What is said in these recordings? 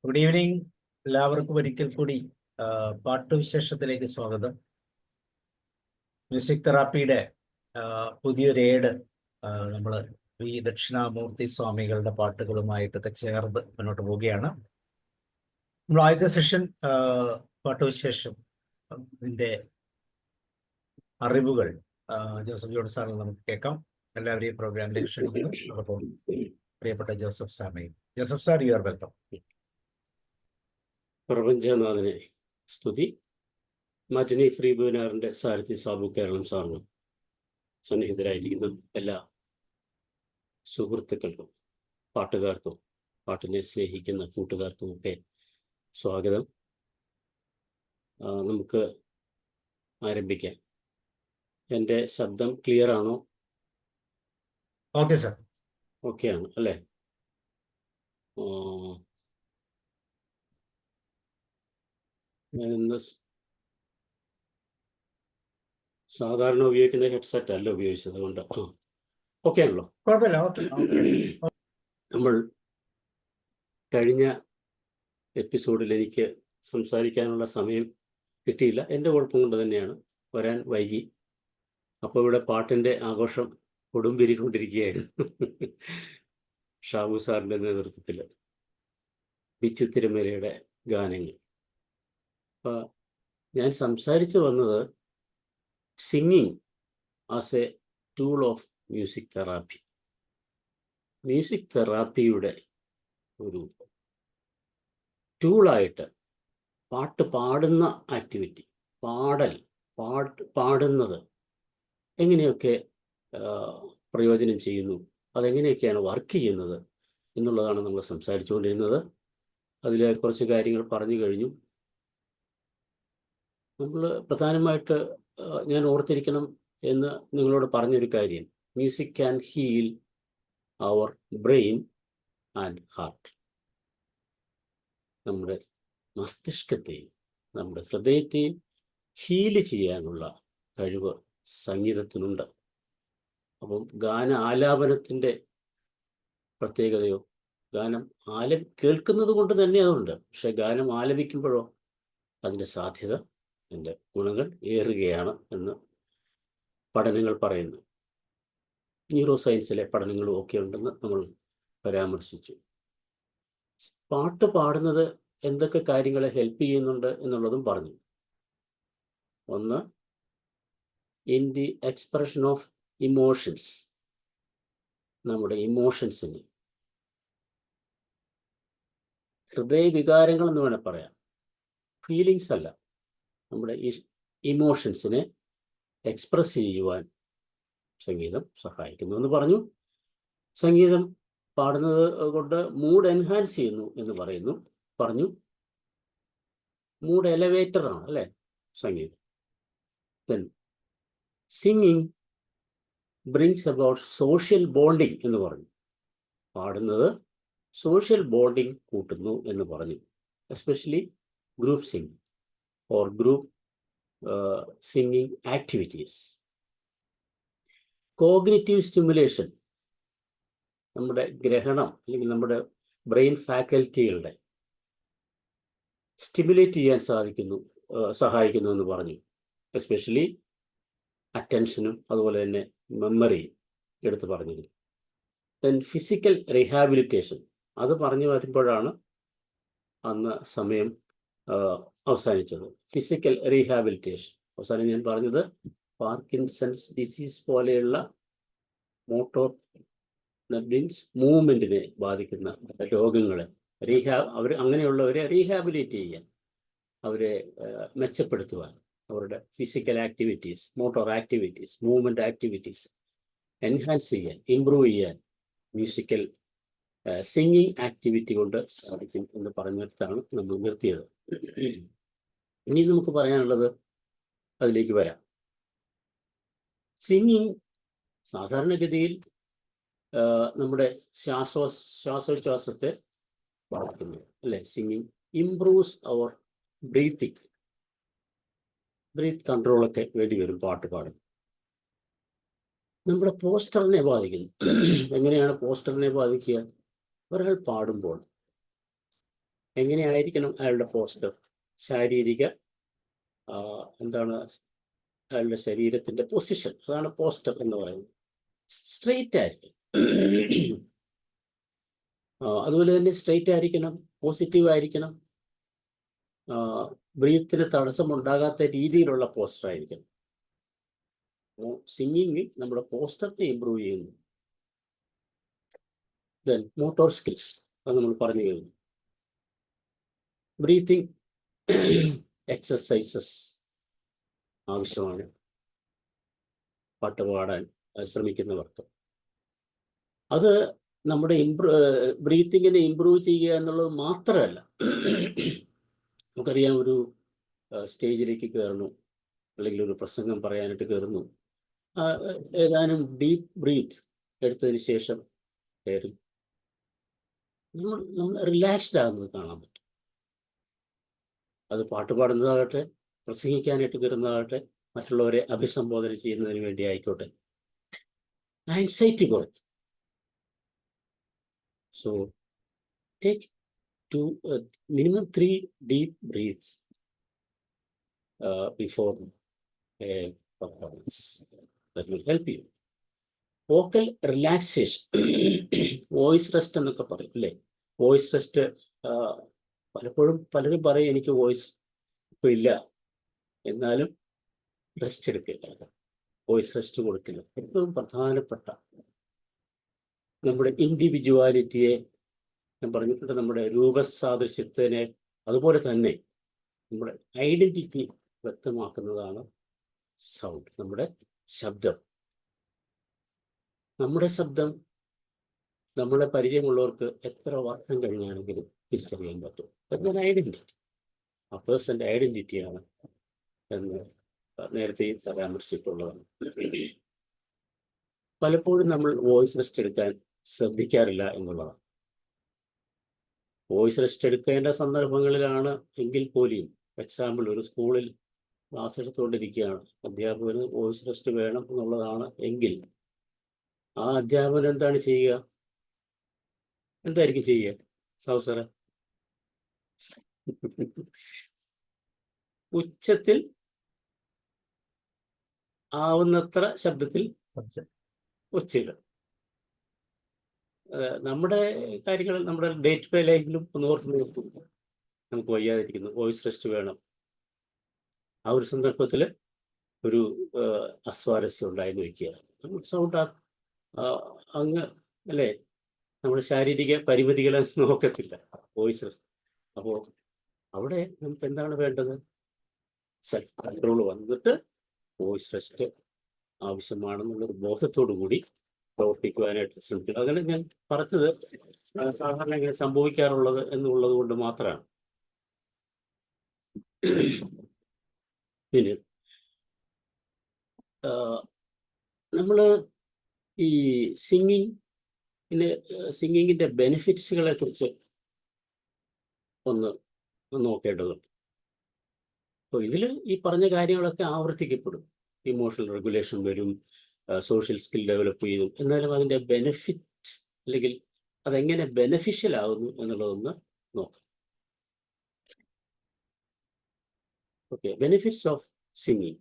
Good evening. എല്ലാവർക്കും ഒരിക്കൽ കൂടി പാട്ടുവിശേഷത്തിലേക്ക് സ്വാഗതം. മ്യൂസിക് തെറാപ്പിയുടെ പുതിയൊരു ഏഡ് നമ്മൾ വി ദക്ഷിണാമൂർത്തി സ്വാമികളുടെ പാട്ടുകളുമായിട്ടൊക്കെ ചേർന്ന് മുന്നോട്ട് പോവുകയാണ്. നമ്മൾ ആദ്യത്തെ സെഷൻ പാട്ടുവിശേഷം ഇതിൻ്റെ അറിവുകൾ ജോസഫ് ജോൺ സാറിൽ നമുക്ക് കേൾക്കാം. എല്ലാവരെയും പ്രോഗ്രാമിലേക്ക് ക്ഷണിക്കുന്നു. അതോടൊപ്പം പ്രിയപ്പെട്ട ജോസഫ് സാറിനെയും. Joseph sir, you are welcome. പ്രപഞ്ചനാഥനെ സ്തുതി. മാറ്റിനി ഫ്രീ വെബിനാറിൻ്റെ സാരഥി സാബു കേരളം സാറിനും സന്നിഹിതരായിരിക്കുന്ന എല്ലാ സുഹൃത്തുക്കൾക്കും പാട്ടുകാർക്കും പാട്ടിനെ സ്നേഹിക്കുന്ന കൂട്ടുകാർക്കുമൊക്കെ സ്വാഗതം. നമുക്ക് ആരംഭിക്കാം. എൻ്റെ ശബ്ദം ക്ലിയർ ആണോ? Okay sir. ഓക്കെ ആണ് അല്ലേ? ഞാനിന്ന് സാധാരണ ഉപയോഗിക്കുന്ന ഹെഡ്സെറ്റ് അല്ല ഉപയോഗിച്ചത് കൊണ്ട് ഓക്കെ ആണല്ലോ. നമ്മൾ കഴിഞ്ഞ എപ്പിസോഡിൽ എനിക്ക് സംസാരിക്കാനുള്ള സമയം കിട്ടിയില്ല. എൻ്റെ കുഴപ്പം കൊണ്ട് തന്നെയാണ്, വരാൻ വൈകി. അപ്പോൾ ഇവിടെ പാട്ടിൻ്റെ ആഘോഷം കൊടുമ്പിരിക്കൊണ്ടിരിക്കുകയായിരുന്നു. ഷാബു സാറിൻ്റെ നേതൃത്വത്തിൽ ബിച്ചു തിരുമലയുടെ ഗാനങ്ങൾ. അപ്പോൾ ഞാൻ സംസാരിച്ചു വന്നത് singing as a tool of music therapy. Music തെറാപ്പിയുടെ ഒരു ടൂളായിട്ട് പാട്ട് പാടുന്ന ആക്ടിവിറ്റി, പാടുന്നത് എങ്ങനെയൊക്കെ പ്രയോജനം ചെയ്യുന്നു, അതെങ്ങനെയൊക്കെയാണ് വർക്ക് ചെയ്യുന്നത് എന്നുള്ളതാണ് നമ്മൾ സംസാരിച്ചുകൊണ്ടിരുന്നത്. അതിൽ കുറച്ച് കാര്യങ്ങൾ പറഞ്ഞു കഴിഞ്ഞു. നമ്മൾ പ്രധാനമായിട്ട് ഞാൻ ഓർത്തിരിക്കണം എന്ന് നിങ്ങളോട് പറഞ്ഞൊരു കാര്യം, music can heal our brain and heart. നമ്മുടെ മസ്തിഷ്കത്തെയും നമ്മുടെ ഹൃദയത്തെയും ഹീല് ചെയ്യാനുള്ള കഴിവ് സംഗീതത്തിനുണ്ട്. അപ്പം ഗാന ആലാപനത്തിൻ്റെ പ്രത്യേകതയോ, ഗാനം കേൾക്കുന്നത് കൊണ്ട് തന്നെ അതുണ്ട്. പക്ഷെ ഗാനം ആലപിക്കുമ്പോഴോ അതിൻ്റെ സാധ്യത, അതിൻ്റെ ഗുണങ്ങൾ ഏറുകയാണ് എന്ന് പഠനങ്ങൾ പറയുന്നു. ന്യൂറോ സയൻസിലെ പഠനങ്ങളും ഒക്കെ ഉണ്ടെന്ന് നമ്മൾ പരാമർശിച്ചു. പാട്ട് പാടുന്നത് എന്തൊക്കെ കാര്യങ്ങളെ ഹെൽപ്പ് ചെയ്യുന്നുണ്ട് എന്നുള്ളതും പറഞ്ഞു. ഒന്ന്, in the expression of emotions. നമ്മുടെ ഇമോഷൻസിന്, ഹൃദയവികാരങ്ങൾ എന്ന് വേണേൽ പറയാം, ഫീലിങ്സ് അല്ല, നമ്മുടെ ഈ ഇമോഷൻസിനെ എക്സ്പ്രസ് ചെയ്യുവാൻ സംഗീതം സഹായിക്കുന്നു എന്ന് പറഞ്ഞു. സംഗീതം പാടുന്നത് കൊണ്ട് മൂഡ് എൻഹാൻസ് ചെയ്യുന്നു എന്ന് പറഞ്ഞു. മൂഡ് എലവേറ്റർ ആണ് അല്ലേ സംഗീതം. Then singing brings about social bonding എന്ന് പറഞ്ഞു. പാടുന്നത് സോഷ്യൽ ബോണ്ടിങ് കൂട്ടുന്നു എന്ന് പറഞ്ഞു. Especially group singing or group singing activities. Cognitive stimulation, നമ്മുടെ ഗ്രഹണം അല്ലെങ്കിൽ നമ്മുടെ ബ്രെയിൻ ഫാക്കൽറ്റികളുടെ സ്റ്റിമുലേറ്റ് ചെയ്യാൻ സഹായിക്കുന്നു എന്ന് പറഞ്ഞു. എസ്പെഷ്യലി അറ്റൻഷനും അതുപോലെ തന്നെ മെമ്മറിയും എടുത്ത് പറഞ്ഞിരുന്നു. ദെൻ ഫിസിക്കൽ റീഹാബിലിറ്റേഷൻ, അത് പറഞ്ഞു വരുമ്പോഴാണ് അന്ന് സമയം അവസാനിച്ചത്. ഫിസിക്കൽ റീഹാബിലിറ്റേഷൻ അവസാനം ഞാൻ പറഞ്ഞത് പാർക്കിൻസൺസ് ഡിസീസ് പോലെയുള്ള മോട്ടോർ നെർവ്സ് മൂവ്മെൻറ്റിനെ ബാധിക്കുന്ന രോഗങ്ങളെ അങ്ങനെയുള്ളവരെ റീഹാബിലിറ്റേറ്റ് ചെയ്യാൻ, അവരെ മെച്ചപ്പെടുത്തുവാൻ, അവരുടെ physical activities, motor activities, movement activities enhance ചെയ്യാൻ, ഇംപ്രൂവ് ചെയ്യാൻ മ്യൂസിക്കൽ സിംഗിങ് ആക്ടിവിറ്റി കൊണ്ട് സാധിക്കും എന്ന് പറഞ്ഞിടത്താണ് നമ്മൾ നിർത്തിയത്. ഇനി നമുക്ക് പറയാനുള്ളത്, അതിലേക്ക് വരാം. സിംഗിങ് സാധാരണഗതിയിൽ നമ്മുടെ ശ്വാസോച്ഛ്വാസത്തെ വളർത്തുന്നു അല്ലേ? സിംഗിങ് ഇംപ്രൂവ്സ് അവർ ബ്രീത്ത് കൺട്രോളൊക്കെ വേണ്ടി വരും പാട്ട് പാടും. നമ്മുടെ പോസ്റ്ററിനെ ബാധിക്കുന്നു. എങ്ങനെയാണ് പോസ്റ്ററിനെ ബാധിക്കുക? ഒരാൾ പാടുമ്പോൾ എങ്ങനെയായിരിക്കണം അയാളുടെ പോസ്റ്റർ? ശാരീരിക എന്താണ് അയാളുടെ ശരീരത്തിന്റെ പൊസിഷൻ, അതാണ് പോസ്റ്റർ എന്ന് പറയുന്നത്. സ്ട്രെയിറ്റ് ആയിരിക്കും. അതുപോലെ തന്നെ സ്ട്രെയിറ്റ് ആയിരിക്കണം, പോസിറ്റീവ് ആയിരിക്കണം, ബ്രീത്തിന് തടസ്സമുണ്ടാകാത്ത രീതിയിലുള്ള പോസ്റ്റർ ആയിരിക്കണം. സിംഗിങ് നമ്മുടെ പോസ്റ്ററിനെ ഇമ്പ്രൂവ് ചെയ്യുന്നു. ദെൻ മോട്ടോർ സ്കിൽസ്, അത് നമ്മൾ പറഞ്ഞു കഴിഞ്ഞു. ബ്രീത്തിങ് എക്സസൈസസ് ആവശ്യമാണ് പാട്ട് പാടാൻ ശ്രമിക്കുന്നവർക്ക്. അത് നമ്മുടെ ബ്രീത്തിങ്ങിനെ ഇമ്പ്രൂവ് ചെയ്യുക എന്നുള്ളത് മാത്രമല്ല. നമുക്കറിയാം, ഒരു സ്റ്റേജിലേക്ക് കയറുന്നു, അല്ലെങ്കിൽ ഒരു പ്രസംഗം പറയാനായിട്ട് കയറുന്നു, ഏതാനും ഡീപ്പ് ബ്രീത്ത് എടുത്തതിന് ശേഷം കയറി നമ്മൾ റിലാക്സ്ഡ് ആകുന്നത് കാണാൻ പറ്റും. അത് പാട്ട് പാടുന്നതാകട്ടെ, പ്രസംഗിക്കാനായിട്ട് കയറുന്നതാകട്ടെ, മറ്റുള്ളവരെ അഭിസംബോധന ചെയ്യുന്നതിന് വേണ്ടി ആയിക്കോട്ടെ, ആൻസൈറ്റി കുറയ്ക്കും. So take minimum 3 deep breaths before a performance. That will help you. Vocal relaxation, voice rest എന്നൊക്കെ പറയും അല്ലേ? വോയിസ് റെസ്റ്റ് പലപ്പോഴും പലരും പറയും എനിക്ക് വോയിസ് ഇപ്പം ഇല്ല, എന്നാലും റെസ്റ്റ് എടുക്കില്ല, വോയിസ് റെസ്റ്റ് കൊടുക്കില്ല. ഏറ്റവും പ്രധാനപ്പെട്ട നമ്മുടെ ഇൻഡിവിജ്വാലിറ്റിയെ ഞാൻ പറഞ്ഞിട്ടുണ്ട്, നമ്മുടെ രൂപസാദൃശ്യത്തിനെ, അതുപോലെ തന്നെ നമ്മുടെ ഐഡന്റിറ്റി വ്യക്തമാക്കുന്നതാണ് സൗണ്ട്, നമ്മുടെ ശബ്ദം. നമ്മുടെ ശബ്ദം നമ്മളെ പരിചയമുള്ളവർക്ക് എത്ര വർഷം കഴിഞ്ഞാണെങ്കിലും തിരിച്ചറിയാൻ പറ്റും. അതൊരു ഐഡന്റിറ്റി, ആ പേഴ്സന്റെ ഐഡന്റിറ്റിയാണ് എന്ന് നേരത്തെ പരാമർശിച്ചിട്ടുള്ളതാണ്. പലപ്പോഴും നമ്മൾ വോയിസ് റെസ്റ്റ് എടുക്കാൻ ശ്രദ്ധിക്കാറില്ല എന്നുള്ളതാണ്. വോയിസ് റെസ്റ്റ് എടുക്കേണ്ട സന്ദർഭങ്ങളിലാണ് എങ്കിൽ പോലും, എക്സാമ്പിൾ ഒരു സ്കൂളിൽ ക്ലാസ് എടുത്തുകൊണ്ടിരിക്കുകയാണ്, അധ്യാപകന് വോയിസ് റെസ്റ്റ് വേണം എന്നുള്ളതാണ് എങ്കിൽ ആ അധ്യാപകൻ എന്താണ് ചെയ്യുക? എന്തായിരിക്കും ചെയ്യുക സൗസറ? ഉച്ചത്തിൽ ആവുന്നത്ര ശബ്ദത്തിൽ ഉച്ചയിടും. നമ്മുടെ കാര്യങ്ങൾ, നമ്മുടെ ഡേ ടു ഡേ ലൈഫിലും ഒന്ന് ഓർത്ത് നോക്കും. നമുക്ക് വയ്യാതിരിക്കുന്നു, വോയിസ് റെസ്റ്റ് വേണം. ആ ഒരു സന്ദർഭത്തിൽ ഒരു അസ്വാരസ്യം ഉണ്ടായെന്ന് വയ്ക്കുക, നമ്മൾ സൗണ്ട് അങ്ങ് അല്ലേ, നമ്മുടെ ശാരീരിക പരിമിതികളെ നോക്കത്തില്ല, വോയിസ് റെസ്റ്റ്. അപ്പോൾ അവിടെ നമുക്ക് എന്താണ് വേണ്ടത്? സെൽഫ് കൺട്രോൾ വന്നിട്ട് വോയിസ് റെസ്റ്റ് ആവശ്യമാണെന്നുള്ളൊരു ബോധത്തോടു കൂടി പ്രവർത്തിക്കുവാനായിട്ട് ശ്രമിക്കുക. അങ്ങനെ ഞാൻ പറഞ്ഞത് സാധാരണ ഇങ്ങനെ സംഭവിക്കാറുള്ളത് എന്നുള്ളത് കൊണ്ട് മാത്രമാണ്. പിന്നെ നമ്മൾ ഈ സിംഗിങ്ങിന്റെ ബെനിഫിറ്റ്സുകളെ കുറിച്ച് ഒന്ന് നോക്കേണ്ടതുണ്ട്. അപ്പോൾ ഇതിൽ ഈ പറഞ്ഞ കാര്യങ്ങളൊക്കെ ആവർത്തിക്കപ്പെടും. ഇമോഷണൽ റെഗുലേഷൻ വരും, സോഷ്യൽ സ്കിൽ ഡെവലപ്പ് ചെയ്യും. എന്നാലും അതിൻ്റെ ബെനിഫിറ്റ്, അല്ലെങ്കിൽ അതെങ്ങനെ ബെനിഫിഷ്യൽ ആകുന്നു എന്നുള്ളതൊന്ന് നോക്കാം. Okay, benefits of singing.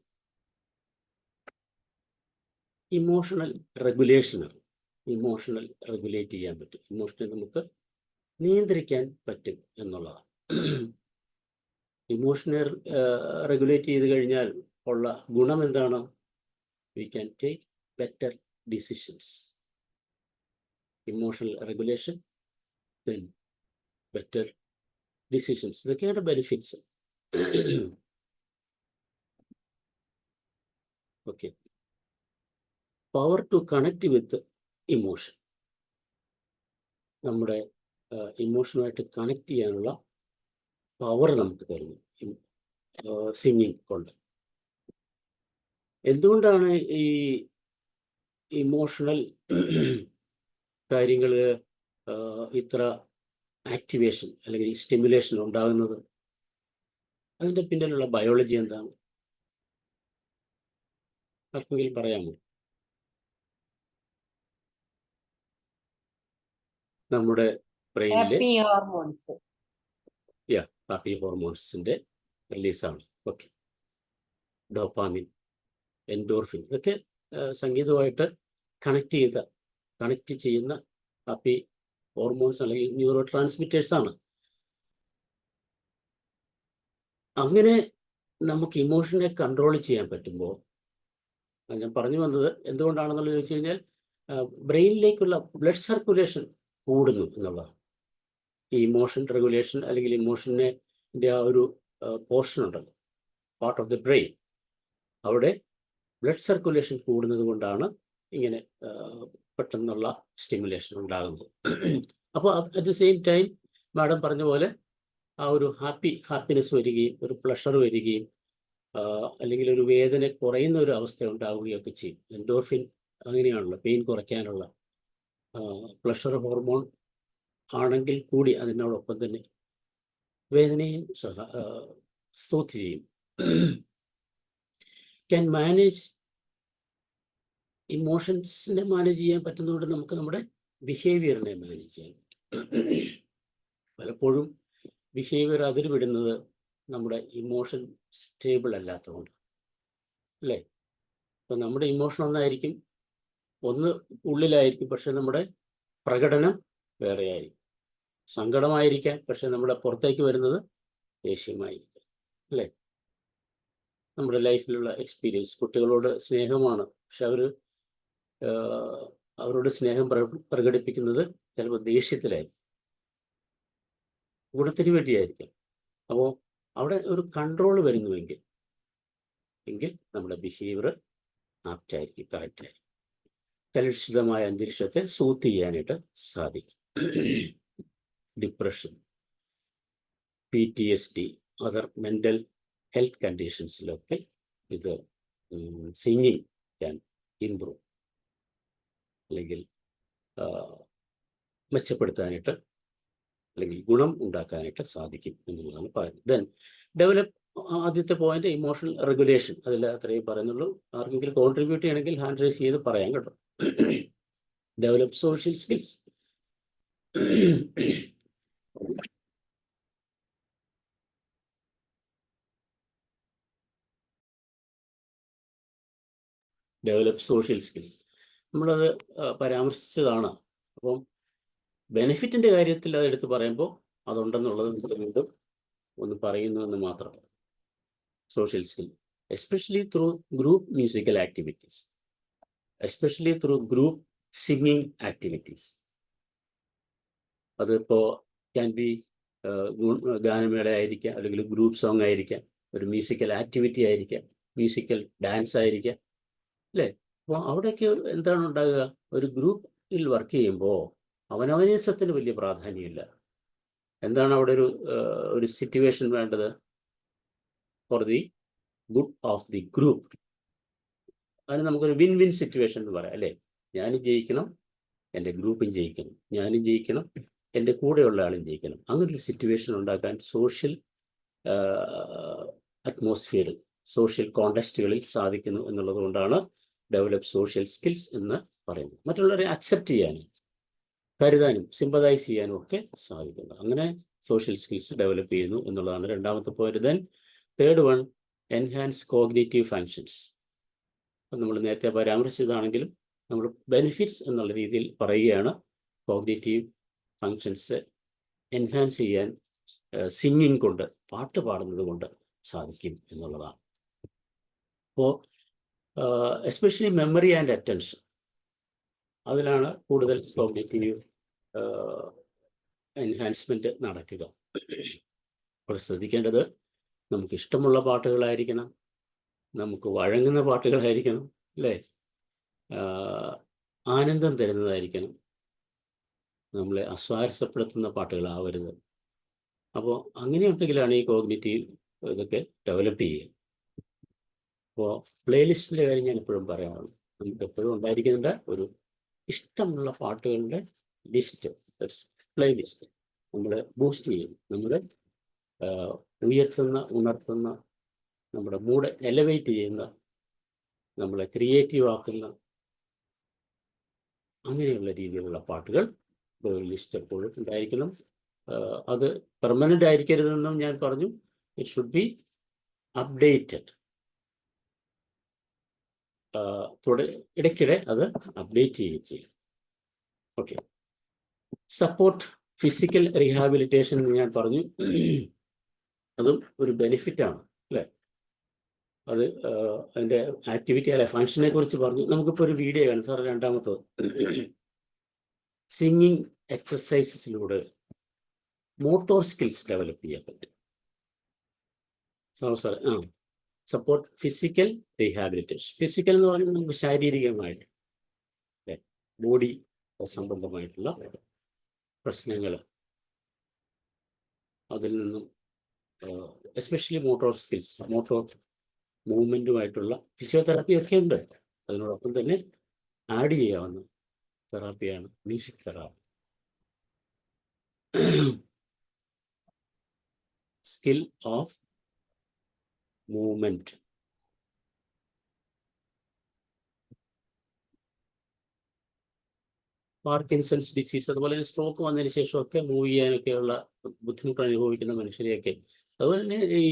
Emotional റെഗുലേഷനാണ്. ഇമോഷണൽ റെഗുലേറ്റ് ചെയ്യാൻ പറ്റും, ഇമോഷണൽ നമുക്ക് നിയന്ത്രിക്കാൻ പറ്റും എന്നുള്ളതാണ്. ഇമോഷണൽ റെഗുലേറ്റ് ചെയ്ത് കഴിഞ്ഞാൽ ഉള്ള ഗുണം എന്താണ്? We can take better decisions. Emotional regulation, then better decisions, ഇതൊക്കെയാണ് benefits. Okay, power to connect with emotion. നമ്മുടെ ഇമോഷനുമായിട്ട് കണക്ട് ചെയ്യാനുള്ള പവർ നമുക്ക് തരുന്നു സിംഗിങ് കൊണ്ട്. എന്തുകൊണ്ടാണ് ഈ ഇമോഷണൽ കാര്യങ്ങൾ ഇത്ര ആക്ടിവേഷൻ അല്ലെങ്കിൽ സ്റ്റിമുലേഷൻ ഉണ്ടാകുന്നത്? അതിൻ്റെ പിന്നിലുള്ള ബയോളജി എന്താണ്? ആർക്കെങ്കിലും പറയാമോ? നമ്മുടെ ബ്രെയിനിലെ ഹാപ്പി ഹോർമോൺസിൻ്റെ റിലീസാണ്. ഓക്കെ, ഡോപ്പാമിൻ, എൻഡോർഫിൻ, ഇതൊക്കെ സംഗീതമായിട്ട് കണക്ട് ചെയ്യുന്ന ഹാപ്പി ഹോർമോൺസ് അല്ലെങ്കിൽ ന്യൂറോ ട്രാൻസ്മിറ്റേഴ്സാണ്. അങ്ങനെ നമുക്ക് ഇമോഷനെ കൺട്രോൾ ചെയ്യാൻ പറ്റുമ്പോൾ, ഞാൻ പറഞ്ഞു വന്നത് എന്തുകൊണ്ടാണെന്നുള്ളത് ചോദിച്ചു കഴിഞ്ഞാൽ, ബ്രെയിനിലേക്കുള്ള ബ്ലഡ് സർക്കുലേഷൻ കൂടുന്നു എന്നുള്ളതാണ്. ഈ ഇമോഷൻ റെഗുലേഷൻ അല്ലെങ്കിൽ ഇമോഷൻ്റെ ആ ഒരു പോർഷൻ ഉണ്ടല്ലോ, പാർട്ട് ഓഫ് ദി ബ്രെയിൻ, അവിടെ ബ്ലഡ് സർക്കുലേഷൻ കൂടുന്നത് കൊണ്ടാണ് ഇങ്ങനെ പെട്ടെന്നുള്ള സ്റ്റിമുലേഷൻ ഉണ്ടാകുന്നത്. അപ്പോൾ at the same time madam പറഞ്ഞ പോലെ ആ ഒരു ഹാപ്പിനെസ് വരികയും ഒരു പ്ലഷർ വരികയും അല്ലെങ്കിൽ ഒരു വേദന കുറയുന്ന ഒരു അവസ്ഥ ഉണ്ടാവുകയൊക്കെ ചെയ്യും. എൻഡോർഫിൻ അങ്ങനെയാണല്ലോ, പെയിൻ കുറയ്ക്കാനുള്ള പ്ലഷർ ഹോർമോൺ ആണെങ്കിൽ കൂടി അതിനോടൊപ്പം തന്നെ വേദനയും സൂത്ത് ചെയ്യും. ക്യാൻ മാനേജ് ഇമോഷൻസിനെ മാനേജ് ചെയ്യാൻ പറ്റുന്നതുകൊണ്ട് നമുക്ക് നമ്മുടെ ബിഹേവിയറിനെ മാനേജ് ചെയ്യാൻ പറ്റും. പലപ്പോഴും ബിഹേവിയർ അതിരുവിടുന്നത് നമ്മുടെ ഇമോഷൻ സ്റ്റേബിൾ അല്ലാത്തതുകൊണ്ട് അല്ലേ. ഇപ്പം നമ്മുടെ ഇമോഷൻ ഒന്നായിരിക്കും, ഒന്ന് ഉള്ളിലായിരിക്കും, പക്ഷെ നമ്മുടെ പ്രകടനം വേറെയായിരിക്കും. സങ്കടമായിരിക്കാം, പക്ഷെ നമ്മുടെ പുറത്തേക്ക് വരുന്നത് ദേഷ്യമായിരിക്കും അല്ലേ. നമ്മുടെ ലൈഫിലുള്ള എക്സ്പീരിയൻസ്, കുട്ടികളോട് സ്നേഹമാണ്, പക്ഷെ അവരോട് സ്നേഹം പ്രകടിപ്പിക്കുന്നത് ചിലപ്പോൾ ദേഷ്യത്തിലായിരിക്കും, ഗുണത്തിന് വേണ്ടിയായിരിക്കും. അപ്പോൾ അവിടെ ഒരു കൺട്രോൾ വരുന്നുവെങ്കിൽ നമ്മുടെ ബിഹേവിയർ ആപ്റ്റായിരിക്കും, കറക്റ്റായിരിക്കും. കലുഷിതമായ അന്തരീക്ഷത്തെ സൂത്ത് ചെയ്യാനായിട്ട് സാധിക്കും. Depression, PTSD, other mental health കണ്ടീഷൻസിലൊക്കെ ഇത് സിംഗിങ് ക്യാൻ ഇംപ്രൂവ് അല്ലെങ്കിൽ മെച്ചപ്പെടുത്താനായിട്ട് അല്ലെങ്കിൽ ഗുണം ഉണ്ടാക്കാനായിട്ട് സാധിക്കും എന്നുള്ളതാണ് പറയുന്നത്. ദെൻ ആദ്യത്തെ പോയിന്റ് ഇമോഷണൽ റെഗുലേഷൻ, അതിൽ അത്രയും പറയുന്നുള്ളൂ. ആർക്കെങ്കിലും കോൺട്രിബ്യൂട്ട് ചെയ്യണമെങ്കിൽ ഹാൻഡ് റൈസ് ചെയ്ത് പറയാം കേട്ടോ. Develop social skills. Develop social skills നമ്മളത് പരാമർശിച്ചതാണ്. അപ്പം ബെനിഫിറ്റിൻ്റെ കാര്യത്തിൽ അത് എടുത്ത് പറയുമ്പോൾ അതുണ്ടെന്നുള്ളത് വീണ്ടും ഒന്ന് പറയുന്നു എന്ന് മാത്രം. Social skill especially through group musical activities, especially through group singing activities. അതിപ്പോൾ ക്യാൻ ബി ഗാനമേള ആയിരിക്കാം, അല്ലെങ്കിൽ ഗ്രൂപ്പ് സോങ് ആയിരിക്കാം, ഒരു മ്യൂസിക്കൽ ആക്ടിവിറ്റി ആയിരിക്കാം, മ്യൂസിക്കൽ ഡാൻസ് ആയിരിക്കാം അല്ലേ. അപ്പോൾ അവിടെയൊക്കെ എന്താണ് ഉണ്ടാകുക, ഒരു ഗ്രൂപ്പിൽ വർക്ക് ചെയ്യുമ്പോൾ അവനവനിസത്തിന് വലിയ പ്രാധാന്യമില്ല. എന്താണ് അവിടെ ഒരു സിറ്റുവേഷൻ വേണ്ടത്, for the good of the group. അതിന് നമുക്കൊരു വിൻ വിൻ സിറ്റുവേഷൻ എന്ന് പറയാം അല്ലേ. ഞാനും ജയിക്കണം, എൻ്റെ ഗ്രൂപ്പും ജയിക്കണം, ഞാനും ജയിക്കണം, എൻ്റെ കൂടെയുള്ള ആളും ജയിക്കണം. അങ്ങനൊരു സിറ്റുവേഷൻ ഉണ്ടാക്കാൻ സോഷ്യൽ അറ്റ്മോസ്ഫിയറിൽ, സോഷ്യൽ കോണ്ടക്സ്റ്റുകളിൽ സാധിക്കുന്നു എന്നുള്ളത് കൊണ്ടാണ് ഡെവലപ്പ് സോഷ്യൽ സ്കിൽസ് എന്ന് പറയുന്നത്. മറ്റുള്ളവരെ അക്സെപ്റ്റ് ചെയ്യാനും കരുതാനും സിമ്പതൈസ് ചെയ്യാനും ഒക്കെ സാധിക്കുന്നു. അങ്ങനെ സോഷ്യൽ സ്കിൽസ് ഡെവലപ്പ് ചെയ്യുന്നു എന്നുള്ളതാണ് രണ്ടാമത്തെ point. Then third one, enhance cognitive functions. അപ്പം നമ്മൾ നേരത്തെ പരാമർശിച്ചതാണെങ്കിലും നമ്മൾ ബെനിഫിറ്റ്സ് എന്നുള്ള രീതിയിൽ പറയുകയാണ്. കോഗ്നിറ്റീവ് ഫങ്ഷൻസ് എൻഹാൻസ് ചെയ്യാൻ സിംഗിങ് കൊണ്ട്, പാട്ട് പാടുന്നത് കൊണ്ട് സാധിക്കും എന്നുള്ളതാണ്. അപ്പോൾ എസ്പെഷ്യലി മെമ്മറി ആൻഡ് അറ്റൻഷൻ, അതിലാണ് കൂടുതൽ കോഗ്നിറ്റീവ് എൻഹാൻസ്മെൻറ്റ് നടക്കുക. അപ്പോൾ ശ്രദ്ധിക്കേണ്ടത്, നമുക്ക് ഇഷ്ടമുള്ള പാട്ടുകളായിരിക്കണം, നമുക്ക് വഴങ്ങുന്ന പാട്ടുകളായിരിക്കണം അല്ലേ, ആനന്ദം തരുന്നതായിരിക്കണം, നമ്മളെ അസ്വാരസ്യപ്പെടുത്തുന്ന പാട്ടുകളാവരുത്. അപ്പോൾ അങ്ങനെയുണ്ടെങ്കിലാണ് ഈ കോഗ്നിറ്റീവ് ഇതൊക്കെ ഡെവലപ്പ് ചെയ്യുക. അപ്പോൾ പ്ലേലിസ്റ്റിൻ്റെ കാര്യം ഞാൻ എപ്പോഴും പറയാറുണ്ട്. നമുക്ക് എപ്പോഴും ഉണ്ടായിരിക്കുന്നുണ്ട് ഒരു ഇഷ്ടമുള്ള പാട്ടുകളുടെ ലിസ്റ്റ്, പ്ലേലിസ്റ്റ് നമ്മൾ ബൂസ്റ്റ് ചെയ്യും, നമ്മൾ ഉണർത്തുന്ന, നമ്മുടെ മൂഡ് എലവേറ്റ് ചെയ്യുന്ന, നമ്മളെ ക്രിയേറ്റീവ് ആക്കുന്ന അങ്ങനെയുള്ള രീതിയിലുള്ള പാട്ടുകൾ ലിസ്റ്റ് എപ്പോഴും ഉണ്ടായിരിക്കണം. അത് പെർമനൻ്റ് ആയിരിക്കരുതെന്നും ഞാൻ പറഞ്ഞു. It should be updated. ഇടയ്ക്കിടെ അത് അപ്ഡേറ്റ് ചെയ്യുകയും ചെയ്യും. ഓക്കെ. സപ്പോർട്ട് ഫിസിക്കൽ റീഹാബിലിറ്റേഷൻ എന്ന് ഞാൻ പറഞ്ഞു. അതും ഒരു ബെനിഫിറ്റാണ് അല്ലേ? അത് അതിൻ്റെ ആക്ടിവിറ്റി അല്ലെ ഫങ്ഷനെ കുറിച്ച് പറഞ്ഞു. നമുക്കിപ്പോൾ ഒരു വീഡിയോ കാണാം സാർ. രണ്ടാമത്തത് സിംഗിങ് എക്സസൈസസിലൂടെ മോട്ടോർ സ്കിൽസ് ഡെവലപ്പ് ചെയ്യാൻ പറ്റും. Sir support physical rehabilitation. Physical എന്ന് പറയുമ്പോൾ നമുക്ക് ശാരീരികമായിട്ട് അല്ലേ, ബോഡി സംബന്ധമായിട്ടുള്ള പ്രശ്നങ്ങൾ, അതിൽ നിന്നും എസ്പെഷ്യലി മോട്ടോർ സ്കിൽസ്, മോട്ടോർ മൂവ്മെൻറ്റുമായിട്ടുള്ള ഫിസിയോതെറാപ്പി ഒക്കെ ഉണ്ട്. അതിനോടൊപ്പം തന്നെ ആഡ് ചെയ്യാവുന്ന തെറാപ്പിയാണ് music therapy. Skill of movement. Parkinson's disease, അതുപോലെ സ്ട്രോക്ക് വന്നതിന് ശേഷമൊക്കെ മൂവ് ചെയ്യാനൊക്കെയുള്ള ബുദ്ധിമുട്ട് അനുഭവിക്കുന്ന മനുഷ്യരെയൊക്കെ, അതുപോലെ തന്നെ ഈ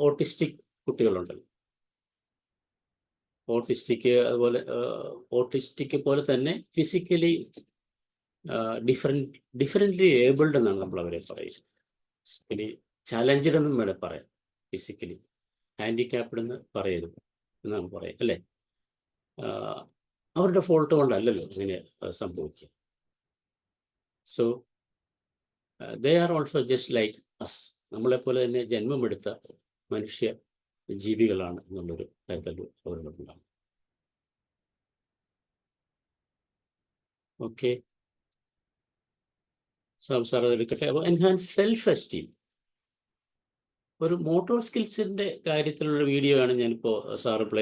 ഓട്ടിസ്റ്റിക് കുട്ടികളുണ്ടല്ലോ, ഓട്ടിസ്റ്റിക് പോലെ തന്നെ ഫിസിക്കലി ഡിഫറെൻ്റ്ലി ഏബിൾഡ് എന്നാണ് നമ്മൾ അവരെ പറയുക. ഫിസിക്കലി ചാലഞ്ചഡ് എന്നും വേണേൽ പറയാം. ഫിസിക്കലി ഹാൻഡിക്യാപ്ഡ് എന്ന് പറയരുത് എന്നാണ് പറയാം അല്ലേ? അവരുടെ ഫോൾട്ട് കൊണ്ടല്ലല്ലോ അങ്ങനെ സംഭവിക്കുക. So they are also just like us. നമ്മളെപ്പോലെ തന്നെ ജന്മമെടുത്ത മനുഷ്യ ജീവികളാണ് എന്നുള്ളൊരു കരുതൽ അവരോടുണ്ടാകും. ഓക്കെ, സംസാരം എടുക്കട്ടെ. അപ്പോൾ എൻഹാൻസ് സെൽഫ് എസ്റ്റീം. ഒരു മോട്ടോർ സ്കിൽസിൻ്റെ കാര്യത്തിലുള്ള വീഡിയോ ആണ് ഞാനിപ്പോൾ സാറിനോട്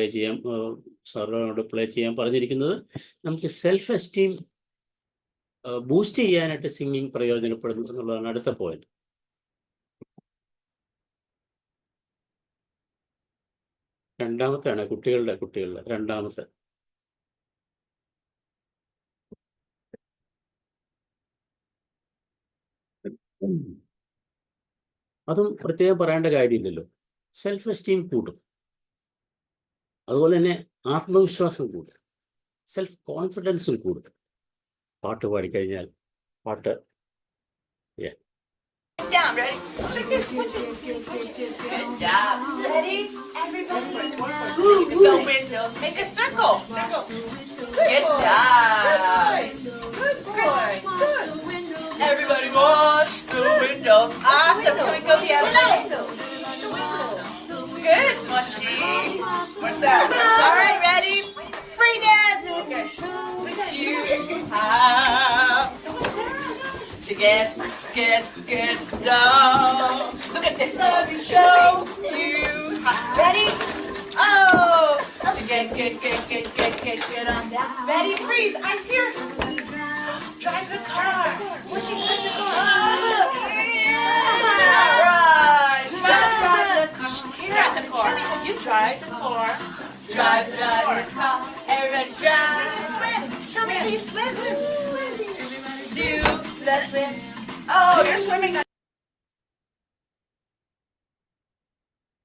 പ്ലേ ചെയ്യാൻ പറഞ്ഞിരിക്കുന്നത്. നമുക്ക് സെൽഫ് എസ്റ്റീം ബൂസ്റ്റ് ചെയ്യാനായിട്ട് സിംഗിങ് പ്രയോജനപ്പെടുന്നു എന്നുള്ളതാണ് അടുത്ത പോയിന്റ്. രണ്ടാമത്തെയാണ് കുട്ടികളുടെ രണ്ടാമത്തെ. അതും പ്രത്യേകം പറയേണ്ട കാര്യമില്ലല്ലോ. സെൽഫ് എസ്റ്റീം കൂടും, അതുപോലെ തന്നെ ആത്മവിശ്വാസം കൂടും, സെൽഫ് കോൺഫിഡൻസും കൂടും. പാട്ട് പാടിക്കഴിഞ്ഞാൽ പാട്ട് Down, ready? Check this. Good job. Ready? Everybody. Go windows. Make a circle. Good job. Good boy. Good. Everybody wash the windows. Awesome. Can we go the other way? Good, Munchie. What's that? All right, ready? Free dance. Okay. You have to get down. Look at this. Let me show you. Ready? Oh, to get on down. Ready? Freeze. Eyes here. Drive the car. What you drive the car? Right. Here at the car. You drive the car. Drive the car. Everybody drive. Swim. Show me how you swim. Do the swim. Oh, you're swimming.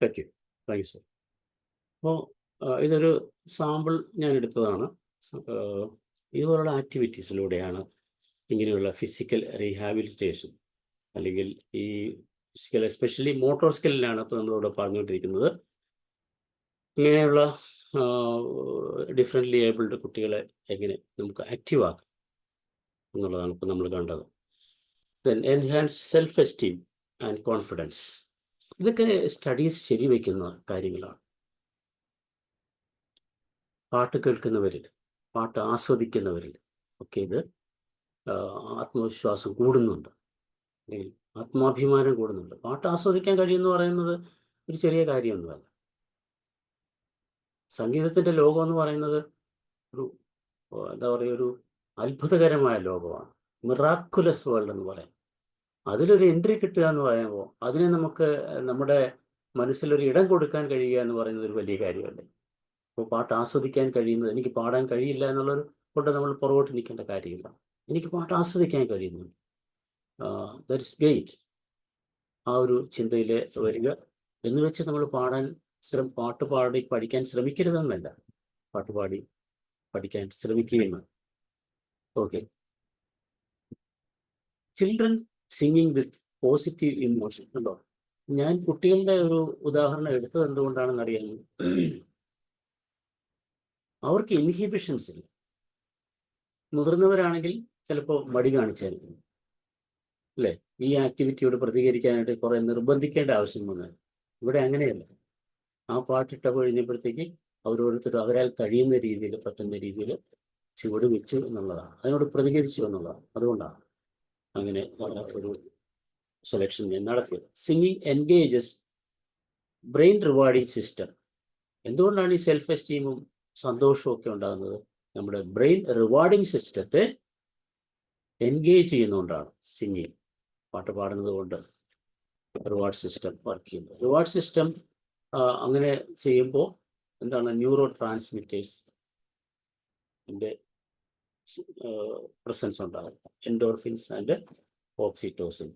Thank you sir. അപ്പോൾ ഇതൊരു sample ഞാൻ എടുത്തതാണ്. ഇതുപോലുള്ള ആക്ടിവിറ്റീസിലൂടെയാണ് ഇങ്ങനെയുള്ള physical rehabilitation, അല്ലെങ്കിൽ ഈ physical especially motor സ്കില്ലിലാണ് ഇപ്പോൾ നമ്മളിവിടെ പറഞ്ഞുകൊണ്ടിരിക്കുന്നത്. ഇങ്ങനെയുള്ള ഡിഫറെൻ്റ്ലി ഏബിൾഡ് കുട്ടികളെ എങ്ങനെ നമുക്ക് ആക്റ്റീവ് ആക്കാം എന്നുള്ളതാണ് ഇപ്പോൾ നമ്മൾ കണ്ടത്. Then enhance self esteem and confidence. ഇതൊക്കെ സ്റ്റഡീസ് ശരിവയ്ക്കുന്ന കാര്യങ്ങളാണ്. പാട്ട് കേൾക്കുന്നവരിൽ, പാട്ട് ആസ്വദിക്കുന്നവരിൽ ഒക്കെ ഇത് ആത്മവിശ്വാസം കൂടുന്നുണ്ട്, അല്ലെങ്കിൽ ആത്മാഭിമാനം കൂടുന്നുണ്ട്. പാട്ട് ആസ്വദിക്കാൻ കഴിയുമെന്ന് പറയുന്നത് ഒരു ചെറിയ കാര്യമൊന്നുമല്ല. സംഗീതത്തിൻ്റെ ലോകം എന്ന് പറയുന്നത് ഒരു ഒരു അത്ഭുതകരമായ ലോകമാണ്. മിറാക്കുലസ് വേൾഡ് എന്ന് പറയാം. അതിലൊരു എൻട്രി കിട്ടുക എന്ന് പറയുമ്പോൾ അതിനെ നമുക്ക് നമ്മുടെ മനസ്സിലൊരു ഇടം കൊടുക്കാൻ കഴിയുക എന്ന് പറയുന്നത് ഒരു വലിയ കാര്യമല്ലേ. അപ്പോൾ പാട്ട് ആസ്വദിക്കാൻ കഴിയുന്നത്, എനിക്ക് പാടാൻ കഴിയില്ല എന്നുള്ളൊരു കൊണ്ട് നമ്മൾ പുറകോട്ട് നിൽക്കേണ്ട കാര്യമില്ല. എനിക്ക് പാട്ട് ആസ്വദിക്കാൻ കഴിയുന്നുണ്ട്. That is great. ആ ഒരു ചിന്തയിൽ വരിക എന്ന് വെച്ച് നമ്മൾ പാട്ട് പാടി പഠിക്കാൻ ശ്രമിക്കരുതെന്നല്ല, പാട്ട് പാടി പഠിക്കാൻ ശ്രമിക്കുകയാണ്. ഓക്കെ. ചിൽഡ്രൻ സിംഗിങ് വിത്ത് പോസിറ്റീവ് ഇമോഷൻ. ഉണ്ടോ? ഞാൻ കുട്ടികളുടെ ഒരു ഉദാഹരണം എടുത്തത് എന്തുകൊണ്ടാണെന്ന് അറിയാമോ? അവർക്ക് ഇൻഹിബിഷൻസ് ഇല്ല. മുതിർന്നവരാണെങ്കിൽ ചിലപ്പോൾ മടി കാണിച്ചായിരിക്കും, അല്ലേ? ഈ ആക്ടിവിറ്റിയോട് പ്രതികരിക്കാനായിട്ട് കുറെ നിർബന്ധിക്കേണ്ട ആവശ്യം വന്നാൽ. ഇവിടെ അങ്ങനെയല്ല. ആ പാട്ടിട്ട കഴിഞ്ഞപ്പോഴത്തേക്ക് ഓരോരുത്തരും അവരാൽ കഴിയുന്ന രീതിയിൽ, പറ്റുന്ന രീതിയിൽ ചുവട് വെച്ചു എന്നുള്ളതാണ്, അതിനോട് പ്രതികരിച്ചു എന്നുള്ളതാണ്. അതുകൊണ്ടാണ് അങ്ങനെ ഒരു സെലക്ഷൻ ഞാൻ നടത്തിയത്. Singing engages brain rewarding system. എന്തുകൊണ്ടാണ് ഈ സെൽഫ് എസ്റ്റീമും സന്തോഷവും ഒക്കെ ഉണ്ടാകുന്നത്? നമ്മുടെ ബ്രെയിൻ റിവാർഡിങ് സിസ്റ്റത്തെ എൻഗേജ് ചെയ്യുന്നതുകൊണ്ടാണ് സിംഗിങ്, പാട്ട് പാടുന്നത് കൊണ്ട് റിവാർഡ് സിസ്റ്റം വർക്ക് ചെയ്യുന്നത്. റിവാർഡ് സിസ്റ്റം അങ്ങനെ ചെയ്യുമ്പോൾ എന്താണ്? ന്യൂറോ ട്രാൻസ്മിറ്റേഴ്സ് പ്രസൻസ് ഉണ്ടാകും. Endorphins and oxytocin.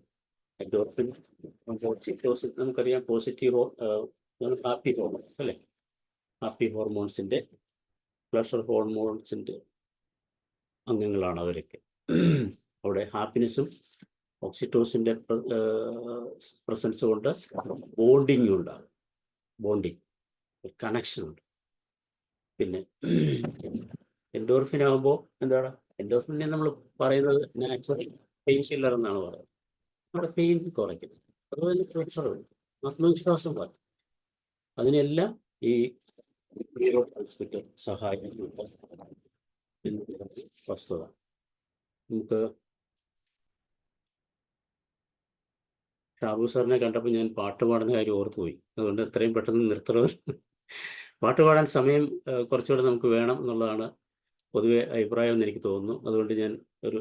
Endorphin, oxytocin നമുക്കറിയാം പോസിറ്റീവ് ഹാപ്പി ഹോർമോൺസ്, അല്ലേ? ഹാപ്പി ഹോർമോൺസിൻ്റെ, പ്ലഷർ ഹോർമോൺസിൻ്റെ അംഗങ്ങളാണ് അവരൊക്കെ. അവിടെ ഹാപ്പിനെസ്സും ഓക്സിറ്റോസിൻ്റെ പ്രസൻസ് കൊണ്ട് ബോണ്ടിങ് ഉണ്ടാകും. ബോണ്ടിങ്, കണക്ഷൻ ഉണ്ട്. പിന്നെ എൻഡോർഫിൻ ആകുമ്പോൾ എന്താണ്? എൻഡോർഫിനെ നമ്മൾ പറയുന്നത് നാച്ചുറൽ പെയിൻ കില്ലർ എന്നാണ് പറയുന്നത്. നമ്മുടെ പെയിൻ കുറയ്ക്കുന്നത്, അതുപോലെ പ്രഷർ, ആത്മവിശ്വാസം കുറയ്ക്കും. അതിനെല്ലാം ഈ ന്യൂറോ ട്രാൻസ്മിറ്റർ സഹായിക്കുന്നുണ്ട് എന്നുള്ളതാണ് വസ്തുത. നമുക്ക് ഷാബു സാറിനെ കണ്ടപ്പോൾ ഞാൻ പാട്ട് പാടുന്ന കാര്യം ഓർത്തുപോയി. അതുകൊണ്ട് എത്രയും പെട്ടെന്ന് നിർത്തണം. പാട്ട് പാടാൻ സമയം കുറച്ചുകൂടെ നമുക്ക് വേണം എന്നുള്ളതാണ് പൊതുവെ അഭിപ്രായം എന്ന് എനിക്ക് തോന്നുന്നു. അതുകൊണ്ട് ഞാൻ ഒരു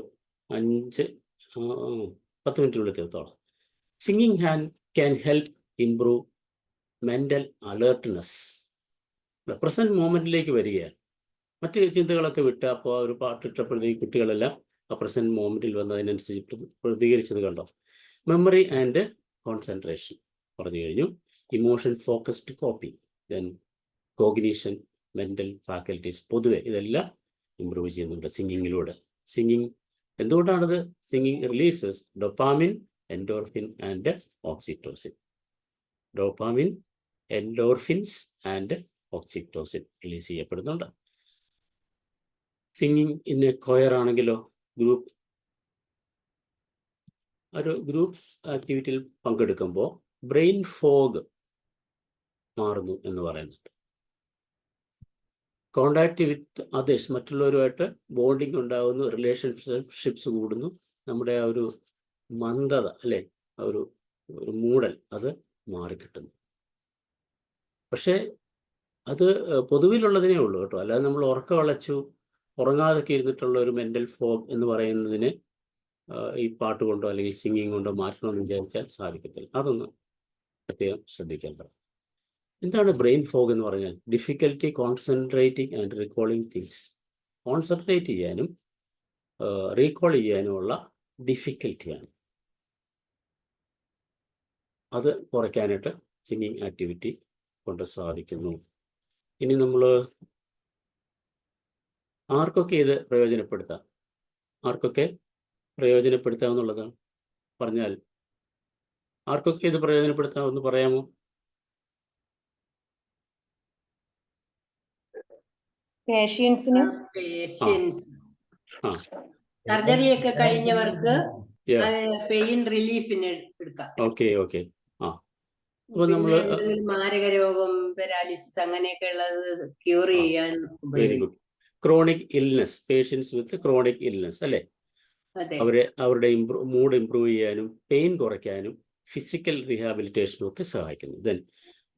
5-10 മിനിറ്റിനുള്ളിൽ തീർത്തോളാം. Singing can help improve mental alertness. Present മോമെൻറ്റിലേക്ക് വരികയാണ്. മറ്റ് ചിന്തകളൊക്കെ വിട്ട് അപ്പോൾ ഒരു പാട്ടിട്ടപ്പോഴത്തേക്ക് കുട്ടികളെല്ലാം ആ പ്രസൻറ്റ് മോമെൻറ്റിൽ വന്ന് അതിനനുസരിച്ച് പ്രതികരിച്ചത് കണ്ടോ? മെമ്മറി ആൻഡ് കോൺസെൻട്രേഷൻ പറഞ്ഞു കഴിഞ്ഞു. Emotion focused coping, then cognition, mental faculties, പൊതുവെ ഇതെല്ലാം ഇമ്പ്രൂവ് ചെയ്യുന്നുണ്ട് സിംഗിങ്ങിലൂടെ. സിംഗിങ് എന്തുകൊണ്ടാണത്? Singing releases dopamine, endorphin and oxytocin. Dopamine, endorphins and oxytocin release ചെയ്യപ്പെടുന്നുണ്ട്. സിംഗിങ് ഇൻ എ കൊയർ ആണെങ്കിലോ, ഒരു ഗ്രൂപ്പ് ആക്ടിവിറ്റിയിൽ പങ്കെടുക്കുമ്പോൾ ബ്രെയിൻ ഫോഗ് മാറുന്നു എന്ന് പറയുന്നുണ്ട്. കോണ്ടാക്ട് വിത്ത് അതേഴ്സ്, മറ്റുള്ളവരുമായിട്ട് ബോണ്ടിങ് ഉണ്ടാകുന്നു, റിലേഷൻഷിപ്സ് കൂടുന്നു, നമ്മുടെ ആ ഒരു മന്ദത, അല്ലേ, ഒരു മൂടൽ, അത് മാറിക്കിട്ടുന്നു. പക്ഷേ അത് പൊതുവിലുള്ളതിനേ ഉള്ളൂ കേട്ടോ. അല്ലാതെ നമ്മൾ ഉറക്കം വളച്ചു ഉറങ്ങാതൊക്കെ ഇരുന്നിട്ടുള്ള ഒരു മെൻ്റൽ ഫോഗ് എന്ന് പറയുന്നതിന് ഈ പാട്ട് കൊണ്ടോ അല്ലെങ്കിൽ സിംഗിങ് കൊണ്ടോ മാറ്റണമെന്ന് വിചാരിച്ചാൽ സാധിക്കത്തില്ല. അതൊന്ന് പ്രത്യേകം ശ്രദ്ധിക്കേണ്ടത്. എന്താണ് ബ്രെയിൻ ഫോഗ് എന്ന് പറഞ്ഞാൽ? Difficulty concentrating and recalling things. Concentrate ചെയ്യാനും റീകോൾ ചെയ്യാനുമുള്ള ഡിഫിക്കൽറ്റിയാണ്. അത് കുറയ്ക്കാനായിട്ട് സിംഗിങ് ആക്ടിവിറ്റി കൊണ്ട് സാധിക്കുന്നു. ഇനി നമ്മൾ ആർക്കൊക്കെ ഇത് പ്രയോജനപ്പെടുത്താമെന്നുള്ളതാണ് പറഞ്ഞാൽ, ആർക്കൊക്കെ ഇത് പ്രയോജനപ്പെടുത്താമെന്ന് പറയാമോ? പേഷ്യൻസിന്, സർജറി ഒക്കെ കഴിഞ്ഞവർക്ക് പെയിൻ റിലീഫിന് എടുക്കാം. ഓക്കെ. ആ, അപ്പൊ നമ്മള് മാരക രോഗം, പാരാലിസിസ് അങ്ങനെയൊക്കെ ഉള്ളത് ക്യൂർ ചെയ്യാൻ. Very good. Chronic illness, patients with chronic illness, അല്ലേ? അവരുടെ മൂഡ് ഇംപ്രൂവ് ചെയ്യാനും പെയിൻ കുറയ്ക്കാനും ഫിസിക്കൽ റീഹാബിലിറ്റേഷനും ഒക്കെ സഹായിക്കുന്നു. Then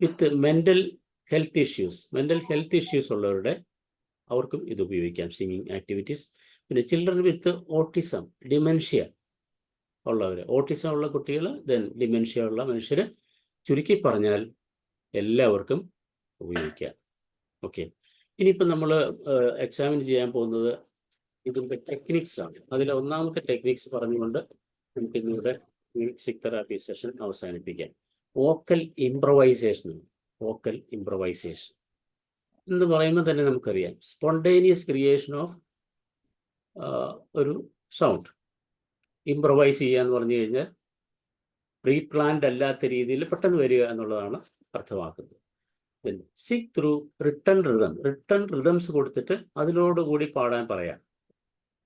with mental health issues ഉള്ളവരുടെ അവർക്കും ഇത് ഉപയോഗിക്കാം, സിംഗിങ് ആക്ടിവിറ്റീസ്. പിന്നെ children with autism, dementia autism ഉള്ള കുട്ടികൾ, ദെൻ ഡിമെൻഷ്യ ഉള്ള മനുഷ്യർ, ചുരുക്കി പറഞ്ഞാൽ എല്ലാവർക്കും ഉപയോഗിക്കാം. ഓക്കെ. ഇനിയിപ്പം നമ്മൾ എക്സാമിൻ ചെയ്യാൻ പോകുന്നത് ഇതിൻ്റെ ടെക്നിക്സ് ആണ്. അതിൽ ഒന്നാമത്തെ ടെക്നിക്സ് പറഞ്ഞുകൊണ്ട് നമുക്ക് ഇന്നിവിടെ മ്യൂസിക് തെറാപ്പി സെഷൻ അവസാനിപ്പിക്കാം. വോക്കൽ ഇംപ്രവൈസേഷൻ എന്ന് പറയുമ്പോൾ തന്നെ നമുക്കറിയാം സ്പോണ്ടേനിയസ് ക്രിയേഷൻ ഓഫ് ഒരു സൗണ്ട്. ഇംപ്രവൈസ് ചെയ്യുക എന്ന് പറഞ്ഞു കഴിഞ്ഞാൽ പ്രീ പ്ലാൻഡ് അല്ലാത്ത രീതിയിൽ പെട്ടെന്ന് വരിക എന്നുള്ളതാണ് അർത്ഥമാക്കുന്നത്. സിക് ത്രൂ റിട്ടൺ റിതംസ് കൊടുത്തിട്ട് അതിനോടുകൂടി പാടാൻ പറയാം.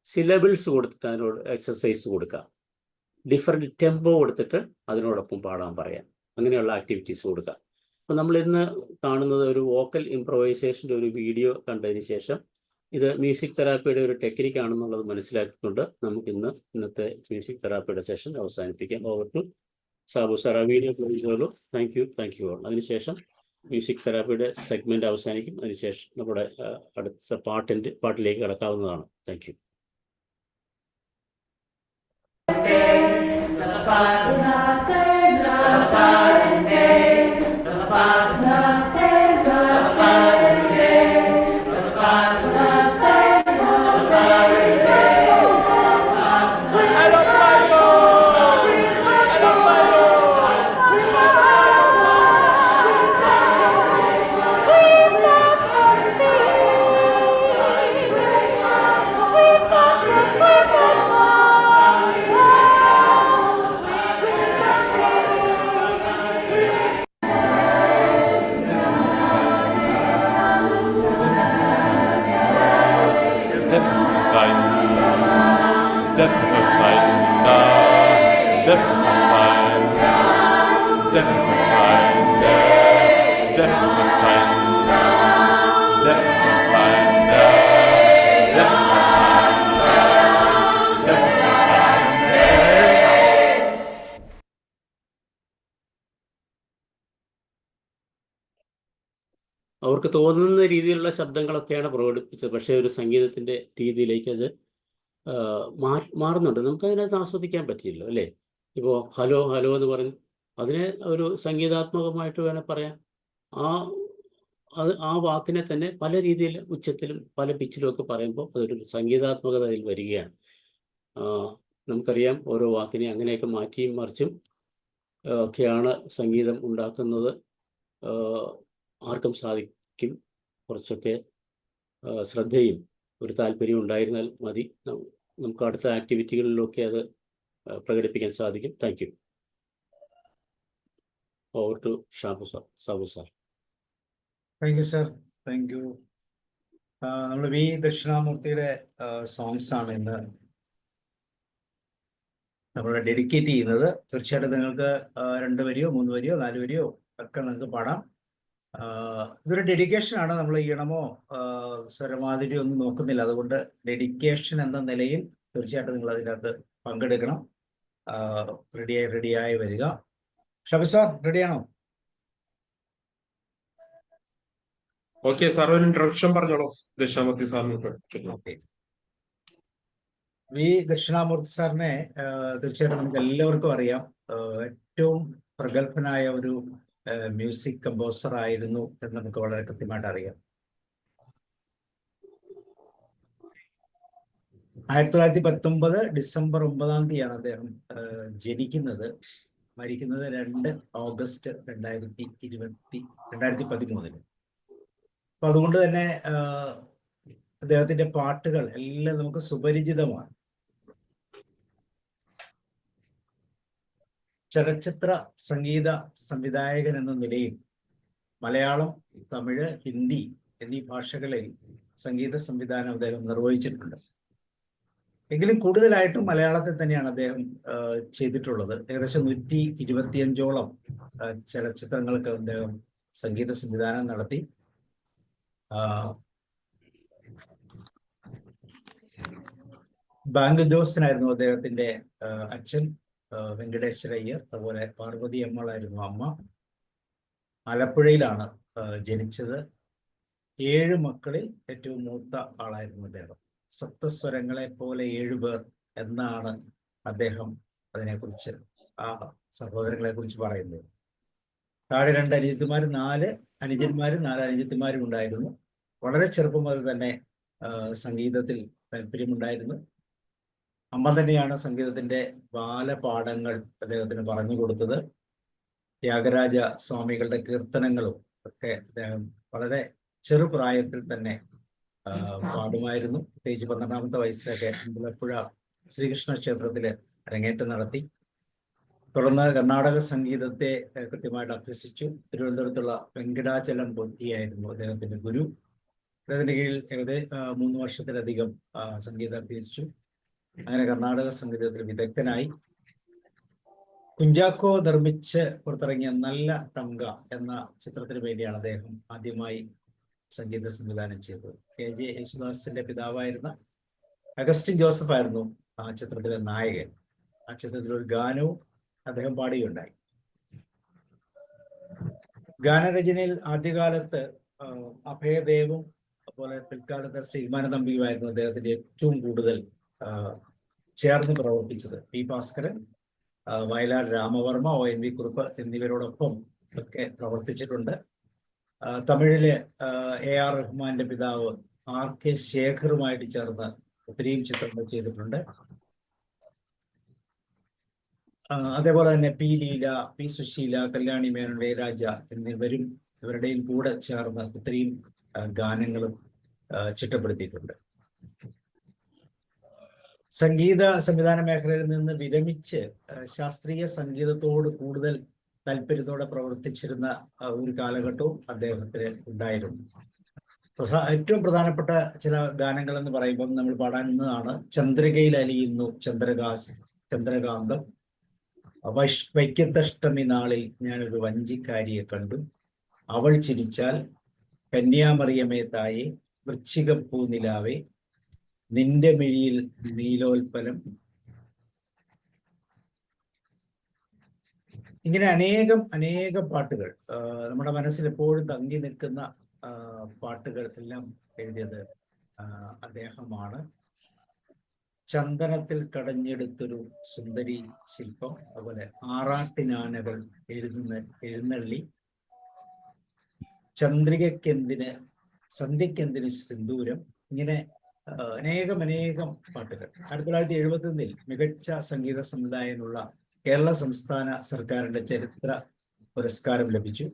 സിലബിൾസ് കൊടുത്തിട്ട് അതിനോട് എക്സസൈസ് കൊടുക്കാം. ഡിഫറെൻറ്റ് ടെമ്പോ കൊടുത്തിട്ട് അതിനോടൊപ്പം പാടാൻ പറയാം. അങ്ങനെയുള്ള ആക്ടിവിറ്റീസ് കൊടുക്കാം. അപ്പോൾ നമ്മൾ ഇന്ന് കാണുന്നത് ഒരു വോക്കൽ ഇംപ്രവൈസേഷൻ്റെ ഒരു വീഡിയോ കണ്ടതിന് ശേഷം ഇത് മ്യൂസിക് തെറാപ്പിയുടെ ഒരു ടെക്നിക്കാണെന്നുള്ളത് മനസ്സിലാക്കിക്കൊണ്ട് നമുക്കിന്ന് ഇന്നത്തെ മ്യൂസിക് തെറാപ്പിയുടെ സെഷൻ അവസാനിപ്പിക്കാം. Over to Sabu sir. ആ വീഡിയോ ക്ലോസ് ചെയ്തോളൂ. Thank you all. അതിനുശേഷം മ്യൂസിക് തെറാപ്പിയുടെ സെഗ്മെന്റ് അവസാനിക്കും. അതിനുശേഷം നമ്മുടെ അടുത്ത പാട്ടിലേക്ക് കടക്കാവുന്നതാണ്. Thank you. അവർക്ക് തോന്നുന്ന രീതിയിലുള്ള ശബ്ദങ്ങളൊക്കെയാണ് പ്രകടിപ്പിച്ചത്. പക്ഷേ ഒരു സംഗീതത്തിൻ്റെ രീതിയിലേക്ക് അത് മാറുന്നുണ്ട്. നമുക്കതിനകത്ത് ആസ്വദിക്കാൻ പറ്റില്ലല്ലോ അല്ലേ? ഇപ്പോൾ ഹലോ ഹലോ എന്ന് പറഞ്ഞ് അതിനെ ഒരു സംഗീതാത്മകമായിട്ട് വേണേൽ പറയാം. ആ വാക്കിനെ തന്നെ പല രീതിയിൽ ഉച്ചത്തിലും പല പിച്ചിലും ഒക്കെ പറയുമ്പോൾ അതൊരു സംഗീതാത്മകത അതിൽ വരികയാണ്. നമുക്കറിയാം ഓരോ വാക്കിനെ അങ്ങനെയൊക്കെ മാറ്റിയും മറിച്ചും ഒക്കെയാണ് സംഗീതം ഉണ്ടാക്കുന്നത്. ആർക്കും സാധിക്കും. കുറച്ചൊക്കെ ശ്രദ്ധയും ഒരു താല്പര്യവും ഉണ്ടായിരുന്നാൽ മതി. നമുക്ക് അടുത്ത ആക്ടിവിറ്റികളിലൊക്കെ അത് പ്രകടിപ്പിക്കാൻ സാധിക്കും. Thank you. Over to Sabu sir. Thank you sir. Thank you. നമ്മൾ വി ദക്ഷിണാമൂർത്തിയുടെ സോങ്സ് ആണ് ഇന്ന് നമ്മൾ ഡെഡിക്കേറ്റ് ചെയ്യുന്നത്. തീർച്ചയായിട്ടും നിങ്ങൾക്ക് 2 വരിയോ 3 വരിയോ 4 വരിയോ ഒക്കെ നിങ്ങൾക്ക് പാടാം. ഇതൊരു ഡെഡിക്കേഷനാണ്. നമ്മൾ ഈണമോ സ്വരമാതിരിയോ ഒന്നും നോക്കുന്നില്ല. അതുകൊണ്ട് ഡെഡിക്കേഷൻ എന്ന നിലയിൽ തീർച്ചയായിട്ടും നിങ്ങൾ അതിനകത്ത് പങ്കെടുക്കണം. റെഡിയായി വരിക. ഷബി സാർ റെഡിയാണോ? ഓക്കെ സാർ, ഒരു ഇൻട്രൊഡക്ഷൻ പറഞ്ഞോളൂ. ദക്ഷിണാമൂർത്തി സാറിന്. വി ദക്ഷിണാമൂർത്തി സാറിനെ തീർച്ചയായിട്ടും നമുക്ക് എല്ലാവർക്കും അറിയാം. ഏറ്റവും പ്രഗത്ഭനായ ഒരു മ്യൂസിക് കമ്പോസർ ആയിരുന്നു എന്ന് നമുക്ക് വളരെ കൃത്യമായിട്ട് അറിയാം. 1919 ഡിസംബർ 9-ാം തീയതിയാണ് അദ്ദേഹം ജനിക്കുന്നത്. മരിക്കുന്നത് 2 ഓഗസ്റ്റ് 2013. അപ്പൊ അതുകൊണ്ട് തന്നെ അദ്ദേഹത്തിന്റെ പാട്ടുകൾ എല്ലാം നമുക്ക് സുപരിചിതമാണ്. ചലച്ചിത്ര സംഗീത സംവിധായകൻ എന്ന നിലയിൽ മലയാളം, തമിഴ്, ഹിന്ദി എന്നീ ഭാഷകളിൽ സംഗീത സംവിധാനം അദ്ദേഹം നിർവഹിച്ചിട്ടുണ്ട്. എങ്കിലും കൂടുതലായിട്ടും മലയാളത്തിൽ തന്നെയാണ് അദ്ദേഹം ചെയ്തിട്ടുള്ളത്. ഏകദേശം 125ഓളം ചലച്ചിത്രങ്ങൾക്ക് അദ്ദേഹം സംഗീത സംവിധാനം നടത്തി. ബാങ്ക് ജോസിനായിരുന്നു അദ്ദേഹത്തിന്റെ അച്ഛൻ. വെങ്കടേശ്വരയ്യർ, അതുപോലെ പാർവതി അമ്മളായിരുന്നു അമ്മ. ആലപ്പുഴയിലാണ് ജനിച്ചത്. 7 മക്കളിൽ ഏറ്റവും മൂത്ത ആളായിരുന്നു അദ്ദേഹം. സപ്തസ്വരങ്ങളെ പോലെ 7 പേർ എന്നാണ് അദ്ദേഹം അതിനെക്കുറിച്ച്, ആ സഹോദരങ്ങളെ കുറിച്ച് പറയുന്നത്. താഴെ 2 അനിയത്തിമാരും 4 അനുജന്മാരും 4 അനുജത്തിമാരും ഉണ്ടായിരുന്നു. വളരെ ചെറുപ്പം മുതൽ തന്നെ സംഗീതത്തിൽ താല്പര്യമുണ്ടായിരുന്നു. അമ്മ തന്നെയാണ് സംഗീതത്തിന്റെ ബാലപാഠങ്ങൾ അദ്ദേഹത്തിന് പറഞ്ഞു കൊടുത്തത്. ത്യാഗരാജ സ്വാമികളുടെ കീർത്തനങ്ങളും ഒക്കെ അദ്ദേഹം വളരെ ചെറുപ്രായത്തിൽ തന്നെ പാടുമായിരുന്നു. പ്രത്യേകിച്ച് 12ാമത്തെ വയസ്സിലൊക്കെ അമ്പലപ്പുഴ ശ്രീകൃഷ്ണ ക്ഷേത്രത്തില് അരങ്ങേറ്റം നടത്തി. തുടർന്ന് കർണാടക സംഗീതത്തെ കൃത്യമായിട്ട് അഭ്യസിച്ചു. തിരുവനന്തപുരത്തുള്ള വെങ്കടാചലം പൊറ്റിയായിരുന്നു അദ്ദേഹത്തിന്റെ ഗുരു. അദ്ദേഹത്തിന്റെ കീഴിൽ ഏകദേശം 3 വർഷത്തിലധികം സംഗീതം അഭ്യസിച്ചു. അങ്ങനെ കർണാടക സംഗീതത്തിൽ വിദഗ്ധനായി. കുഞ്ചാക്കോ നിർമ്മിച്ച് പുറത്തിറങ്ങിയ നല്ല തങ്ക എന്ന ചിത്രത്തിന് വേണ്ടിയാണ് അദ്ദേഹം ആദ്യമായി സംഗീത സംവിധാനം ചെയ്തത്. KJ യേശുദാസിന്റെ പിതാവായിരുന്ന അഗസ്റ്റിൻ ജോസഫ് ആയിരുന്നു ആ ചിത്രത്തിലെ നായകൻ. ആ ചിത്രത്തിൽ ഒരു ഗാനവും അദ്ദേഹം പാടുകയുണ്ടായി. ഗാനരചനയിൽ ആദ്യകാലത്ത് അഭയദേവും അതുപോലെ പിൽക്കാലത്ത് ശ്രീമാന തമ്പിയുമായിരുന്നു അദ്ദേഹത്തിന്റെ ഏറ്റവും കൂടുതൽ ചേർന്ന് പ്രവർത്തിച്ചത്. P. ഭാസ്കരൻ, വയലാർ രാമവർമ്മ, ONV കുറുപ്പ് എന്നിവരോടൊപ്പം ഒക്കെ പ്രവർത്തിച്ചിട്ടുണ്ട്. തമിഴിലെ AR റഹ്മാന്റെ പിതാവ് RK ശേഖറുമായിട്ട് ചേർന്ന് ഒത്തിരിയും ചിത്രങ്ങൾ ചെയ്തിട്ടുണ്ട്. അതേപോലെ തന്നെ P. ലീല, P. സുശീല, കല്യാണി മേനോൻ, ഇളയരാജ എന്നിവരും ഇവരുടെയും കൂടെ ചേർന്ന് ഒത്തിരിയും ഗാനങ്ങളും ചിട്ടപ്പെടുത്തിയിട്ടുണ്ട്. സംഗീത സംവിധാന മേഖലയിൽ നിന്ന് വിരമിച്ച് ശാസ്ത്രീയ സംഗീതത്തോട് കൂടുതൽ താല്പര്യത്തോടെ പ്രവർത്തിച്ചിരുന്ന ഒരു കാലഘട്ടവും അദ്ദേഹത്തിന് ഉണ്ടായിരുന്നു. ഏറ്റവും പ്രധാനപ്പെട്ട ചില ഗാനങ്ങൾ എന്ന് പറയുമ്പോൾ നമ്മൾ പാടാവുന്നതാണ് ചന്ദ്രികയിൽ അലിയുന്നു ചന്ദ്രകാന്തം, വൈക്കത്തഷ്ടമി നാളിൽ ഞാനൊരു വഞ്ചിക്കാരിയെ കണ്ടു, അവൾ ചിരിച്ചാൽ, കന്യാമറിയമേ തായെ, വൃശ്ചികപ്പൂ നിലാവേ, നിന്റെ മിഴിയിൽ നീലോൽപ്പലം. ഇങ്ങനെ അനേകം പാട്ടുകൾ നമ്മുടെ മനസ്സിൽ എപ്പോഴും തങ്ങി നിൽക്കുന്ന പാട്ടുകൾ എല്ലാം എഴുതിയത് അദ്ദേഹമാണ്. ചന്ദനത്തിൽ കടഞ്ഞെടുത്തൊരു സുന്ദരി ശില്പം, അതുപോലെ ആറാട്ടിനാനകൾ എഴുന്നള്ളി, ചന്ദ്രികക്കെന്തിന് സന്ധ്യക്കെന്തിന് സിന്ദൂരം, ഇങ്ങനെ അനേകം പാട്ടുകൾ. 1971 മികച്ച സംഗീത സംവിധായകനുള്ള കേരള സംസ്ഥാന സർക്കാരിന്റെ ചരിത്ര പുരസ്കാരം ലഭിച്ചു.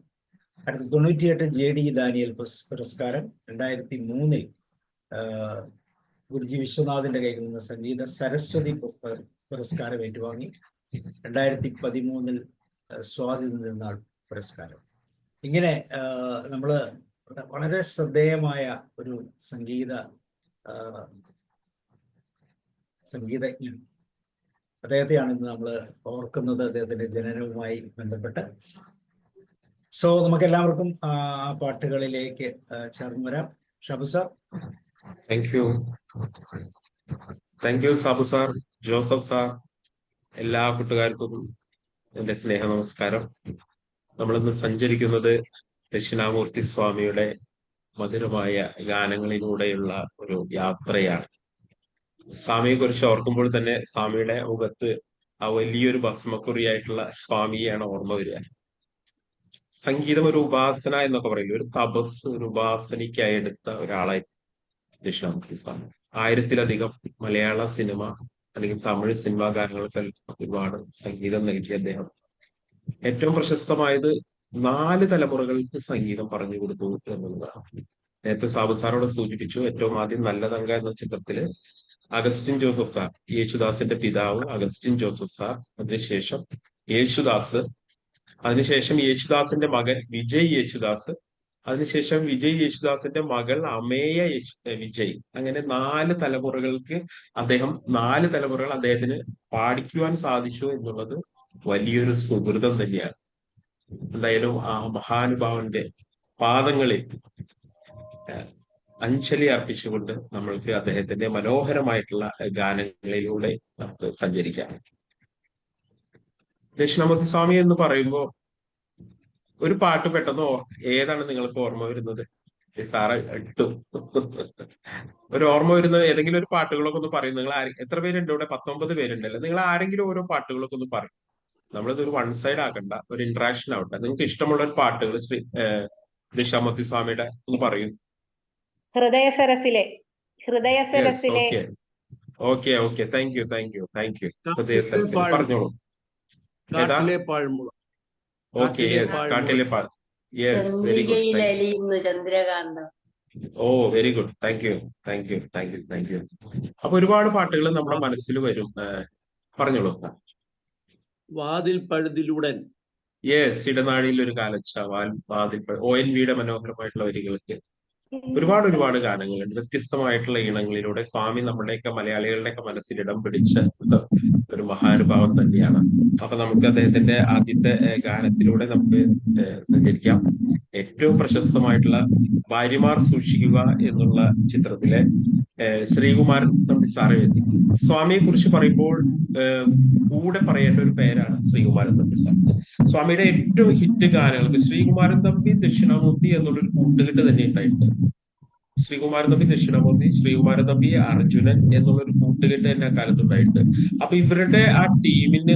1998 JD ദാനിയൽ പുരസ്കാരം, 2003 ഗുരുജി വിശ്വനാഥിന്റെ കയ്യിൽ നിന്ന് സംഗീത സരസ്വതി പുരസ്കാരം ഏറ്റുവാങ്ങി. 2013 സ്വാതി തിരുനാൾ പുരസ്കാരം. ഇങ്ങനെ നമ്മള് വളരെ ശ്രദ്ധേയമായ ഒരു സംഗീതജ്ഞൻ അദ്ദേഹത്തെയാണ് ഇന്ന് നമ്മൾ ഓർക്കുന്നത്, അദ്ദേഹത്തിന്റെ ജനനവുമായി ബന്ധപ്പെട്ട്. സോ നമുക്ക് എല്ലാവർക്കും ആ പാട്ടുകളിലേക്ക് ചേർന്ന് വരാം. Shabu sir. Thank U Sabu sir, Joseph sir, എല്ലാ കൂട്ടുകാർക്കും എന്റെ സ്നേഹ നമസ്കാരം. നമ്മളിന്ന് സഞ്ചരിക്കുന്നത് ദക്ഷിണാമൂർത്തി സ്വാമിയുടെ മധുരമായ ഗാനങ്ങളിലൂടെയുള്ള ഒരു യാത്രയാണ്. സ്വാമിയെ കുറിച്ച് ഓർക്കുമ്പോൾ തന്നെ സ്വാമിയുടെ മുഖത്ത് ആ വലിയൊരു ഭസ്മക്കുറിയായിട്ടുള്ള സ്വാമിയെയാണ് ഓർമ്മ വരിക. സംഗീതം ഒരു ഉപാസന എന്നൊക്കെ പറയില്ല, ഒരു തപസ്, ഒരു ഉപാസനയ്ക്കായി എടുത്ത ഒരാളായി ദക്ഷിണാമൂർത്തി സ്വാമി. 1000-ലധികം മലയാള സിനിമ അല്ലെങ്കിൽ തമിഴ് സിനിമാ ഗാനങ്ങൾക്ക് ഒരുപാട് സംഗീതം നൽകിയ അദ്ദേഹം ഏറ്റവും പ്രശസ്തമായത് 4 തലമുറകൾക്ക് സംഗീതം പറഞ്ഞു കൊടുത്തു എന്നുള്ളതാണ്. നേരത്തെ സാബു സാറോട് സൂചിപ്പിച്ചു, ഏറ്റവും ആദ്യം നല്ല തങ്ക എന്ന ചിത്രത്തില് അഗസ്റ്റിൻ ജോസഫ് സാർ, യേശുദാസിന്റെ പിതാവ് അഗസ്റ്റിൻ ജോസഫ് സാർ, അതിനുശേഷം യേശുദാസ്, അതിനുശേഷം യേശുദാസിന്റെ മകൻ വിജയ് യേശുദാസ്, അതിനുശേഷം വിജയ് യേശുദാസിന്റെ മകൾ അമേയ വിജയ്. അങ്ങനെ 4 തലമുറകൾക്ക് അദ്ദേഹം 4 തലമുറകൾ അദ്ദേഹത്തിന് പാടിക്കുവാൻ സാധിച്ചു എന്നുള്ളത് വലിയൊരു സുഹൃതം തന്നെയാണ്. എന്തായാലും ആ മഹാനുഭാവന്റെ പാദങ്ങളിൽ അഞ്ജലി അർപ്പിച്ചുകൊണ്ട് നമ്മൾക്ക് അദ്ദേഹത്തിന്റെ മനോഹരമായിട്ടുള്ള ഗാനങ്ങളിലൂടെ നമുക്ക് സഞ്ചരിക്കാം. ദക്ഷിണാമൂർത്തി സ്വാമി എന്ന് പറയുമ്പോൾ ഒരു പാട്ട് പെട്ടെന്ന് ഏതാണ് നിങ്ങൾക്ക് ഓർമ്മ വരുന്നത്? സാറ് ഇട്ടു ഒരു ഓർമ്മ വരുന്നത് ഏതെങ്കിലും ഒരു പാട്ടുകളൊക്കെ ഒന്ന് പറയും. നിങ്ങൾ എത്ര പേരുണ്ട് ഇവിടെ? 19 പേരുണ്ടല്ലോ. നിങ്ങൾ ആരെങ്കിലും ഓരോ പാട്ടുകളൊക്കെ ഒന്ന് പറയും. നമ്മളിതൊരു വൺ സൈഡ് ആക്കണ്ട, ഒരു ഇന്ററാക്ഷൻ ആവട്ടെ. നിങ്ങൾക്ക് ഇഷ്ടമുള്ള ഒരു പാട്ടുകൾ ദക്ഷിണാമൂർത്തി സ്വാമിയുടെ ഒന്ന് പറയും. ഹൃദയസരസിലെ ഓക്കെ ഓക്കെ, താങ്ക് യു ഹൃദയ കാട്ടിലെ സരസ്വതി, പാഴ്മുള. പറഞ്ഞോളൂ. ഏതാ? കാട്ടിലെ പാഴ്മുള. ഓക്കെ, കാട്ടിലെ യെസ്, പാഴ്മുള. കാട്ടിലെ പാൾ. യെസ്, വെരി ഗുഡ്, ചന്ദ്രികയിൽ താങ്ക് യു. അലിയുന്നു ചന്ദ്രകാന്തം. Oh, very good, thank you. അപ്പൊ ഒരുപാട് പാട്ടുകൾ നമ്മുടെ വാ- മനസ്സിൽ വരും. പറഞ്ഞോളൂ. വാതിൽ പഴുതിലുടൻ. യെസ്, ഇടനാഴിയിൽ ഒരു കാലച്ച വാതിൽ ONV മനോഹരമായിട്ടുള്ള വരികൾക്ക് ഒരുപാട് ഗാനങ്ങളുണ്ട്. വ്യത്യസ്തമായിട്ടുള്ള ഈണങ്ങളിലൂടെ സ്വാമി നമ്മുടെയൊക്കെ മലയാളികളുടെയൊക്കെ മനസ്സിൽ ഇടം പിടിച്ച ഒരു മഹാനുഭാവം തന്നെയാണ്. അപ്പൊ നമുക്ക് അദ്ദേഹത്തിന്റെ ആദ്യത്തെ ഗാനത്തിലൂടെ നമുക്ക് സഞ്ചരിക്കാം. ഏറ്റവും പ്രശസ്തമായിട്ടുള്ള ഭാര്യമാർ സൂക്ഷിക്കുക എന്നുള്ള ചിത്രത്തിലെ ശ്രീകുമാരൻ തമ്പി സാറ് എഴുതി. സ്വാമിയെ കുറിച്ച് പറയുമ്പോൾ കൂടെ പറയേണ്ട ഒരു പേരാണ് ശ്രീകുമാരൻ തമ്പി സാർ. സ്വാമിയുടെ ഏറ്റവും ഹിറ്റ് ഗാനങ്ങൾക്ക് ശ്രീകുമാരൻ തമ്പി ദക്ഷിണാമൂർത്തി എന്നുള്ളൊരു കൂട്ടുകെട്ട് തന്നെ ഉണ്ടായിട്ടുണ്ട്. ശ്രീകുമാരൻ തമ്പി ദക്ഷിണാമൂർത്തി, ശ്രീകുമാരൻ തമ്പി അർജുനൻ എന്നുള്ളൊരു കൂട്ടുകെട്ട് തന്നെ കാലത്തുണ്ടായിട്ടുണ്ട്. അപ്പൊ ഇവരുടെ ആ ടീമിന്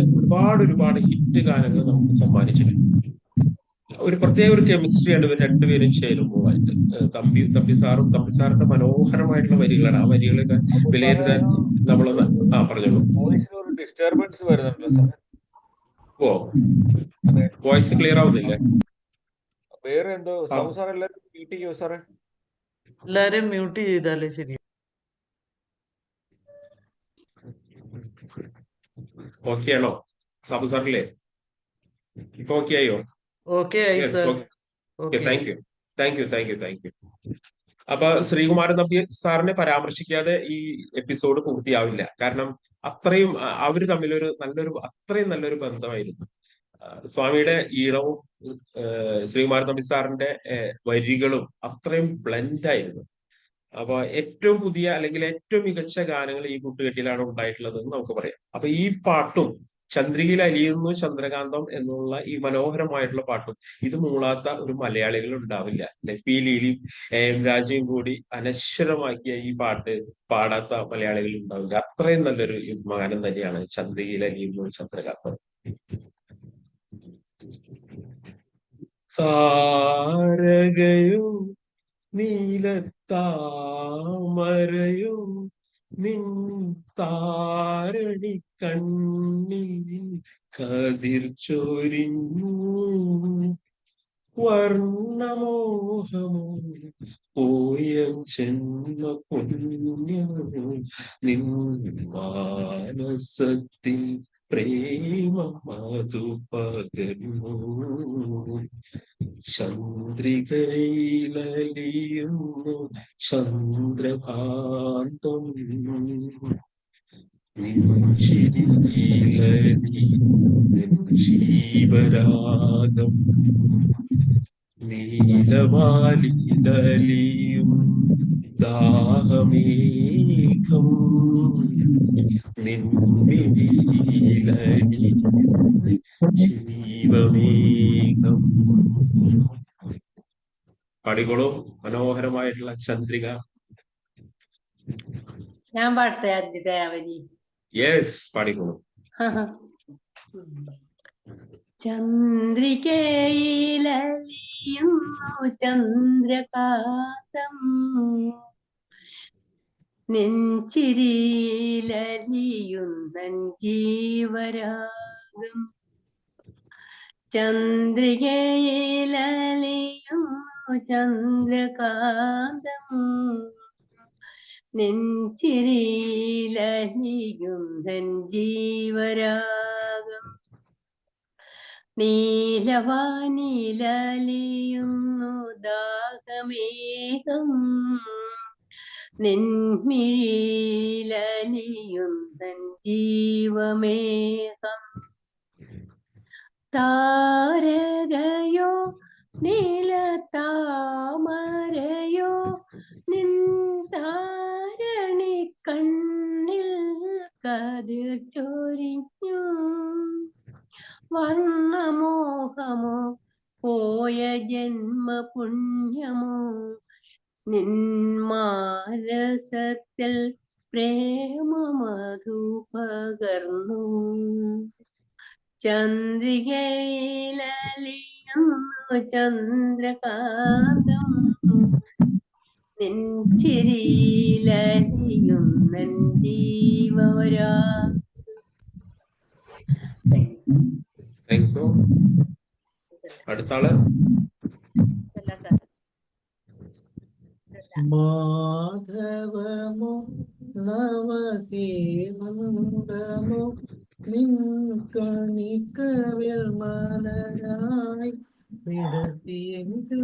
ഒരുപാട് ഹിറ്റ് ഗാനങ്ങൾ നമുക്ക് സമ്മാനിച്ചിട്ടുണ്ട്. ഒരു പ്രത്യേക ഒരു കെമിസ്ട്രിയാണ് ഇവർ രണ്ടുപേരും ചേരുമ്പോഴായിട്ട്. തമ്പി സാറിന്റെ മനോഹരമായിട്ടുള്ള വരികളാണ്. ആ വരികളൊക്കെ വിലയിരുത്താൻ നമ്മളൊന്ന് പറഞ്ഞോളൂ. വോയിസിന് ഒരു ഡിസ്റ്റർബൻസ് വരുന്നുണ്ടല്ലോ സാർ. ഓ, വോയിസ് ക്ലിയർ ആവുന്നില്ലേ? വേറെ എന്തോ സാബു സാർ എല്ലാവരും മീറ്റ് ചെയ്യോ സാറേ? എല്ലാരും മ്യൂട്ട് ചെയ്താലേ ശരി. ഓക്കെ ആണോ സാബു സാറില്ലേ? ഇപ്പൊ ഓക്കെ ആയോ? ഓക്കെ ആയി yes, sir. Okay, thank you. അപ്പൊ ശ്രീകുമാരൻ തമ്പി സാറിനെ പരാമർശിക്കാതെ ഈ എപ്പിസോഡ് പൂർത്തിയാവില്ല. കാരണം അത്രയും അവര് തമ്മിലൊരു അത്രയും നല്ലൊരു ബന്ധമായിരുന്നു. സ്വാമിയുടെ ഈണവും ശ്രീകുമാരൻ തമ്പി സാറിന്റെ വരികളും അത്രയും ബ്ലെൻഡ് ആയിരുന്നു. അപ്പൊ ഏറ്റവും പുതിയ അല്ലെങ്കിൽ ഏറ്റവും മികച്ച ഗാനങ്ങൾ ഈ കൂട്ടുകെട്ടിലാണ് ഉണ്ടായിട്ടുള്ളതെന്ന് നമുക്ക് പറയാം. അപ്പൊ ഈ പാട്ടും ചന്ദ്രികയിൽ അലിയുന്നു ചന്ദ്രകാന്തം എന്നുള്ള ഈ മനോഹരമായിട്ടുള്ള പാട്ടും ഇത് മൂളാത്ത ഒരു മലയാളികൾ ഉണ്ടാവില്ല. പി ലീലയും AM രാജയും കൂടി അനശ്വരമാക്കിയ ഈ പാട്ട് പാടാത്ത മലയാളികൾ ഉണ്ടാവില്ല. അത്രയും നല്ലൊരു ഗാനം തന്നെയാണ് ചന്ദ്രികയിൽ അലിയുന്നു ചന്ദ്രകാന്തം. സാരകയോ നീലത്താമരയോ നിൻ താരണി കണ്ണിൽ കതിർ ചൊരിഞ്ഞു വർണ്ണമോഹമോ പോയ ജന്മ പുണ്യമോ നിൻ മാനസത്തിൽ പ്രേമമതു പകർന്നു ചന്ദ്രികയിലലിയുന്നു ചന്ദ്രകാന്തം നിൻചിരിയിലലി ജീവരാഗം നീലവാലിലലിയും ദാഹമേഘം നിൻമിഴിയിലലി ജീവമേഘം. പാടിക്കോളൂ മനോഹരമായിട്ടുള്ള ചന്ദ്രിക. ഞാൻ പാടത്തെ ആദ്യത്തെ അവധി. യെസ്, പാടിക്കോളൂ. ചന്ദ്രികയിലലിയുന്നു ചന്ദ്രകാന്തം നെഞ്ചിരിയിലലിയുന്നൻ ജീവരാഗം ചന്ദ്രികയിലലിയുന്നു ചന്ദ്രകാന്തം നെഞ്ചിരിയിലലിയുന്നൻ ജീവരാഗം നീലവാനിലലിയുന്നു ദാഹമേഘം നിൻമിഴിയിലലിയുന്നൻ ജീവമേഘം താരകയോ നീലത്താമരയോ നിൻ താരണി കണ്ണിൽ കതിർ ചൊരിഞ്ഞു വർണ്ണമോഹമോ പോയ ജന്മ പുണ്യമോ നിൻ മാനസത്തിൽ പ്രേമമധു പകർന്നു ചന്ദ്രികയിലലിയുന്നു ചന്ദ്രകാന്തം നെഞ്ചിരിയിലലിയുന്നൻ ജീവരാ. Thank you. അടുത്ത ആള് മാധവമോ നവഹേമന്തമോ നിൻ കണിക്കവിൽ മലരായി വിടർത്തിയെങ്കിൽ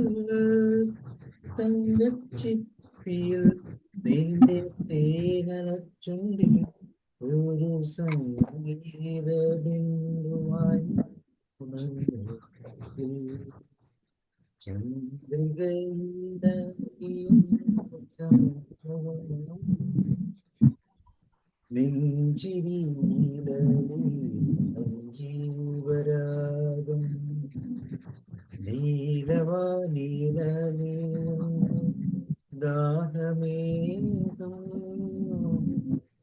തങ്കച്ചിപ്പിയിൽ നിന്റെ തേനലച്ചുണ്ടിൽ ഒരു സംഗീത ബിന്ദുവായി ഉണർന്നെങ്കിൽ ജീവരാഗം നീലവാനീലനീളം ദാഹമേകം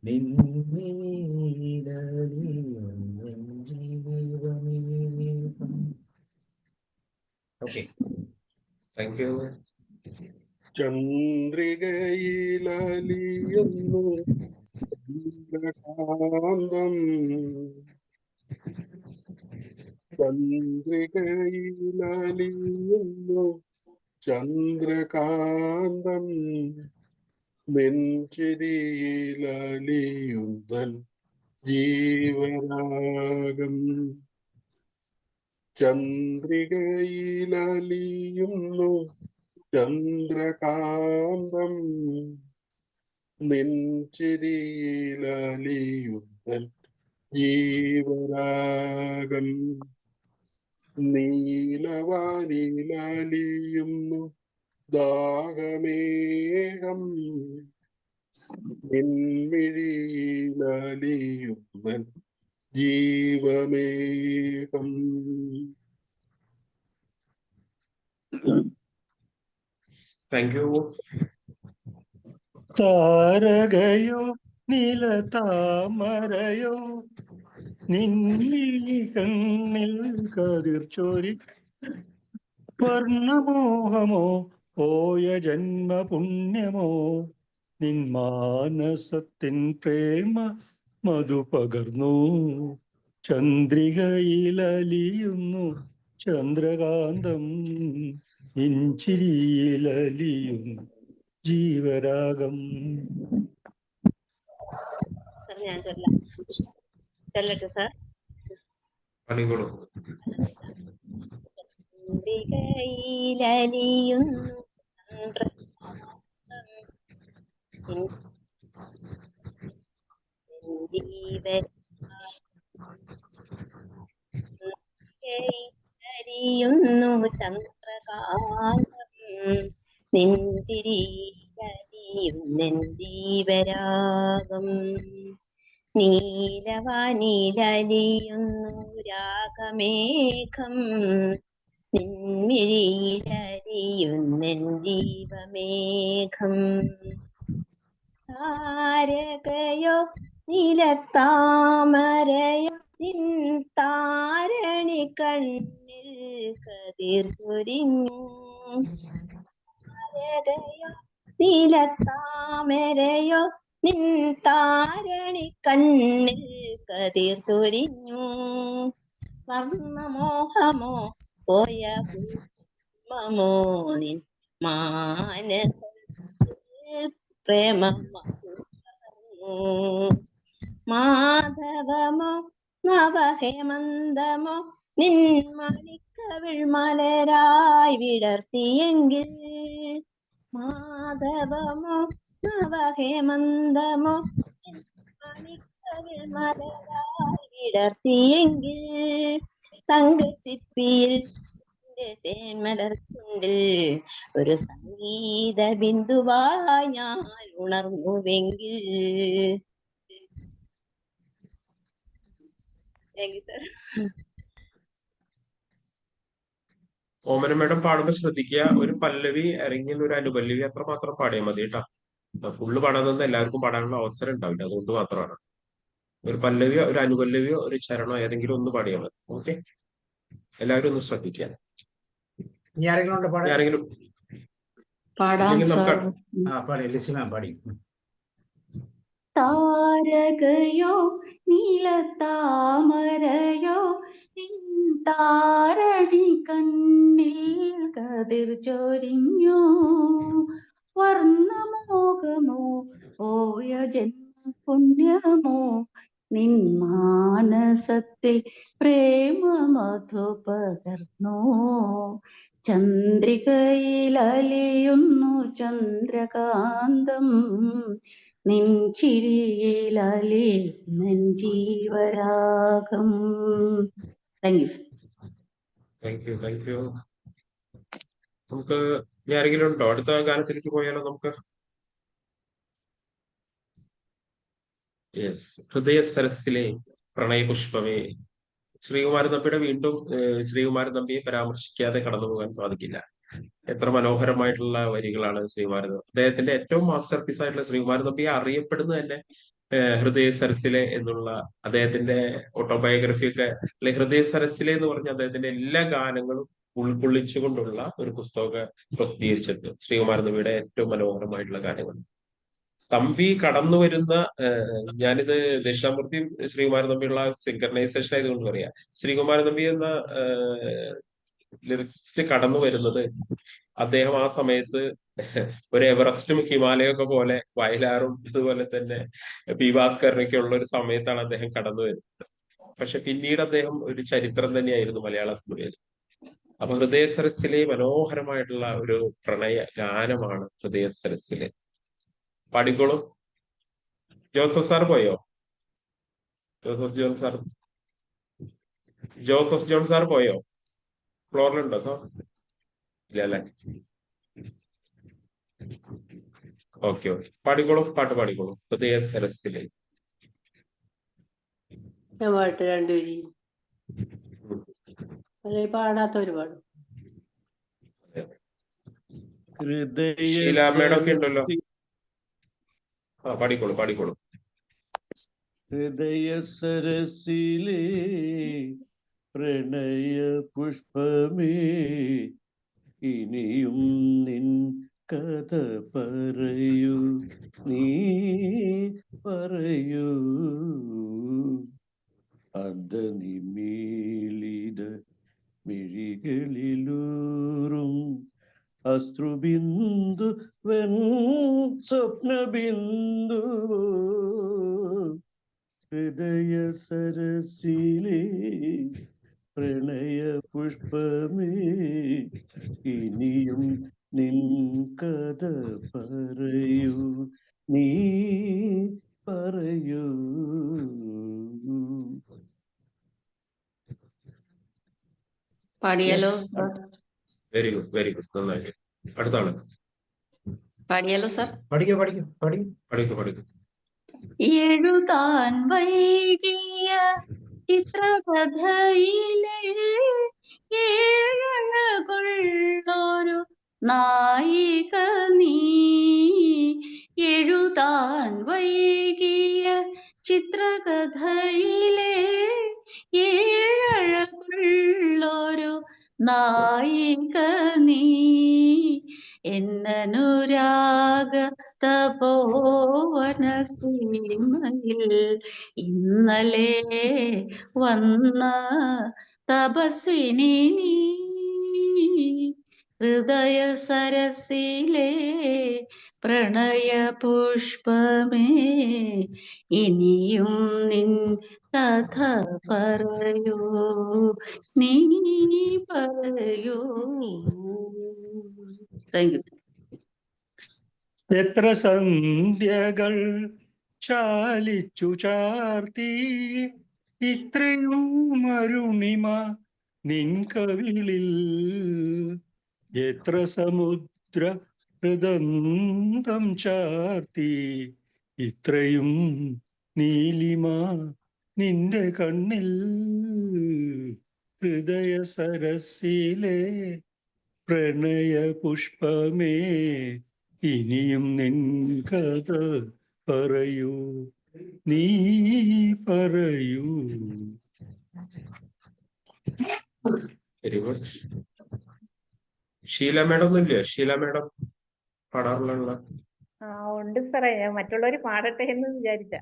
നിന്നീലീളം ജീവമേകം. Okay, thank you. ചന്ദ്രികയിലലിയുന്നു ചന്ദ്രകാന്തം, ചന്ദ്രികയിലലിയുന്നു ചന്ദ്രകാന്തം, നെഞ്ചിരിയിലലിയുന്നൻ ജീവരാഗം. ചന്ദ്രികയിലലിയുന്നു ചന്ദ്രകാന്തം, നെഞ്ചിരിയിലലിയുന്നൻ ജീവരാഗം. നീലവാനിലലിയുന്നു ദാഹമേഘം, നിൻമിഴിയിലലിയുന്നൻ ജീവമേഘം. Thank you. താരകയോ നിലതാമരയോ നിന്നിൽ കണ്ണിൽ കതിർ ചൊരി വർണ്ണമോഹമോ പോയ ജന്മപുണ്യമോ നിൻ മാനസത്തിൻ പ്രേമ മധു പകർന്നു. ചന്ദ്രികയിലലിയുന്നു ചന്ദ്രകാന്തം, ഇഞ്ചിരിയിലലിയുന്നു ജീവരാഗം. സാർ ഞാൻ ചെല്ലട്ടെ സാർ. പണികൊടു. ചന്ദ്രികയിലലിയുന്നു ിയുന്നു ചന്ദ്രകാന്തം, നെഞ്ചിരിയിലലിയുന്നൻ ജീവരാഗം. നീലവാനിലലിയുന്നു രാഗമേഘം, നിൻമിഴിയിലലിയുന്നൻ ജീവമേഘം. താരകയോ നിലത്താമരയോ നിൻ താരണി കണ്ണിൽ കതിർ ചൊരിഞ്ഞു. താരകയോ നിലത്താമരയോ നിൻ താരണി കണ്ണിൽ കതിർ ചൊരിഞ്ഞു. വർണ്ണമോഹമോ പോയ മമോ നിൻ മാനസ പ്രേമമോ മാധവമോ നവഹേമന്തമോ നിൻ മണിക്കവിൾ മലരായി വിടർത്തിയെങ്കിൽ. മാധവമോ നവഹേമന്തമോ നിൻ മണിക്കവിൾ മലരായി വിടർത്തിയെങ്കിൽ. തങ്കച്ചിപ്പിയിൽ തേന്മലർച്ചുണ്ടിൽ ഒരു സംഗീത ബിന്ദുവായി ഞാൻ ഉണർന്നുവെങ്കിൽ. ഓമന മേഡം പാടുമ്പോ ശ്രദ്ധിക്കുക, ഒരു പല്ലവി അല്ലെങ്കിൽ ഒരു അനുപല്ലവി അത്ര മാത്രം പാടിയാൽ മതി കേട്ടോ. ഫുള്ള് പാടാനൊന്നും എല്ലാവർക്കും പാടാനുള്ള അവസരം ഉണ്ടാവില്ല, അതുകൊണ്ട് മാത്രമാണ്. ഒരു പല്ലവിയോ ഒരു അനുപല്ലവിയോ ഒരു ചരണോ ഏതെങ്കിലും ഒന്ന് പാടിയാൽ മതി. ഓക്കെ, എല്ലാവരും ഒന്ന് ശ്രദ്ധിക്കുക. ഇനി ആരെങ്കിലും ഉണ്ടോ പാടാൻ? ആരെങ്കിലും പാടാം ഇല്ലെങ്കിൽ നമുക്ക് സാർ. പാടി ലിസി മാം പാടി. താരകയോ നീലത്താമരയോ നിൻ താരണി കണ്ണിൽ കതിർ ചൊരിഞ്ഞു വർണ്ണമോഹമോ പോയ ജന്മ പുണ്യമോ നിൻ മാനസത്തിൽ പ്രേമമധു പകർന്നു ചന്ദ്രികയിൽ അലിയുന്നു ചന്ദ്രകാന്തം നിൻ ചിരിയിൽ അലിയുന്ന ജീവരാഗം. Thank you. Thank you. നമുക്ക് ഇനി ആരെങ്കിലും ഉണ്ടോ? അടുത്ത ഗാനത്തിലേക്ക് പോയാലോ നമുക്ക്? യെസ്, ഹൃദയ സരസിലെ പ്രണയപുഷ്പമേ. ശ്രീകുമാരൻ തമ്പിയുടെ വീണ്ടും ശ്രീകുമാരൻ തമ്പിയെ പരാമർശിക്കാതെ കടന്നു പോകാൻ സാധിക്കില്ല. എത്ര മനോഹരമായിട്ടുള്ള വരികളാണ് ശ്രീകുമാരൻ. അദ്ദേഹത്തിന്റെ ഏറ്റവും മാസ്റ്റർ പീസ് ആയിട്ടുള്ള ശ്രീകുമാരൻ തമ്പിയെ അറിയപ്പെടുന്നത് തന്നെ ഹൃദയ സരസിലെ എന്നുള്ള അദ്ദേഹത്തിന്റെ ഓട്ടോബയോഗ്രഫി ഒക്കെ, അല്ലെ ഹൃദയ സരസിലെ എന്ന് പറഞ്ഞ അദ്ദേഹത്തിന്റെ എല്ലാ ഗാനങ്ങളും ഉൾക്കൊള്ളിച്ചുകൊണ്ടുള്ള ഒരു പുസ്തകം പ്രസിദ്ധീകരിച്ചത് ശ്രീകുമാരൻ തമ്പിയുടെ ഏറ്റവും മനോഹരമായിട്ടുള്ള ഗാനങ്ങൾ. തമ്പി കടന്നു വരുന്ന ഞാനിത് ദക്ഷിണാമൂർത്തി ശ്രീകുമാരൻ തമ്പിയുള്ള സിങ്കർണൈസേഷൻ ആയതുകൊണ്ട് പറയാം. ശ്രീകുമാരൻ തമ്പി എന്ന ലിറിക്സിസ്റ്റ് കടന്നു വരുന്നത് അദ്ദേഹം ആ സമയത്ത് ഒരു എവറസ്റ്റും ഹിമാലയൊക്കെ പോലെ വയലാറും ഇതുപോലെ തന്നെ പി ഭാസ്കരനൊക്കെ ഉള്ള ഒരു സമയത്താണ് അദ്ദേഹം കടന്നു വരുന്നത്. പക്ഷെ പിന്നീട് അദ്ദേഹം ഒരു ചരിത്രം തന്നെയായിരുന്നു മലയാള സിനിമയിൽ. അപ്പൊ ഹൃദയ സരസിലെ മനോഹരമായിട്ടുള്ള ഒരു പ്രണയ ഗാനമാണ് ഹൃദയ സരസിലെ. പാടിക്കോളൂ. ജോസഫ് സാർ പോയോ? ജോസഫ് ജോൺ സാർ പോയോ? ഫ്ലോറിലുണ്ടോ സാർ? ഇല്ല അല്ലേ? ഓക്കെ. പാടിക്കോളൂ, പാട്ട് പാടിക്കോളൂ. ഹൃദയ സരസിലെ. ഞാൻ പാട്ട് രണ്ടുപേരും അല്ലെ പാടാത്തവര് പാടും. ഷീലാമ്മയുടെ ഉണ്ടല്ലോ. പാടിക്കോളൂ. ഹൃദയ സരസിലെ പ്രണയ പുഷ്പമേ ഇനിയും നിൻ കഥ പറയൂ, നീ പറയൂ. അന്തനിമീലിത മിഴികളിലൂറും അശ്രുബിന്ദു വെൺ സ്വപ്നബിന്ദു ഹൃദയ സരസിലെ പ്രണയ പുഷ്പമേ ഇനിയും നിൻ കഥ പറയൂ, നീ പറയൂ. പാടിയാലോ? Very good. നന്നായി. അടുത്ത ആള് പാടിയാലോ സാർ? പഠിക്കൂ. എഴുതാൻ വൈകിയ ചിത്രകഥയിലെ ഏഴഴകുള്ളൊരു നായിക നീ. എഴുതാൻ വൈകിയ ചിത്രകഥയിലെ ഏഴഴകുള്ളൊരു നായിക നീ. എന്നനുരാഗ തപോവന സീമയിൽ ഇന്നലെ വന്ന തപസ്വിനി നീ. ഹൃദയ സരസിലെ പ്രണയ പുഷ്പമേ ഇനിയും നിൻ കഥ പറയൂ, നീ പറയൂ. Thank you. എത്ര സന്ധ്യകൾ ചാലിച്ചു ചാർത്തി ഇത്രയും അരുണിമ നിൻ കവിളിൽ. എത്ര സമുദ്ര ഹൃദന്തം ചാർത്തി ഇത്രയും നീലിമ നിന്റെ കണ്ണിൽ. ഹൃദയ സരസിലെ പ്രണയ പുഷ്പമേ ഇനിയും നിൻ കഥ പറയൂ, നീ പറയൂ. Very good. ഷീല മേഡം ഒന്നുമില്ലേ? ഷീല മേഡം പാടാറുള്ള? ഉണ്ട് സാറേ, ഞാൻ മറ്റുള്ളവര് പാടട്ടെ എന്ന് വിചാരിച്ച.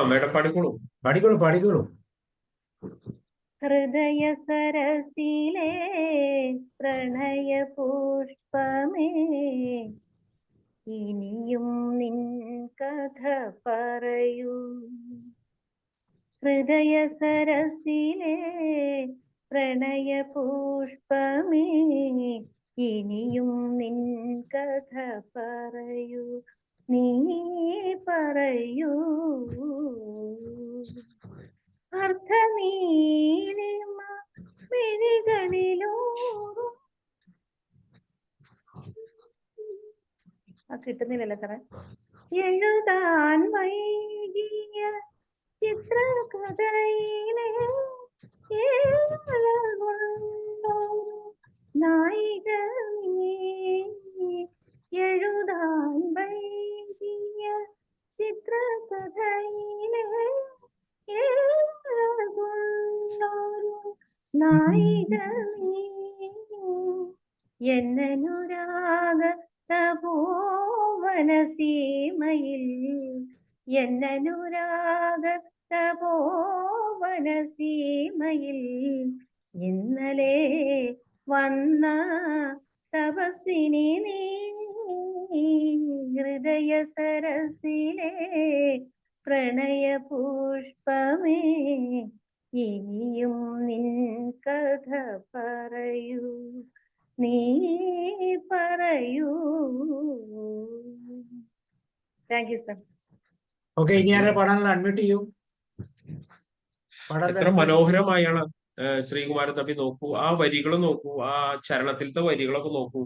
മേഡം പാടിക്കോളൂ. പാടിക്കോളൂ. ഹൃദയ സരസിലെ പ്രണയ പുഷ്പമേ, ഇനിയും നിൻ കഥ പറയൂ. ഹൃദയ സരസിലെ പ്രണയ പുഷ്പമേ, ഇനിയും നിൻ കഥ പറയൂ, നീ പറയൂ. അർത്ഥനീലിമ മിഴികളിലൂറും കിട്ടുന്നില്ലല്ലോ സാറേ. എഴുതാൻ വൈകിയ ചിത്രകഥയിലെ നായിക നീ, എഴുതാൻ വൈകിയ ചിത്രകഥയിലെ നായിക നീ, എന്നനുരാഗ തപോവന സീമയിൽ, എന്നനുരാഗ തപോവന സീമയിൽ ഇന്നലെ വന്ന തപസ്വിനി നീ. ഹൃദയ സരസിലെ പ്രണയ പുഷ്പമേ, ഇനിയും നിൻ കഥ പറയൂ, നീ പറയൂ. Thank you sir. ഓക്കെ, ഇനി ആരെ പാടാനുള്ള അൺമ്യൂട്ട് ചെയ്യൂ. എത്ര മനോഹരമായാണ് ശ്രീകുമാരൻ തമ്പി. നോക്കൂ, ആ വരികൾ നോക്കൂ, ആ ചരണത്തിലത്തെ വരികളൊക്കെ നോക്കൂ.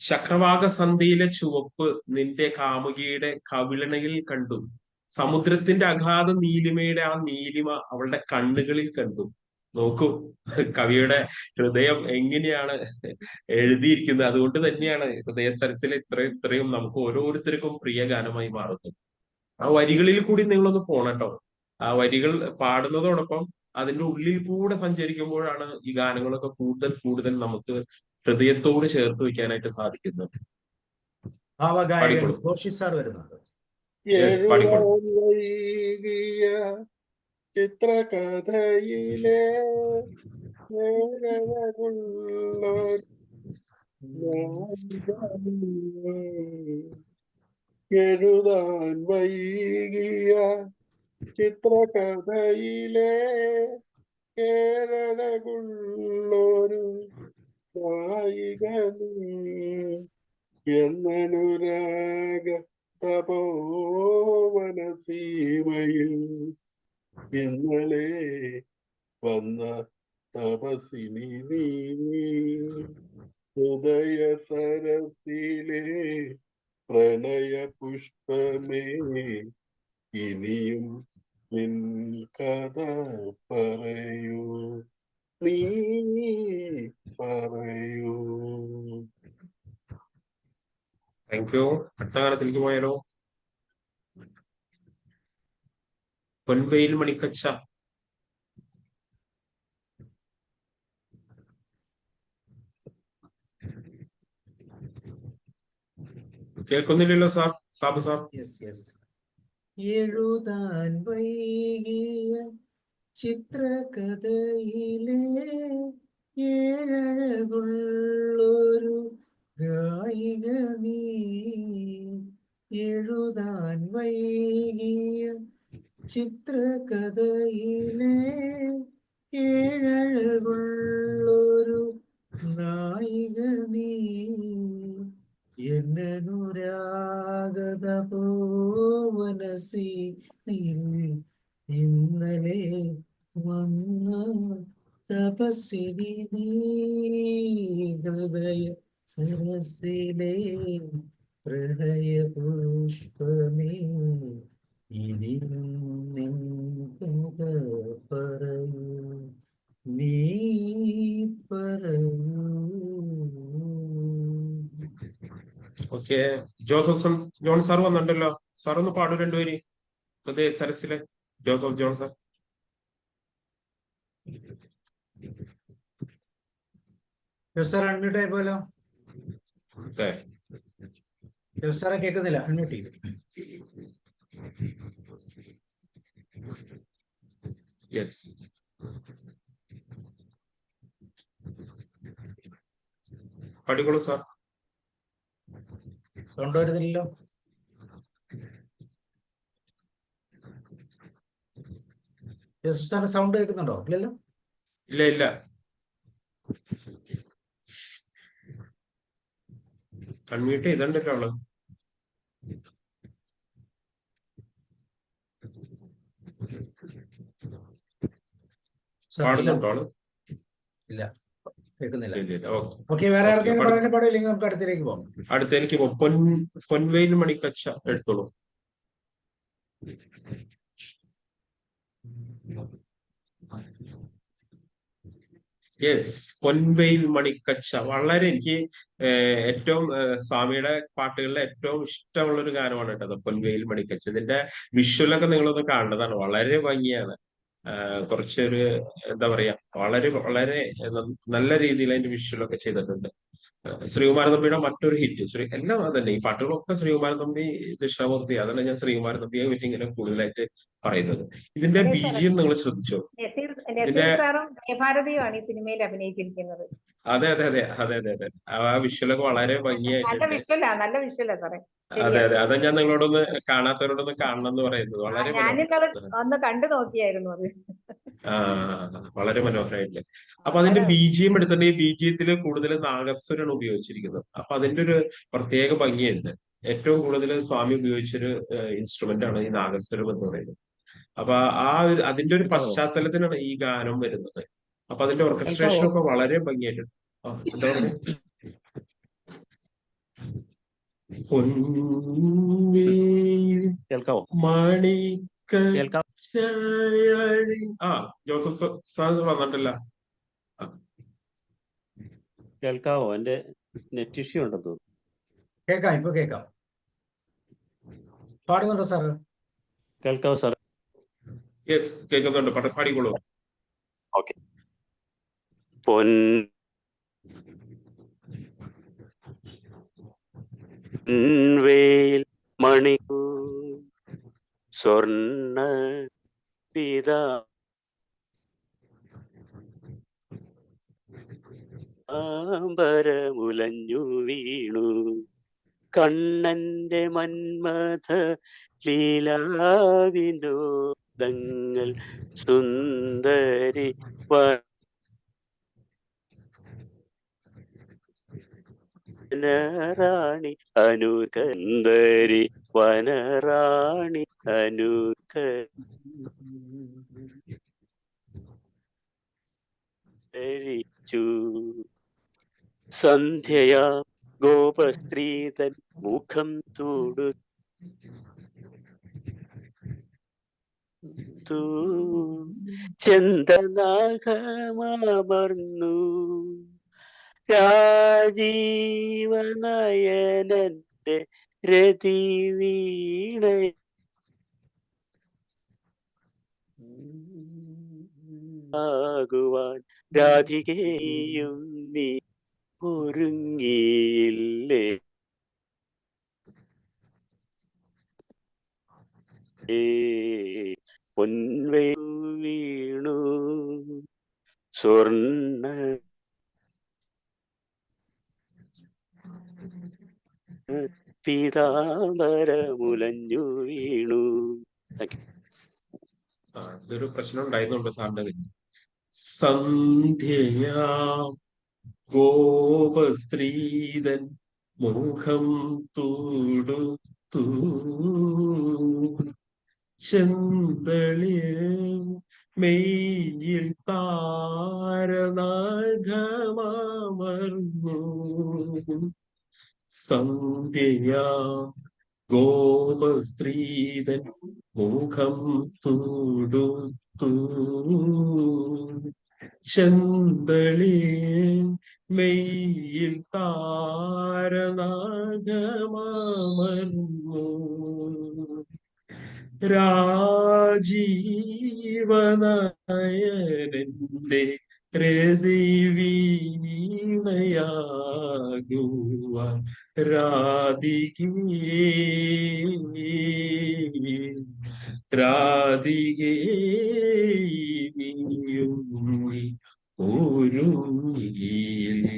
ശക്രവാകസന്ധിയിലെ ചുവപ്പ് നിന്റെ കാമുകിയുടെ കവിളണയിൽ കണ്ടു, സമുദ്രത്തിന്റെ അഗാധ നീലിമയുടെ ആ നീലിമ അവളുടെ കണ്ണുകളിൽ കണ്ടു. നോക്കൂ, കവിയുടെ ഹൃദയം എങ്ങനെയാണ് എഴുതിയിരിക്കുന്നത്. അതുകൊണ്ട് തന്നെയാണ് ഹൃദയ സരസിലെ ഇത്രയും നമുക്ക് ഓരോരുത്തർക്കും പ്രിയ ഗാനമായി മാറുന്നത്. ആ വരികളിൽ കൂടി നിങ്ങളൊന്ന് പോണട്ടോ. ആ വരികൾ പാടുന്നതോടൊപ്പം അതിന്റെ ഉള്ളിൽ കൂടെ സഞ്ചരിക്കുമ്പോഴാണ് ഈ ഗാനങ്ങളൊക്കെ കൂടുതൽ നമുക്ക് ഹൃദയത്തോട് ചേർത്ത് വെക്കാനായിട്ട് സാധിക്കുന്നത്. ഭാവഗായകൻ ഘോഷി സാർ വരുന്നുണ്ട്. ചിത്രകഥയിലെ എഴുതാൻ വൈകിയ ചിത്രകഥയിലെ കേരളകുള്ളൊരു നായിക എന്നനുരാഗ തപോവന സീമയിൽ ഇന്നലെ വന്ന തപസിനി നീ. ഹൃദയ സരസിലെ പ്രണയ പുഷ്പമേ, ഇനിയും നിൻ കഥ പറയൂ, നീ പറയൂ. Thank you. അടുത്ത ഗാനത്തിലേക്ക് പോയാലോ? പൊൻവെയിൽ മണിക്കച്ച. കേൾക്കുന്നില്ലല്ലോ സാർ? സാബു സാർ. എഴുതാൻ വൈകിയ ചിത്രകഥയിലെ ഏഴഴകുള്ളൊരു ഗായിക നീ, എഴുതാൻ വൈകിയ ചിത്രകഥയിലെ ഏഴഴകുള്ളൊരു നായിക നീ, എന്നനുരാഗതപോവനസീമയിൽ ഇന്നലെ വന്ന തപസ്വിനി നീ. ഹൃദയ സരസിലെ പ്രണയ പുഷ്പമേ, ഇനിയും നിൻ കഥ പറയൂ, നീ പറയൂ. ഓക്കെ, ജോസഫ് ജോൺ സാർ വന്നിട്ടുണ്ടല്ലോ. സാർ ഒന്ന് പാടൂ രണ്ടുപേര് ഹൃദയ സരസിലെ. Joseph John sir. Sir unmute ആയി പോലോ. ജോസ് സാറെ കേൾക്കുന്നില്ല, അൺമ്യൂട്ട് ചെയ്തു. യെസ്. പഠിക്കോളൂ സാർ. സൗണ്ട് വരുന്നില്ലല്ലോ. ജോസഫ് സാറിന് സൗണ്ട് കേൾക്കുന്നുണ്ടോ? ഇല്ലല്ലോ. ഇല്ല ഇല്ല. അൺമ്യൂട്ട് ചെയ്തണ്ടല്ലോ ആള്. പാടുന്നുണ്ടോ ആള്? ഇല്ല, കേൾക്കുന്നില്ല. ഓക്കെ, വേറെ ആർക്കെങ്കിലും പറയാൻ പാടില്ലെങ്കിൽ നമുക്ക് അടുത്തേക്ക് പോകാം. അടുത്തേക്ക് പൊൻവെയിൽ മണിക്കച്ച എടുത്തോളൂ. യെസ്, പൊൻവെയിൽ മണിക്കച്ച. വളരെ എനിക്ക് ഏറ്റവും സ്വാമിയുടെ പാട്ടുകളിലെ ഏറ്റവും ഇഷ്ടമുള്ള ഒരു ഗാനമാണ് കേട്ടത് പൊൻവെയിൽ മണിക്കച്ച. ഇതിന്റെ വിഷ്വലൊക്കെ നിങ്ങളൊന്ന് കാണേണ്ടതാണ്. വളരെ ഭംഗിയാണ്. കുറച്ചൊരു എന്താ പറയാ, വളരെ വളരെ നല്ല രീതിയിൽ അതിന്റെ വിഷ്വലൊക്കെ ചെയ്തിട്ടുണ്ട്. ശ്രീകുമാരൻ തമ്പിയുടെ മറ്റൊരു ഹിറ്റ്, എല്ലാം അതന്നെ, ഈ പാട്ടുകളൊക്കെ ശ്രീകുമാരൻ തമ്പി, ദക്ഷിണാമൂർത്തി, അതല്ല ഞാൻ ശ്രീകുമാരൻ തമ്പിയെ പറ്റി ഇങ്ങനെ കൂടുതലായിട്ട് പറയുന്നത്. ഇതിന്റെ BGM നിങ്ങൾ ശ്രദ്ധിച്ചോ? നസീർ സാറും ജയഭാരതിയുമാണ് ഈ സിനിമയിൽ അഭിനയിച്ചിരിക്കുന്നത്. അതെ അതെ അതെ അതെ അതെ അതെ. ആ വിഷ്വലൊക്കെ വളരെ ഭംഗിയായിട്ടുണ്ട്. നല്ല വിഷ്വലാ സാറേ. അതെ അതെ, അതാ ഞാൻ നിങ്ങളോടൊന്ന് കാണാത്തവരോടൊന്ന് കാണണം എന്ന് പറയുന്നത്. വളരെ ഒന്ന് കണ്ടു നോക്കിയായിരുന്നു അത്. വളരെ മനോഹരമായിട്ട്. അപ്പൊ അതിന്റെ BGM എടുത്തിട്ട് ഈ BGMത്തിൽ കൂടുതൽ നാഗസ്വരാണ് ഉപയോഗിച്ചിരിക്കുന്നത്. അപ്പൊ അതിന്റെ ഒരു പ്രത്യേക ഭംഗിയുണ്ട്. ഏറ്റവും കൂടുതൽ സ്വാമി ഉപയോഗിച്ചൊരു ഇൻസ്ട്രുമെന്റ് ആണ് ഈ നാഗസ്വരം എന്ന് പറയുന്നത്. അപ്പൊ അതിന്റെ ഒരു പശ്ചാത്തലത്തിനാണ് ഈ ഗാനം വരുന്നത്. അപ്പൊ അതിന്റെ ഓർക്കസ്ട്രേഷൻ ഒക്കെ വളരെ ഭംഗിയായിട്ടുണ്ട്. എന്താ പറയുക, ജോസഫ് സാർ വന്നിട്ടില്ല. കേൾക്കാവോ? എന്റെ നെറ്റ് ഇഷ്യൂ ഉണ്ടെന്ന് തോന്നുന്നു. കേൾക്കാം, ഇപ്പൊ കേൾക്കാം. പാടുന്നുണ്ടോ സാറ്? കേൾക്കാവോ സാർ? യെസ്, കേൾക്കുന്നുണ്ട്. പാടിക്കോളൂ. ഓക്കെ. പൊൻവേൽ മണിക്കൂ സ്വർണ്ണ പീതാംബരമുലഞ്ഞു വീണു കണ്ണന്റെ മന്മഥ ലീലാവിനോദങ്ങൾ സുന്ദരി വനറാണി അനുകന്ദരി വനറാണി അനുകരിച്ചു സന്ധ്യയാ ഗോപസ്ത്രീതൻ മുഖം തൊടുത്തു ചന്ദനാഗമർന്നു രാജീവനയനന്റെ രതി വീണ ആകുവാൻ രാധികയും നീ ഒരുങ്ങിയില്ലേ? പൊൻവെയിൽ വീണു സ്വർണ്ണ പീതാംബരമുലഞ്ഞു വീണു. ഇതൊരു പ്രശ്നം ഉണ്ടായിരുന്നുണ്ട് സാറിന്റെ. സന്ധ്യയാ ഗോപസ്ത്രീതൻ മുഖം തൊടുത്തു ചെന്തളിയ മെയ്യിൽ താരനാഗമർന്നു സന്ധ്യയാ ഗോപസ്ത്രീതൻ മുഖം തൊടുത്തു ചെന്തളിയ മെയ്യിൽ താരനാഗമർന്നു രാജീവനയനന്റെ രതി വീണയാകുവാൻ രാധികേ രാധികേ നീയും നീ ഒരുങ്ങിയില്ലേ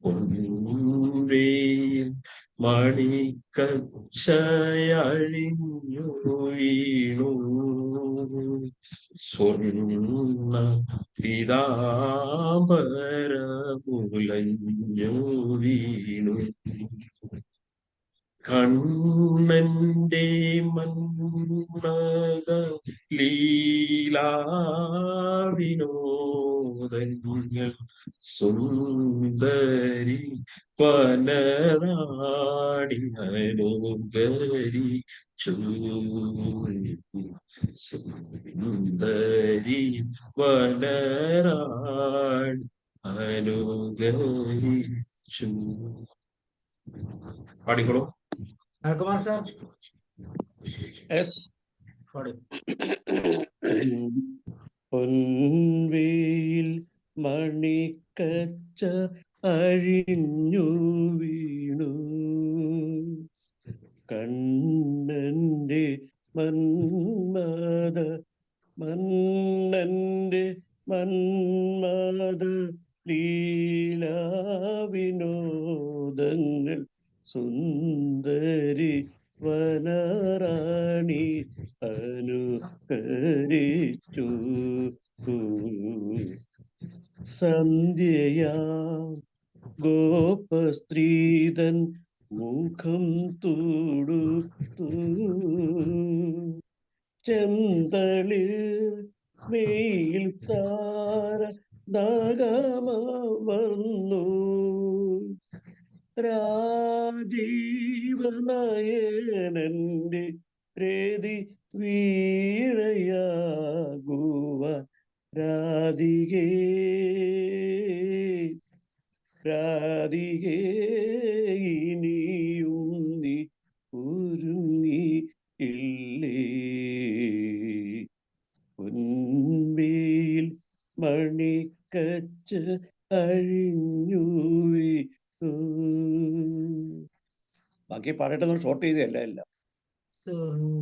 പൊൻവേൽ മണിക്കച്ചയഴിഞ്ഞു വീണു സ്വർണ്ണ പീതാംബരമുലഞ്ഞു വീണു കണ്ണന്റെ മന്മത ലീലാവിനോദങ്ങൾ സുന്ദരി വനറാണി അനുകരിച്ചു സുന്ദരി വനറാണി അനുകരിച്ചു. പാടിക്കോളൂ. കുമാർ സാർ പാടും. പൊൻവേയിൽ മണിക്കച്ച അഴിഞ്ഞു വീണു കണ്ണന്റെ മന്മത ലീലാവിനോദങ്ങൾ സുന്ദരി വനറാണി അനുകരിച്ചു സന്ധ്യയാം ഗോപസ്ത്രീതൻ മുഖം തൊടുത്തു ചെന്തളിൽ മെയിൽ താര നഗമവർന്നു രാജീവനയനന്റെ രതി വീഴയാകുവാൻ രാധികേ രാധികേ ഇനിയും നീ ഒരുങ്ങി ഇല്ലേ പൊൻവേൽ മണിക്കച്ച അഴിഞ്ഞു ബാക്കി പാടട്ടെ ഷോർട്ട് ചെയ്തല്ല എല്ലാം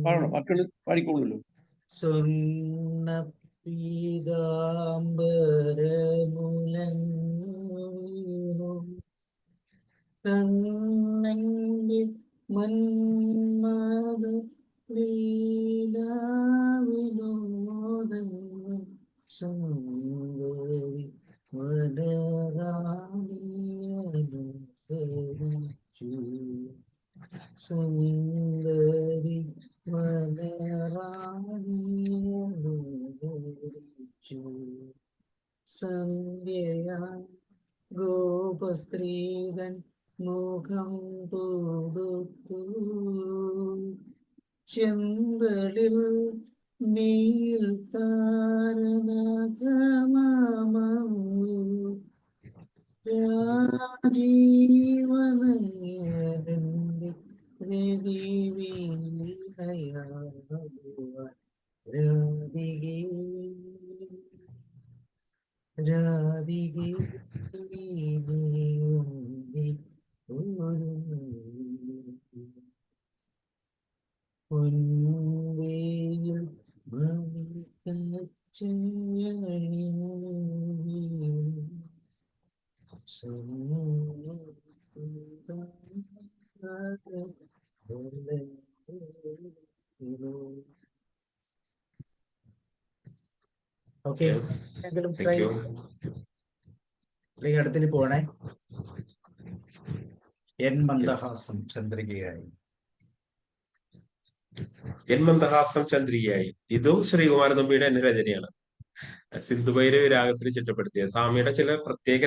പാടണം മറ്റുള്ള പാടിക്കോളൂല്ലോ. സ്വർണ്ണ പീതാംബരമുലഞ്ഞു വീണു കണ്ണന്റെ മന്മത ലീലാവിനോദങ്ങൾ സുന്ദരി വനറാണിയനുകരിച്ചു സുന്ദരി വനറാണിയനുകരിച്ചു സന്ധ്യയാ ഗോപസ്ത്രീതൻ മുഖം തൊടുത്തു ചെന്തളിൽ നീൽ താരനഗമമു രാജീവനയനന്റെ രതി വീണയാകുവാൻ രാധികേ രാധികേ നീയും നീ ഒരുങ്ങി പൊൻവേയിൽ മണിക്കച്ചയഴിഞ്ഞു വീണു ഓക്കെ അല്ലെങ്കിൽ അടുത്തിന് പോണേ. എൻ മന്ദഹാസം ചന്ദ്രികയായി. എൻ മന്ദഹാസം ചന്ദ്രികയായി. ഇതും ശ്രീകുമാരൻ തമ്പിയുടെ എന്നെ രചനയാണ്. സിന്ധുഭൈരവി രാഗത്തിൽ ചിട്ടപ്പെടുത്തിയ സ്വാമിയുടെ ചില പ്രത്യേക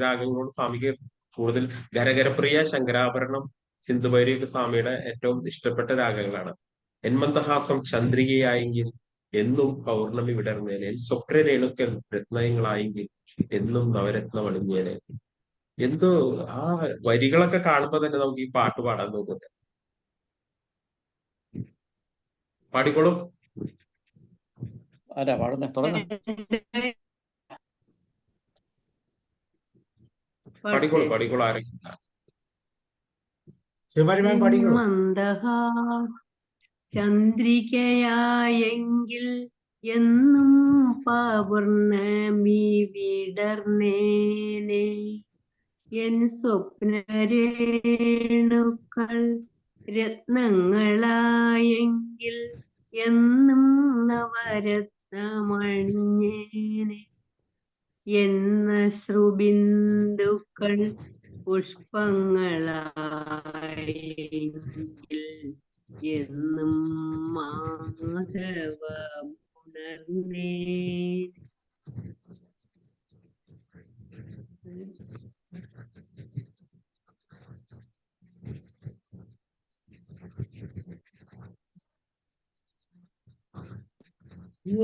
രാഗങ്ങളോട് സ്വാമിക്ക് കൂടുതൽ ഗരഗരപ്രിയ, ശങ്കരാഭരണം, സിന്ധുഭൈരവി സ്വാമിയുടെ ഏറ്റവും ഇഷ്ടപ്പെട്ട രാഗങ്ങളാണ്. എൻ മന്ദഹാസം ചന്ദ്രികയായെങ്കിൽ എന്നും പൗർണമി വിടർന്നേനെ, സ്വപ്ന രേണുക്കൽ രത്നങ്ങളായെങ്കിൽ എന്നും നവരത്നം അണിഞ്ഞേനെ. എന്തോ ആ വരികളൊക്കെ കാണുമ്പോ തന്നെ നമുക്ക് ഈ പാട്ട് പാടാൻ തോന്നുന്നുണ്ട്. പാടിക്കോളും. ആരാ പാടുന്നേ? തുടങ്ങ. പഠിക്കോളൂ പഠിക്കോളൂ ആരെങ്കിലും ശിവപരിമാൻ പഠിക്കോളൂ. മന്ദഹാ ചന്ദ്രികയായെങ്കിൽ എന്നും പൗർണമി വിടർന്നേനെ എൻ സ്വപ്നരേണുക്കൾ രത്നങ്ങളായെങ്കിൽ എന്നും നവരത്നമണിഞ്ഞേനെ എന്ന ശ്രുബിന്ദുക്കൾ പുഷ്പങ്ങളായെങ്കിൽ എന്നും മാധവ ഉണർന്നേ.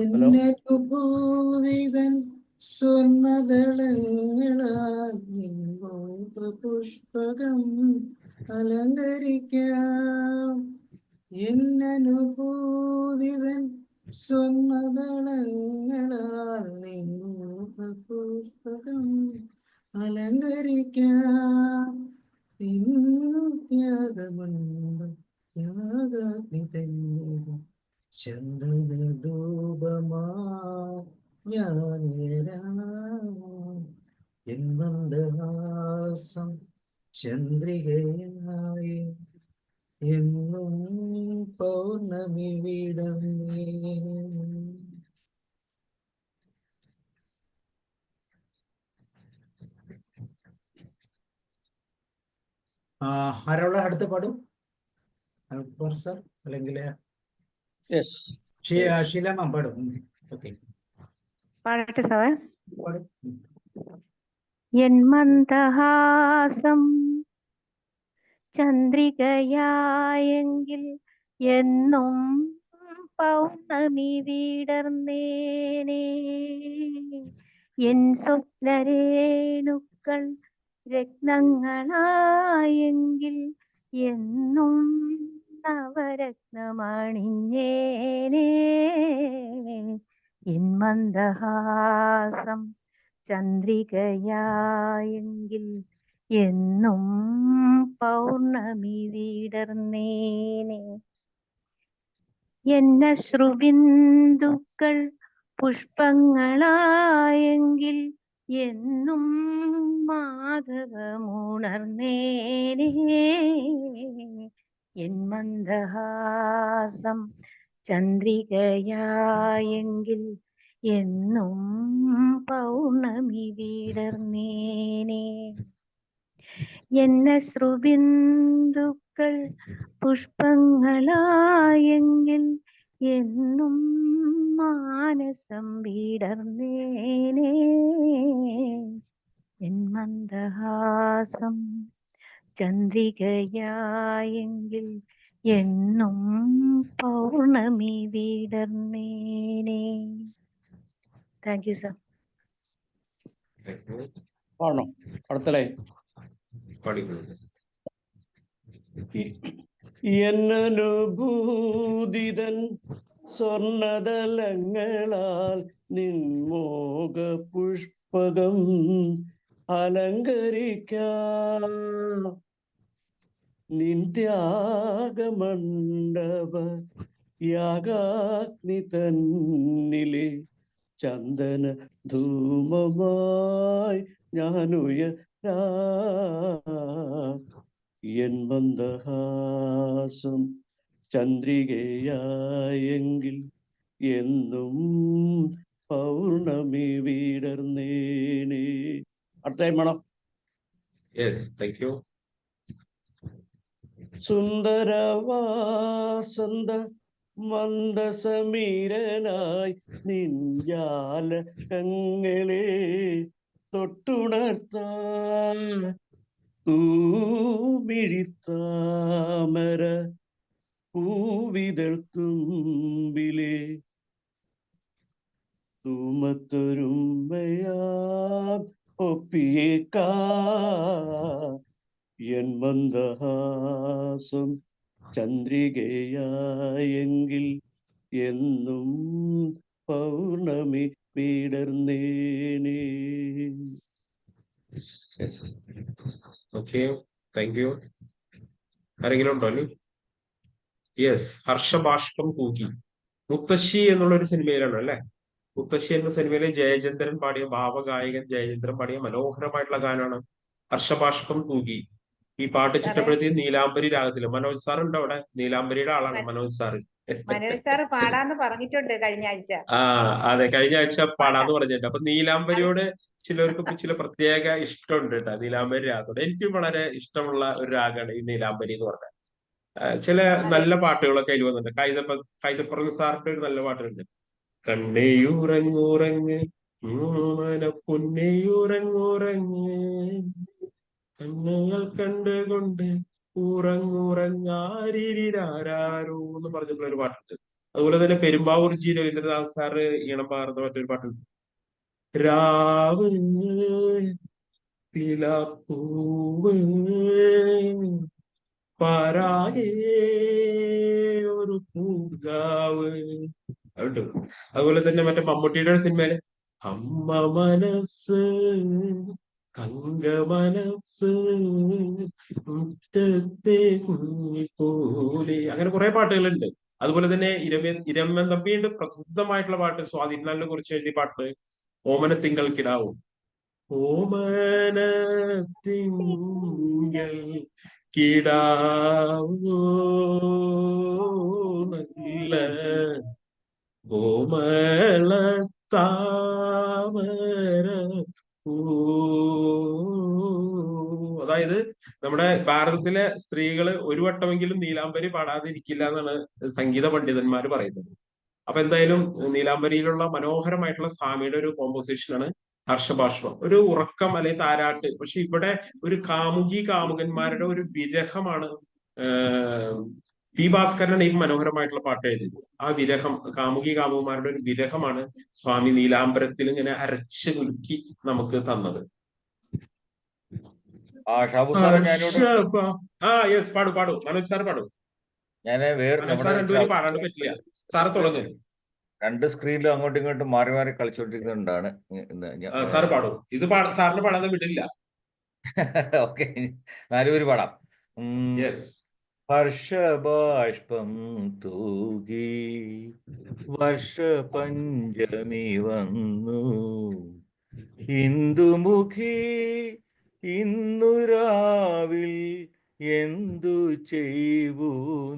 എന്നൂതിതൻ സ്വർണദളങ്ങളാൽ പുഷ്പകം അലങ്കരിക്കാം. എന്നനുഭൂതിതൻ സ്വർണദളങ്ങളാൽ പുഷ്പകം അലങ്കരിക്കാം. ത്യാഗമുണ്ട് ത്യാഗാഗ്നി തന്നെ ചന്ദനധൂപമാ ഞാൻ എൻ മന്ദഹാസം ചന്ദ്രികയായി എന്നും പൗർണമി വിടർന്നേ. ആരോളെ അടുത്ത് പാടും സർ അല്ലെങ്കിൽ ഷീലാമ്മ പാടും. ഓക്കെ പാടട്ടെ സാറേ. പാടും. എൻ മന്ദഹാസം ചന്ദ്രികയായെങ്കിൽ എന്നും പൗർണമി വിടർന്നേനെ എൻ സ്വപ്നരേണുക്കൾ രത്നങ്ങളായെങ്കിൽ എന്നും നവരത്നമണിഞ്ഞേനെ എൻ മന്ദഹാസം ചന്ദ്രികയായെങ്കിൽ എന്നും പൗർണമി വിടർന്നേനെ എന്ന ശ്രുബിന്ദുക്കൾ പുഷ്പങ്ങളായെങ്കിൽ എന്നും മാധവമുണർന്നേനെ എൻ മന്ദഹാസം ചന്ദ്രികയായെങ്കിൽ എന്നും പൗർണമി വിടർന്നേനെ എന്ന ശ്രുബിന്ദുക്കൾ പുഷ്പങ്ങളായെങ്കിൽ എന്നും മാനസം വിടർന്നേനെ എൻ മന്ദഹാസം ചന്ദ്രികയായെങ്കിൽ എന്നും പൗർണമി വിടർന്നേനെ. Thank you sir. പാടണം അടുത്ത ലൈൻ. എന്നനുഭൂതിതൻ സ്വർണദളങ്ങളാൽ നിൻമോക പുഷ്പകം അലങ്കരിക്കാം. നിൻ ത്യാഗമണ്ഡപ യാഗാഗ്നി തന്നിലെ ചന്ദന ധൂമമായി ഞാനുയരാ എൻ മന്ദഹാസം ചന്ദ്രികയായെങ്കിൽ എന്നും പൗർണമി വിടർന്നേനെ. അടുത്ത വേണം. സുന്ദരവാസന്ത മന്ദസമീരനായി നിൻജാലകങ്ങളെ തൊട്ടുണർത്താൻ തൂമിഴിത്താമര പൂവിതൾ തുമ്പിലെ തൂമത്തൊരുമയാ ഒപ്പിയേക്കാ എൻ മന്ദഹാസം ചന്ദ്രികയായെങ്കിൽ എന്നും പൗർണമി വിടർന്നേനെ. Okay, thank you. ആരെങ്കിലും ഉണ്ടോ? യെസ്, ഹർഷബാഷ്പം തൂകി. മുത്തശ്ശി എന്നുള്ള ഒരു സിനിമയിലാണ് അല്ലെ? മുത്തശ്ശി എന്ന സിനിമയിലെ ജയചന്ദ്രൻ പാടിയ, ഭാവഗായകൻ ജയചന്ദ്രൻ പാടിയ മനോഹരമായിട്ടുള്ള ഗാനമാണ് ഹർഷബാഷ്പം തൂകി. ഈ പാട്ട് ചിട്ടപ്പെടുത്തിയത് നീലാംബരി രാഗത്തില്. മനോജ് സാർ ഉണ്ടോ അവിടെ? നീലാംബരിയുടെ ആളാണ് മനോജ് സാറ്. മനോജ് സാറ് പാടാന്ന് പറഞ്ഞിട്ടുണ്ട് കഴിഞ്ഞ ആഴ്ച. അതെ, കഴിഞ്ഞ ആഴ്ച പാടാന്ന് പറഞ്ഞിട്ടുണ്ട്. അപ്പൊ നീലാംബരിയോട് ചിലർക്ക് ചില പ്രത്യേക ഇഷ്ടമുണ്ട് കേട്ടോ, നീലാംബരി രാഗത്തോട്. എനിക്കും വളരെ ഇഷ്ടമുള്ള ഒരു രാഗമാണ് ഈ നീലാംബരി എന്ന് പറഞ്ഞത്. ചില നല്ല പാട്ടുകളൊക്കെ അതിൽ വന്നിട്ടുണ്ട്. കൈതപ്പുറം സാറിന്റെ ഒരു നല്ല പാട്ടുണ്ട്. കണ്ണേയുറങ്ങുറങ്ങ് മന പൊന്നേയുറങ്ങുറങ്ങ് കണ്ണുകൾ കണ്ടുകൊണ്ട് ഉറങ്ങുറങ്ങാരിരാരോ എന്ന് പറഞ്ഞിട്ടുള്ള ഒരു പാട്ടുണ്ട്. അതുപോലെ തന്നെ പെരുമ്പാവൂർ ജി രവീന്ദ്രനാഥ് സാറ് ഈണം പകർന്ന മറ്റൊരു പാട്ടുണ്ട്. രാവ് പിലാപ്പൂവ് പാരായേ ഒരു പൂങ്കാവ്. അതുപോലെ തന്നെ മറ്റേ മമ്മൂട്ടിയുടെ സിനിമയില് അമ്മ മനസ്സ് തങ്ക മനസ്സ് മുറ്റത്തെ കുഞ്ഞിപ്പോലെ, അങ്ങനെ കുറെ പാട്ടുകളുണ്ട്. അതുപോലെ തന്നെ ഇരമ്മൻ തമ്പിയുടെ പ്രസിദ്ധമായിട്ടുള്ള പാട്ട്, സ്വാതിനാലിനെ കുറിച്ച് എഴുതിയ പാട്ട് ഓമനത്തിങ്കൾ കിടാവും. ഓമനത്തിങ്കൾ കിടാവോ നല്ല ഓമള താമര. അതായത് നമ്മുടെ ഭാരതത്തിലെ സ്ത്രീകള് ഒരു വട്ടമെങ്കിലും നീലാംബരി പാടാതിരിക്കില്ല എന്നാണ് സംഗീത പണ്ഡിതന്മാർ പറയുന്നത്. അപ്പൊ എന്തായാലും നീലാംബരിയിലുള്ള മനോഹരമായിട്ടുള്ള സ്വാമിയുടെ ഒരു കോമ്പോസിഷനാണ് ഹർഷബാഷ്പം. ഒരു ഉറക്കം അല്ലെങ്കിൽ താരാട്ട്. പക്ഷെ ഇവിടെ ഒരു കാമുകന്മാരുടെ ഒരു വിരഹമാണ്. പി ഭാസ്കരനാണ് ഈ മനോഹരമായിട്ടുള്ള പാട്ട് എഴുതിയത്. ആ വിരഹം, കാമുകന്മാരുടെ ഒരു വിരഹമാണ് സ്വാമി നീലാംബരത്തിൽ ഇങ്ങനെ അരച്ച് കുലുക്കി നമുക്ക് തന്നത്. യെസ്, പാടൂ മനോജ് സാർ പാടൂ. പാടാണ്ട് പറ്റില്ല, സാറ് തുടങ്ങും. രണ്ട് സ്ക്രീനിലും അങ്ങോട്ടും ഇങ്ങോട്ടും മാറി മാറി കളിച്ചോണ്ടിരിക്കുന്നതുകൊണ്ടാണ് സാറ് പാടും. ഇത് സാറിന് പാടാതെ വിടില്ല. ഓക്കെ, നാലുപേര് പാടാം. ഹർഷബാഷ്പം തൂകി വർഷപഞ്ചമി വന്നു ഇന്ദുമുഖി ഇന്നു രാവിൽ എന്തു ചെയ്വൂ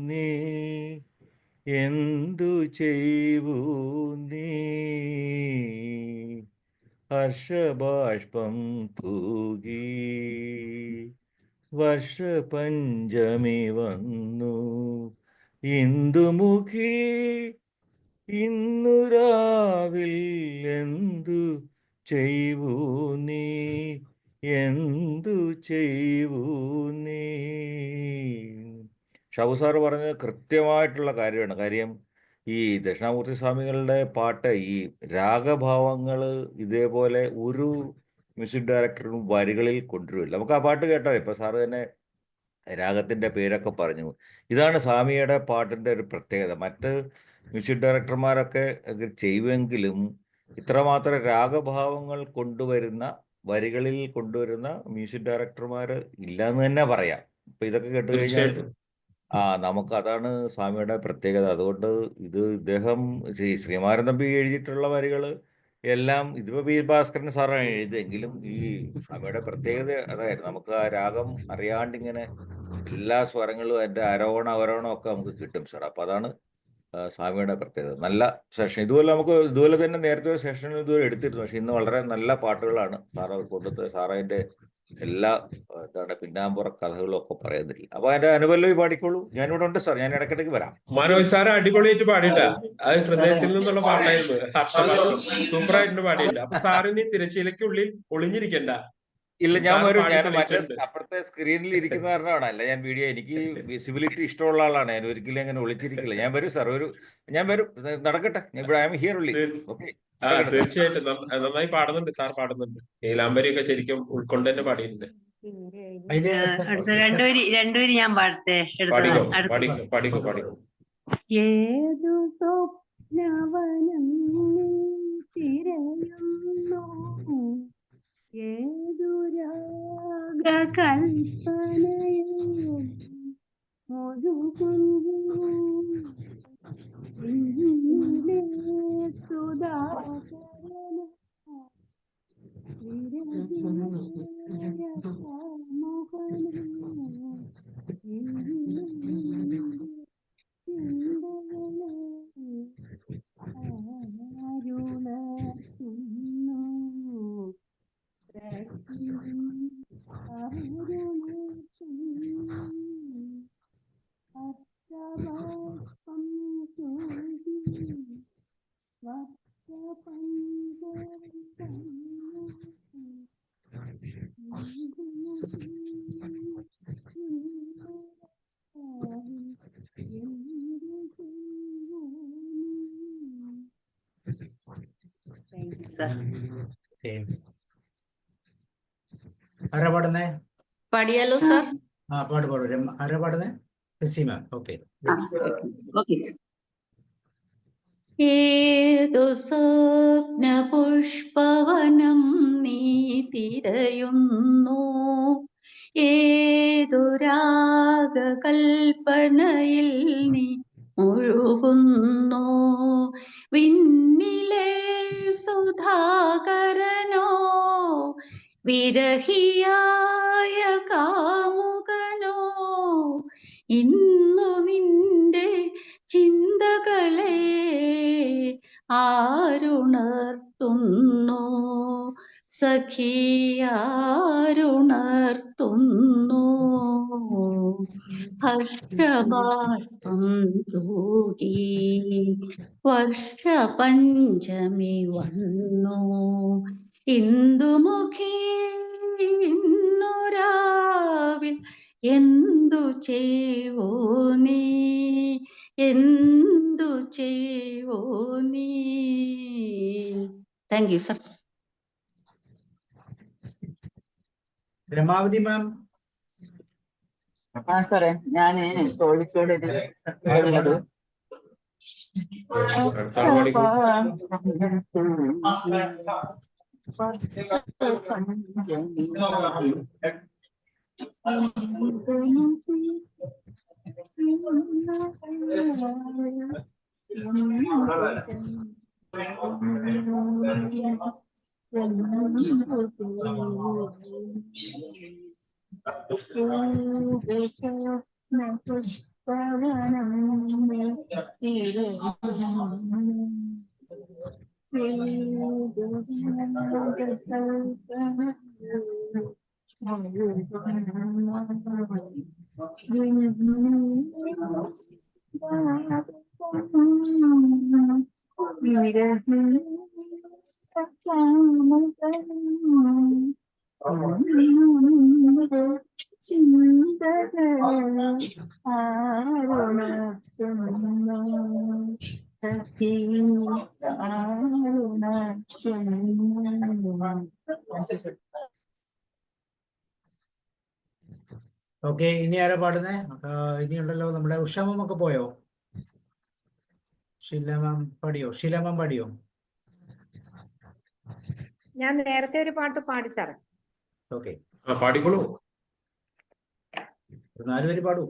നീ എന്തു ചെയ്വൂ നീ ഹർഷബാഷ്പം തൂകി വർഷപഞ്ചമി വന്നു ഇന്ദുമുഖി ഇന്നു രാവിൽ എന്തു ചെയ്വൂ നീ എന്തു ചെയ്വൂ നീ. ഷാബു സാറ് പറഞ്ഞത് കൃത്യമായിട്ടുള്ള കാര്യമാണ്. കാര്യം ഈ ദക്ഷിണാമൂർത്തി സ്വാമികളുടെ പാട്ട്, ഈ രാഗഭാവങ്ങൾ ഇതേപോലെ ഒരു മ്യൂസിക് ഡയറക്ടറും വരികളിൽ കൊണ്ടുവരില്ല. നമുക്ക് ആ പാട്ട് കേട്ടാൽ ഇപ്പം സാറ് തന്നെ രാഗത്തിൻ്റെ പേരൊക്കെ പറഞ്ഞു. ഇതാണ് സ്വാമിയുടെ പാട്ടിൻ്റെ ഒരു പ്രത്യേകത. മറ്റ് മ്യൂസിക് ഡയറക്ടർമാരൊക്കെ അത് ചെയ്യുമെങ്കിലും ഇത്രമാത്രം രാഗഭാവങ്ങൾ കൊണ്ടുവരുന്ന, വരികളിൽ കൊണ്ടുവരുന്ന മ്യൂസിക് ഡയറക്ടർമാർ ഇല്ല എന്ന് തന്നെ പറയാം. ഇപ്പം ഇതൊക്കെ കേട്ട് കഴിഞ്ഞാൽ നമുക്ക് അതാണ് സ്വാമിയുടെ പ്രത്യേകത. അതുകൊണ്ട് ഇത് ഇദ്ദേഹം ശ്രീമാരൻ തമ്പി എഴുതിയിട്ടുള്ള വരികൾ എല്ലാം ഇതിപ്പോൾ പി ഭാസ്കരൻ സാറാണ് എഴുതിയെങ്കിലും ഈ സ്വാമിയുടെ പ്രത്യേകത അതായിരുന്നു. നമുക്ക് ആ രാഗം അറിയാണ്ടിങ്ങനെ എല്ലാ സ്വരങ്ങളും അതിൻ്റെ അവരോഹണം ഒക്കെ നമുക്ക് കിട്ടും സാർ. അപ്പം അതാണ് സ്വാമിയുടെ പ്രത്യേകത. നല്ല സെഷൻ. ഇതുപോലെ തന്നെ നേരത്തെ സെഷനിൽ ഇതുവരെ എടുത്തിരുന്നു. പക്ഷെ ഇന്ന് വളരെ നല്ല പാട്ടുകളാണ് സാറ് കൊണ്ടുവന്നത്. സാറതിൻ്റെ എല്ലാ പിന്നാമ്പുറ കഥകളും ഒക്കെ പറയുന്നില്ല. അപ്പൊ അതിന്റെ അനുപല്ലവി പാടിക്കോളൂ. ഞാനിവിടെ ഉണ്ട് സാർ, ഞാൻ ഇടയ്ക്കിടയ്ക്ക് വരാം. മനോജ് സാർ അടിപൊളിയായിട്ട് പാടിയിട്ടാ. അത് ഹൃദയത്തിൽ നിന്നുള്ള പാട്ടായിരുന്നു. സൂപ്പറായിട്ട് പാടിയിട്ടുണ്ട്. അപ്പൊ സാറിന് തിരശ്ശീലയ്ക്കുള്ളിൽ ഒളിഞ്ഞിരിക്കണ്ട. ഇല്ല, ഞാൻ വരും. ഞാൻ മറ്റേ അപ്പുറത്തെ സ്ക്രീനിൽ ഇരിക്കുന്ന കാരണമാണ്. അല്ല, ഞാൻ വീഡിയോ, എനിക്ക് വിസിബിലിറ്റി ഇഷ്ടമുള്ള ആളാണ്. ഞാൻ ഒരിക്കലും അങ്ങനെ ഒളിച്ചിരിക്കില്ല. ഞാൻ വരും സാർ, ഞാൻ വരും. നടക്കട്ടെ, ഇവിടെ ഐ എം ഹിയർ ഉള്ളി. ഓക്കെ, തീർച്ചയായിട്ടും നന്നായി പാടുന്നുണ്ട് സാർ, പാടുന്നുണ്ട്. നീലാംബരിയൊക്കെ ശരിക്കും ഉൾക്കൊണ്ട് തന്നെ പാടിയിട്ടുണ്ട്. രണ്ടുപേര് ഞാൻ പാടത്തെ. പാടിക്കോ. ഏതു സ്വപ്നവനം തിരയുന്നു ഏതു രാഗകൽപ്പനയോ മുഴുകുന്നു വിണ്ണിലെ സുധാകരന വിരഹിണയ കാമുകനോ എങ്കിലെ ചിന്തകളെ ആരുണർത്തുന്നു ആരാ പാടുന്നേ? പാടിയാലോ സാർ? പാട് ആരാ പാടുന്നേ? ടെസി മാം. ഓക്കെ. ഏതു സ്വപ്ന പുഷ്പവനം നീ തിരയുന്നു, ഏതു രാഗകൽപ്പനയിൽ നീ മുഴുകുന്നു, വിണ്ണിലെ സുധാകരനോ വിരഹിയായ കാമുകനോ ഇന്നു നിന്റെ ചിന്തകളെ ആരുണർത്തുന്നു, സഖിയാരുണർത്തുന്നു, ഹർഷബാഷ്പം തൂകി വർഷപഞ്ചമി വന്നു, ഇന്ദുമുഖി ഇന്നുരാവിൽ എന്തു ചെയ്വോ നീ, എന്തു ചെയ്വോ നീ. Thank you sir. Ramavathi ma'am. സാറേ ഞാന് കോഴിക്കോട് ഓക്കെ, ഇനി ആരാ പാടുന്നേ? ഇനിയുണ്ടല്ലോ നമ്മുടെ ഉഷ മാം ഒക്കെ പോയോ? ഷീല മാം പാടിയോ? ഷീല മാം പാടിയോ? ഞാൻ നേരത്തെ ഒരു പാട്ട് പാടിച്ചാറ്. ഓക്കെ, പാടിക്കോളൂ. 4 പേര് പാടൂ.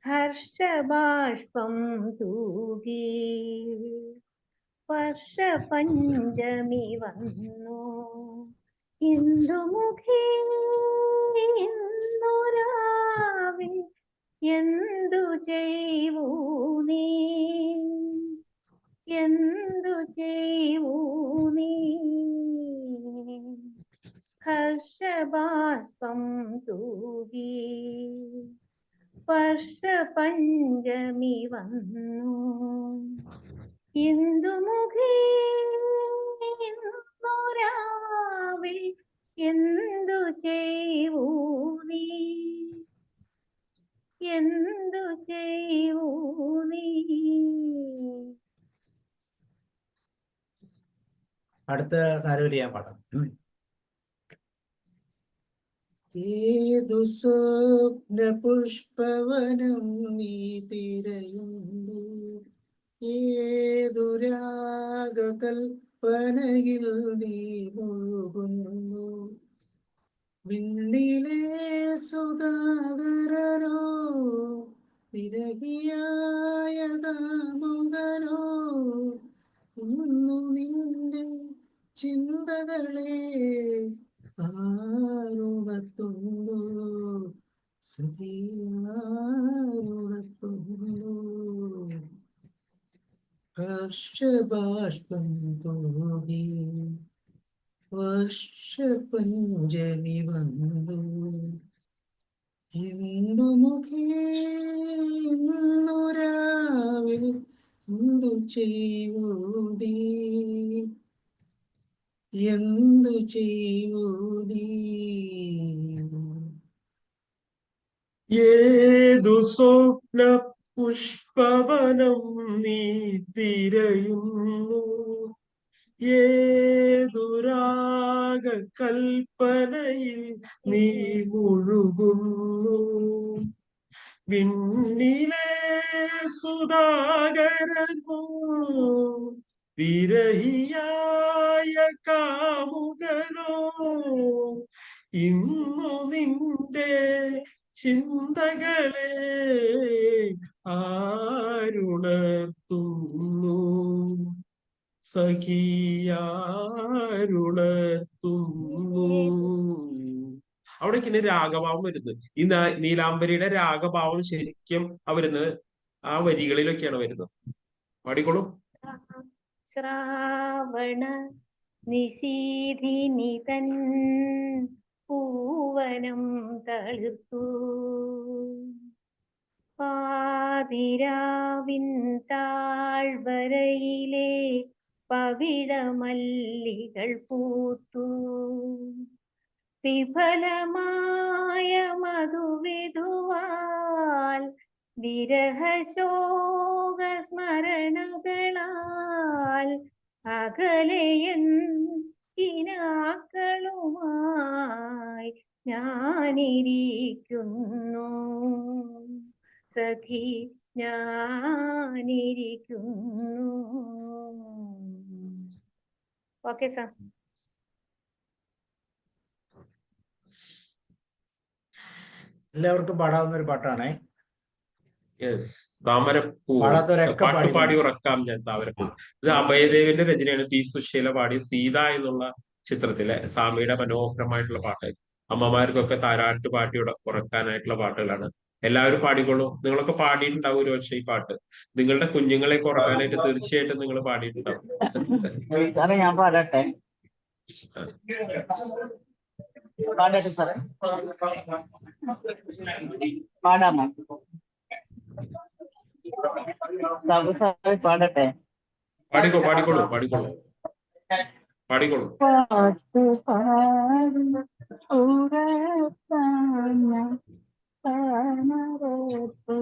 ഹർഷബാഷ്പം തൂകി വർഷപഞ്ചമി വന്നു, ഇന്ദുമുഖി ഇന്നുരാവിൽ എന്തു ചെയ്വൂ നീ, എന്തു ചെയ്വൂ നീ, ഹർഷബാഷ്പം തൂകി വർഷപഞ്ചമി വന്നു, ഇന്ദുമുഖി ഇന്നുരാവിൽ എന്തു ചെയ്വൂ നീ, എന്തു ചെയ്വൂ നീ. അടുത്ത 4 പേര് ഞാൻ പാടാം. ഏതു സ്വപ്ന പുഷ്പവനം നീ തിരയുന്നു, ഏതു രാഗകൽപ്പനയിൽ നീ മുഴുകുന്നു, വിണ്ണിലെ സുധാകരനോ വിരഹിയായ കാമുകനോ ഇന്നു നിന്റെ ചിന്തകളെ ആരുണർത്തുന്നു സഖിയാരുണർത്തുന്നു ഹർഷബാഷ്പം തോകി വർഷപഞ്ചമി വന്നു ഇന്ദുമുഖി ഇന്നു രാവിൽ എന്തു ചെയ്യൂതീ എന്തു ചെയ്യൂതീ ഏതു സ്വപ്ന പുഷ്പവനം നീ തിരയുന്നു ഏതു രാഗ കൽപ്പനയിൽ നീ മുഴുകുന്നു വിണ്ണിലെ സുധാകരനോ വിരഹിയായ കാമുകനോ ഇന്നു നിന്റെ ചിന്തകളെ ആരുണർത്തുന്നു സഖിയാരുണർത്തുന്നു. അവിടേക്ക് ഇനി രാഗഭാവം വരുന്നത്. ഈ നീലാംബരിയുടെ രാഗഭാവം ശരിക്കും വരുന്നത് ആ വരികളിലൊക്കെയാണ് വരുന്നത്. പാടിക്കോളൂ. ശ്രാവണ നിശീധിനി തൻ പൂവനം തളിർത്തു പാതിരാവിൻ താഴ്വരയിലെ പവിഴമല്ലികൾ പൂത്തു വിഫലമായ മധുവിധുവാൽ വിരഹശോക സ്മരണകളാൽ അകലെയൻ കിനാക്കളുമായി ഞാനിരിക്കുന്നു സഖി ഞാനിരിക്കുന്നു. Okay sir. എല്ലാവർക്കും പാടാവുന്ന ഒരു പാട്ടാണേ. യെസ്, താമരപ്പൂ. പാടാത്തവരൊക്കെ പാട്ട് പാടി ഉറക്കാം ഞാൻ താമരപ്പൂ. ഇത് അഭയദേവിന്റെ രചനയാണ്. പി സുശീല പാടി സീത എന്നുള്ള ചിത്രത്തിലെ സ്വാമിയുടെ മനോഹരമായിട്ടുള്ള പാട്ട്. അമ്മമാർക്കൊക്കെ താരാട്ട് പാട്ടി ഉറക്കാനായിട്ടുള്ള പാട്ടുകളാണ്. എല്ലാവരും പാടിക്കോളൂ. നിങ്ങളൊക്കെ പാടിയിട്ടുണ്ടാവും ഒരു പക്ഷേ ഈ പാട്ട്. നിങ്ങളുടെ കുഞ്ഞുങ്ങളെ ഉറക്കാനായിട്ട് തീർച്ചയായിട്ടും നിങ്ങൾ പാടിയിട്ടുണ്ടാവും. സാറേ ഞാൻ പാടട്ടെ? പാടട്ടെ സാറേ? പാടാമോ? സാബു സാറേ പാടട്ടെ? പാടിക്കോളൂ പാടിക്കോളൂ പാടിക്കോളൂ പാടിക്കോളൂ. പാട്ട് പാടും ഉറക്കാന താമരപ്പൂ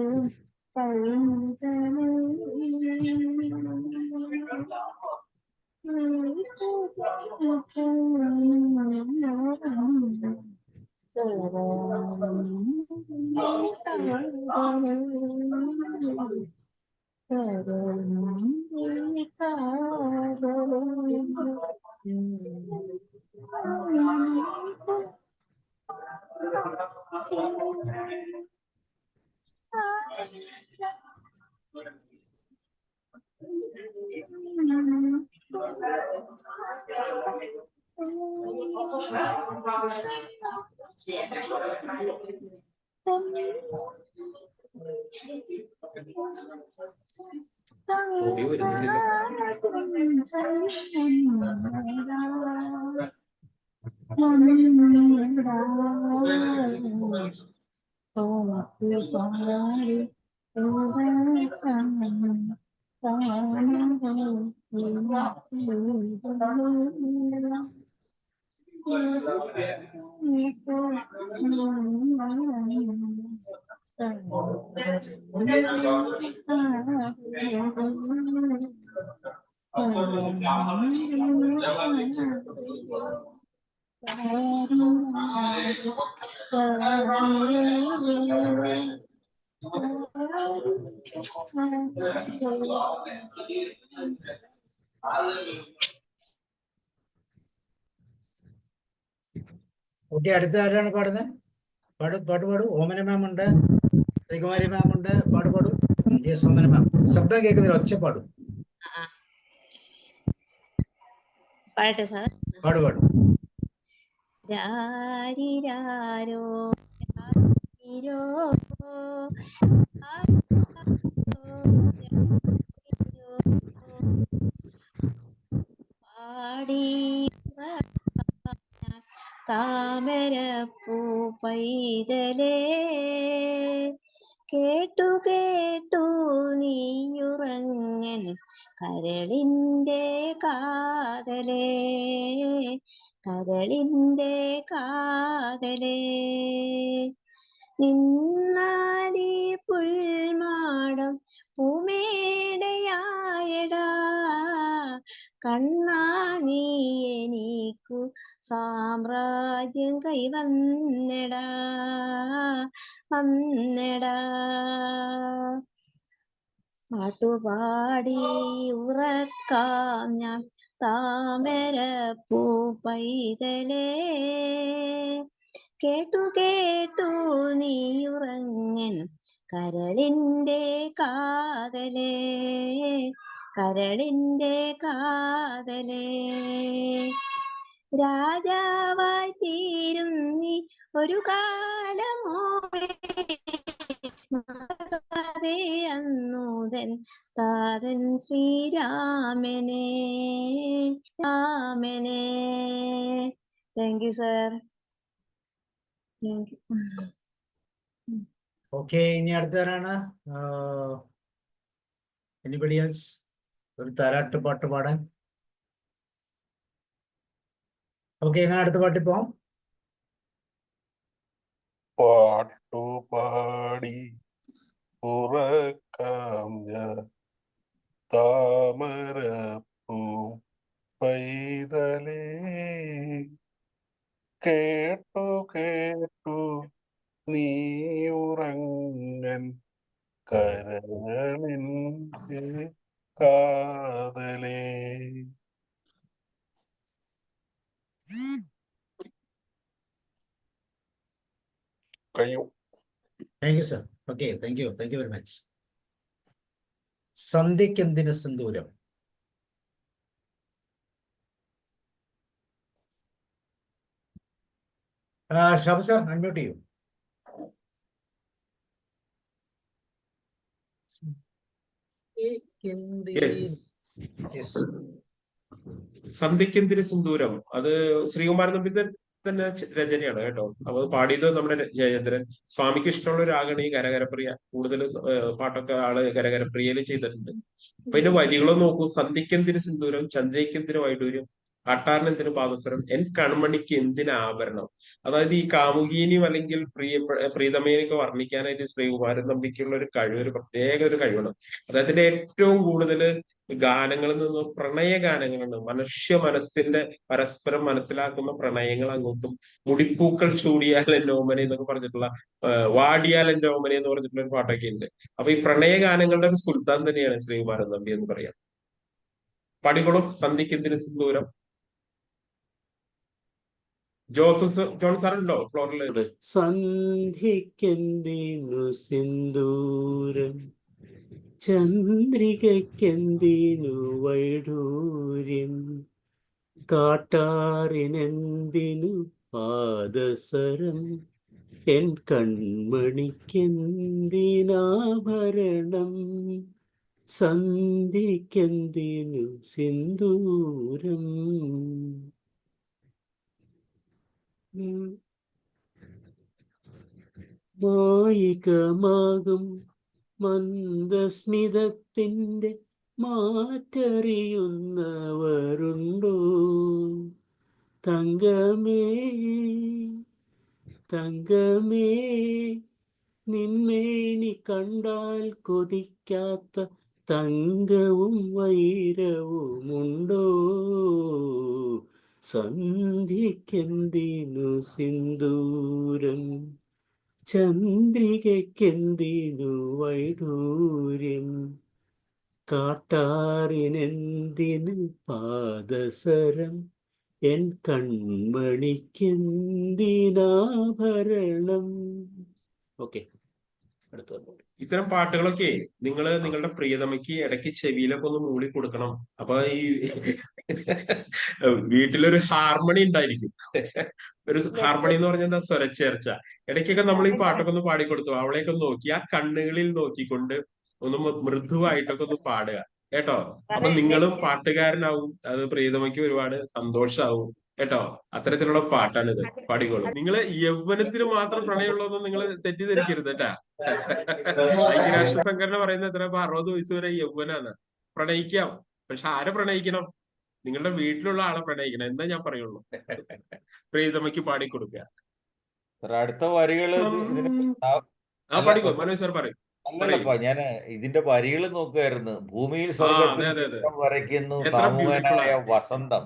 ഓക്കെ, അടുത്ത ആരാണ് പാടുന്നത്? പാട്. ഓമന മാം ഉണ്ട്, ശ്രീകുമാരി മാം ഉണ്ട്. പാടു. യെസ്, ഓമന മാം. ശബ്ദം കേൾക്കുന്നില്ല, ഒച്ച പാടും. പാടട്ടെ സാർ? പാടു. രാരിരാരോ രാരിരോ പാടി താമരപ്പൂ പൈതലേ, കേട്ടു നീയുറങ്ങൻ കരളിൻ്റെ കാതലേ, കരളിൻ്റെ കാതലേ. നിന്നാലി പുൽമാടം പൂമേടയായടാ, കണ്ണാ നീ എനിക്കു സാമ്രാജ്യം കൈവന്നെടാ, വന്നെടാ. പാട്ടുപാടി ഉറക്കാം ഞാൻ താമരപ്പൂ പൈതലേ, കേട്ടു നീയുറങ്ങൻ കരളിൻ്റെ കാതലേ, കരളിൻ്റെ കാതലേ. രാജാവായി തീരും നീ ഒരു കാലമോടെ, അന്നൂതൻ താതൻ ശ്രീരാമനെ, രാമനെ. Thank you sir. Thank U. Okay, ഇനി അടുത്തവരാണ്. എനിബഡി എൽസ് ഒരു താരാട്ട് പാട്ട് പാടാൻ? ഓക്കെ, എങ്ങനെ അടുത്ത പാട്ടിൽ പോവാം? പാട്ടുപാടി ഉറക്കാം ഞാൻ താമരപ്പൂ പൈതലേ, കേട്ടു നീയുറങ്ങൻ കരളിൻ്റെ കാതലേ. കഴിഞ്ഞു. Thank you sir. Okay, thank you very much. സന്ധ്യക്കെന്തിന് സിന്ദൂരം? ഷാബു സാർ അൺമ്യൂട്ട് ചെയ്യൂ. സന്ധ്യക്കെന്തിന് സിന്ദൂരം, അത് ശ്രീകുമാരൻ നമ്പി തന്നെ രചനയാണ് കേട്ടോ. അപ്പൊ പാടിയത് നമ്മുടെ ജയേന്ദ്രൻ. സ്വാമിക്ക് ഇഷ്ടമുള്ള രാഗമാണ് ഈ കരകരപ്രിയ. കൂടുതൽ പാട്ടൊക്കെ ആള് കരകരപ്രിയയിൽ ചെയ്തിട്ടുണ്ട്. അപ്പൊ ഇതിന്റെ വരികളോ നോക്കൂ. സന്ധ്യക്കെന്തിന് സിന്ദൂരം, ചന്ദ്രയ്ക്കെന്തിന് വൈഡൂര്യം, കാട്ടാറിനെന്തിന് പാദസരം, എൻ കൺമണിക്ക് എന്തിന് ആഭരണം. അതായത് ഈ കാമുകീനിയും അല്ലെങ്കിൽ പ്രീതമേനൊക്കെ വർണ്ണിക്കാനായിട്ട് ശ്രീകുമാരൻ നമ്പിക്കുള്ള ഒരു കഴിവ്, ഒരു പ്രത്യേക ഒരു കഴിവാണ്. അദ്ദേഹത്തിന്റെ ഏറ്റവും കൂടുതൽ ഗാനങ്ങളിൽ നിന്ന് പ്രണയ ഗാനങ്ങളുണ്ട്. മനുഷ്യ മനസ്സിന്റെ പരസ്പരം മനസ്സിലാക്കുന്ന പ്രണയങ്ങൾ അങ്ങോട്ടും. മുടിപ്പൂക്കൾ ചൂടിയാൽ എന്റെ ഓമന എന്നൊക്കെ പറഞ്ഞിട്ടുള്ള, വാടിയാൽ എന്റെ ഓമന എന്ന് പറഞ്ഞിട്ടുള്ള ഒരു പാട്ടൊക്കെ ഉണ്ട്. അപ്പൊ ഈ പ്രണയ ഗാനങ്ങളുടെ ഒരു സുൽത്താൻ തന്നെയാണ് ശ്രീകുമാരൻ നമ്പി എന്ന് പറയാം. പടികളും സന്ധിക്കെന്തിന് സിന്ദൂരം. ജോൺ സാർ ഉണ്ടോ ഫ്ലോറിൽ? സന്ധ്യക്കെന്തിനു സിന്ദൂരം, ചന്ദ്രികയ്ക്കെന്തിനു വൈഡൂര്യം, കാട്ടാറിനെന്തിനു പാദസരം, എൻ കൺമണിക്കെന്തിനാഭരണം, സന്ധ്യക്കെന്തിനു സിന്ദൂരം. മായികമാകും മന്ദസ്മിതത്തിൻ്റെ മാറ്ററിയുന്നവരുണ്ടോ? തങ്കമേ തങ്കമേ, നിന്മേനി കണ്ടാൽ കൊതിക്കാത്ത തങ്കവും വൈരവുമുണ്ടോ? സന്ധ്യക്കെന്തിനു സിന്ദൂരം, ചന്ദ്രികയ്ക്കെന്തിനു വൈഡൂര്യം, കാട്ടാറിനെന്തിനു പാദസരം, എൻ കൺമണിക്കെന്തിനാഭരണം. ഓക്കെ, അടുത്ത ഇത്തരം പാട്ടുകളൊക്കെ നിങ്ങളുടെ പ്രിയതമയ്ക്ക് ഇടയ്ക്ക് ചെവിയിലൊക്കെ ഒന്ന് മൂളി കൊടുക്കണം. അപ്പൊ ഈ വീട്ടിലൊരു ഹാർമണി ഉണ്ടായിരിക്കും. ഒരു ഹാർമണി എന്ന് പറഞ്ഞാൽ എന്താ? സ്വരച്ചേർച്ച. ഇടയ്ക്കൊക്കെ നമ്മൾ ഈ പാട്ടൊക്കെ ഒന്ന് പാടിക്കൊടുത്തു അവളെയൊക്കെ നോക്കി ആ കണ്ണുകളിൽ നോക്കിക്കൊണ്ട് ഒന്ന് മൃദുവായിട്ടൊക്കെ ഒന്ന് പാടുക കേട്ടോ. അപ്പൊ നിങ്ങളും പാട്ടുകാരനാവും, അത് പ്രിയതമയ്ക്ക് ഒരുപാട് സന്തോഷാവും കേട്ടോ. അത്തരത്തിലുള്ള പാട്ടാണിത്, പാടിക്കോളൂ. നിങ്ങള് യൗവനത്തിന് മാത്രം പ്രണയമുള്ളതൊന്നും നിങ്ങൾ തെറ്റിദ്ധരിക്കരുത് കേട്ടാ. ഐക്യരാഷ്ട്ര സംഘടന പറയുന്നത് എത്ര 60 വയസ്സ് വരെ യൗവനാണ്. പ്രണയിക്കാം, പക്ഷെ ആരെ പ്രണയിക്കണം? നിങ്ങളുടെ വീട്ടിലുള്ള ആളെ പ്രണയിക്കണം എന്നാ ഞാൻ പറയുള്ളൂ. പ്രിയതമയ്ക്ക് പാടിക്കൊടുക്കുക. അടുത്ത വരികള് പാടിക്കോ മനോജ് സാർ പറയും. അല്ലല്ലപ്പാ, ഞാൻ ഇതിന്റെ വരികൾ നോക്കുമായിരുന്നു. ഭൂമിയിൽ സ്വർഗത്തിൽ ചിത്രം വരയ്ക്കുന്നു കാമുകനായ വസന്തം.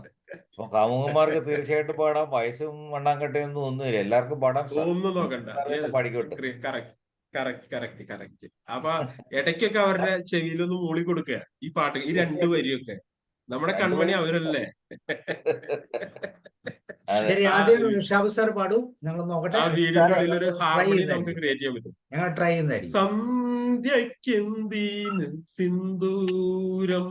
അപ്പൊ കാമുകന്മാർക്ക് തീർച്ചയായിട്ടും പാടാം. വയസ്സും മണ്ണാങ്കട്ടയൊന്നും ഒന്നുമില്ല, എല്ലാവർക്കും പാടാം. ഒന്നും നോക്കണ്ട, പാടിക്കോട്ടെ. കറക്റ്റ്. അപ്പൊ ഇടയ്ക്കൊക്കെ അവരുടെ ചെവിയിലൊന്ന് മൂളി കൊടുക്കുക ഈ പാട്ട്, ഈ 2 വരിയൊക്കെ. നമ്മുടെ കൺമണി അവരല്ലേ. ശരി, ആദ്യം ഷാബു സാർ പാടും, ഞങ്ങൾ നോക്കട്ടെ. ആ വീടിന്റെ ഉള്ളിൽ ഒരു ഹാർമണി നമുക്ക് ക്രിയേറ്റ് ചെയ്യാൻ പറ്റും. ഞങ്ങൾ ട്രൈ ചെയ്യുന്നതായിരിക്കും. സന്ധ്യക്കെന്തീന് സിന്ദൂരം,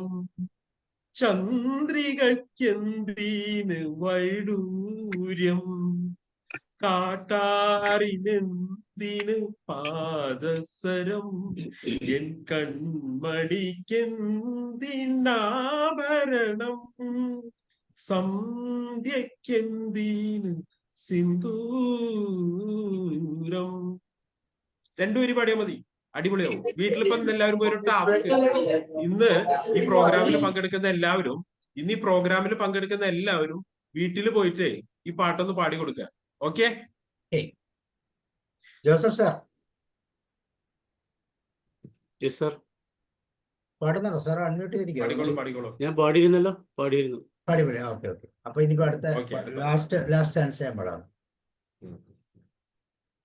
ചന്ദ്രികക്കെന്തീന് വൈഡൂര്യം, കാട്ടാറിനെന്തിന് പാദസരം, എൻ കൺമണിക്കെന്തിനാഭരണം, സന്ധ്യക്കെന്തിന് സിന്ദൂരം. 2 വരി പാടിയാൽ മതി, അടിപൊളിയാവും. വീട്ടിലിപ്പം എല്ലാവരും പോയി ഒരു ടാസ്ക്. ഇന്ന് ഈ പ്രോഗ്രാമിൽ പങ്കെടുക്കുന്ന എല്ലാവരും വീട്ടിൽ പോയിട്ട് ഈ പാട്ടൊന്ന് പാടി കൊടുക്കുക. ഓക്കെ ജോസഫ് സാർ പാടുന്നുണ്ടോ? സാർ അൺമ്യൂട്ട് ചെയ്തിരിക്കും. ഞാൻ പാടിയിരുന്നല്ലോ. പാടിയിരുന്നു. ഓക്കെ. അപ്പൊ ഇനിയിപ്പോ അടുത്ത ലാസ്റ്റ് ആൻസർ ഞാൻ പാടാം.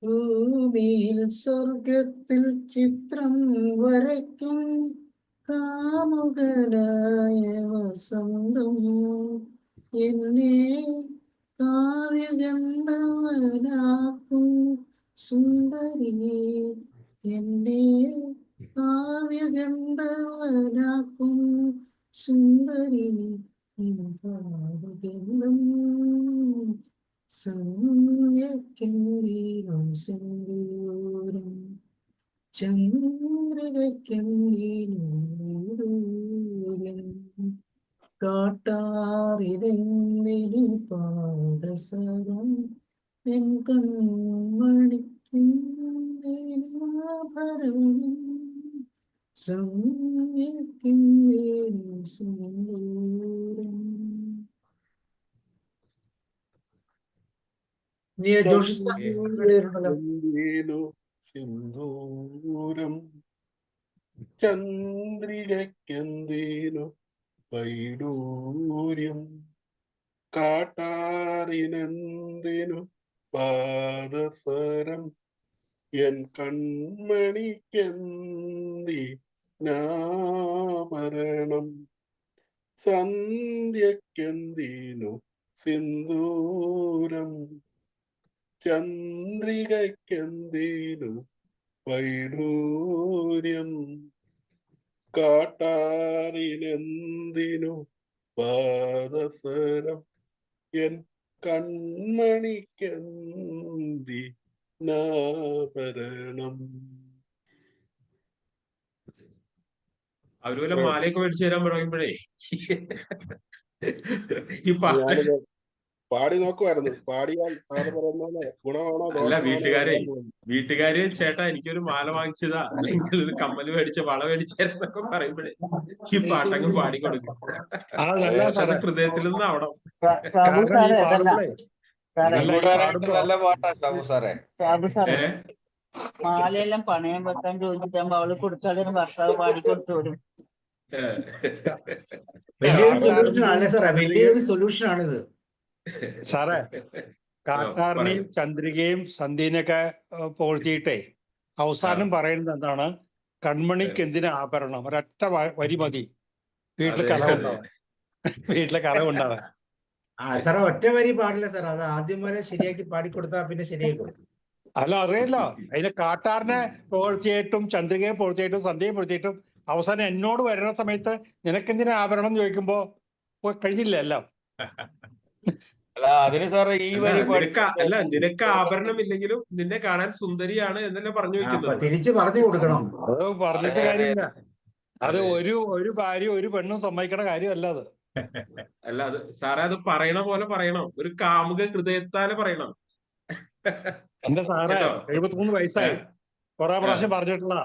ഭൂമിയിൽ സ്വർഗത്തിൽ ചിത്രം വരയ്ക്കും കാമുകനായ വസന്തം, എന്നെ കാവ്യഗന്ധവനാക്കും സുന്ദരി, എന്നെ കാവ്യഗന്ധവനാക്കും സുന്ദരി, ഗന്ധം സന്ധ്യക്കെന്തീനും സിന്ദൂരം, ചന്ദ്രികക്കെന്തീനും വൈഡൂര്യം, കാട്ടാറിതെന്തിനു പാദസരം, എൻ കൺമണിക്കെന്തിനാഭരണം, സന്ധ്യക്കെന്തീനും സിന്ദൂരം. സിന്ദൂരം, ചന്ദ്രികക്കെന്തീനു വൈഡൂര്യം, കാട്ടാറിനെന്തിനു പാദസരം, എൻ കൺമണിക്കെന്തിനാഭരണം, സന്ധ്യക്കെന്തീനു സിന്ദൂരം, ചന്ദ്രികക്കെന്തീനു വൈഡൂര്യം, കാട്ടാറിനെന്തിനു പാദസരം, എൻ കൺമണിക്കെന്തിനാഭരണം. അവര് വല്ല മാലയൊക്കെ മേടിച്ചു തരാൻ പറയുമ്പോഴേ ഈ പാട്ട് പാടി നോക്കുമായിരുന്നു. പാടിയാൽ ഗുണമാണോ? അല്ല, വീട്ടുകാര് ചേട്ടാ എനിക്കൊരു മാല വാങ്ങിച്ചതാ, അല്ലെങ്കിൽ ഒരു കമ്മല് മേടിച്ച വള മേടിച്ചെന്നൊക്കെ പറയുമ്പോഴേ ഈ പാട്ടങ്ങ് പാടിക്കൊടുക്കും. ഹൃദയത്തിൽ നിന്ന് അവിടെ നല്ല പാട്ടാ ഷാബു സാറേ. മാലയെല്ലാം പണയം വെക്കാൻ ചോദിച്ചിട്ടാകുമ്പോ അവള് കൊടുക്കാതെ ഭർത്താവ് പാടിക്കൊടുത്തു വരും. വലിയൊരു സൊല്യൂഷൻ ആണിത് സാറേ. കാട്ടാറിനെയും ചന്ദ്രികയും സന്ധ്യനെയൊക്കെ പോഴ്ത്തിയിട്ടേ അവസാനം പറയുന്നത് എന്താണ്? കൺമണിക്ക് എന്തിനാ ആഭരണം? ഒരൊറ്റ വരി മതി വീട്ടിലെ കലവുണ്ടാവാൻ. സാറേ ഒറ്റ വരി പാടില്ല സാർ, അത് ആദ്യം വരെ ശരിയാക്കി പാടിക്കൊടുത്താൽ പിന്നെ ശരിയായിക്കോളും. അല്ല അറിയാലോ, അതിന് കാട്ടാറിനെ പുകഴ്ത്തിയിട്ടും ചന്ദ്രികയെ പുകഴ്ത്തിയിട്ടും സന്ധ്യയെ പുകഴ്ത്തിയിട്ടും അവസാനം എന്നോട് വരുന്ന സമയത്ത് നിനക്കെന്തിനാ ആഭരണം എന്ന് ചോദിക്കുമ്പോ കഴിഞ്ഞില്ല എല്ലാം. അല്ല അതിന് സാറേ ഈ വരി നിനക്ക് ആഭരണം ഇല്ലെങ്കിലും നിന്നെ കാണാൻ സുന്ദരിയാണ് എന്നല്ലേ പറഞ്ഞു വെക്കുന്നത്. തിരിച്ചു പറഞ്ഞു കൊടുക്കണം. അത് പറഞ്ഞിട്ട് കാര്യമില്ല. അത് ഒരു ഭാര്യ ഒരു പെണ്ണും സമ്മതിക്കണ കാര്യമല്ല അത്. അല്ല അത് സാറേ, അത് പറയണ പോലെ പറയണം, ഒരു കാമുക ഹൃദയത്താല് പറയണം. എന്റെ സാറേ 73 വയസ്സായി, കൊറേ പ്രാവശ്യം പറഞ്ഞിട്ടുള്ള.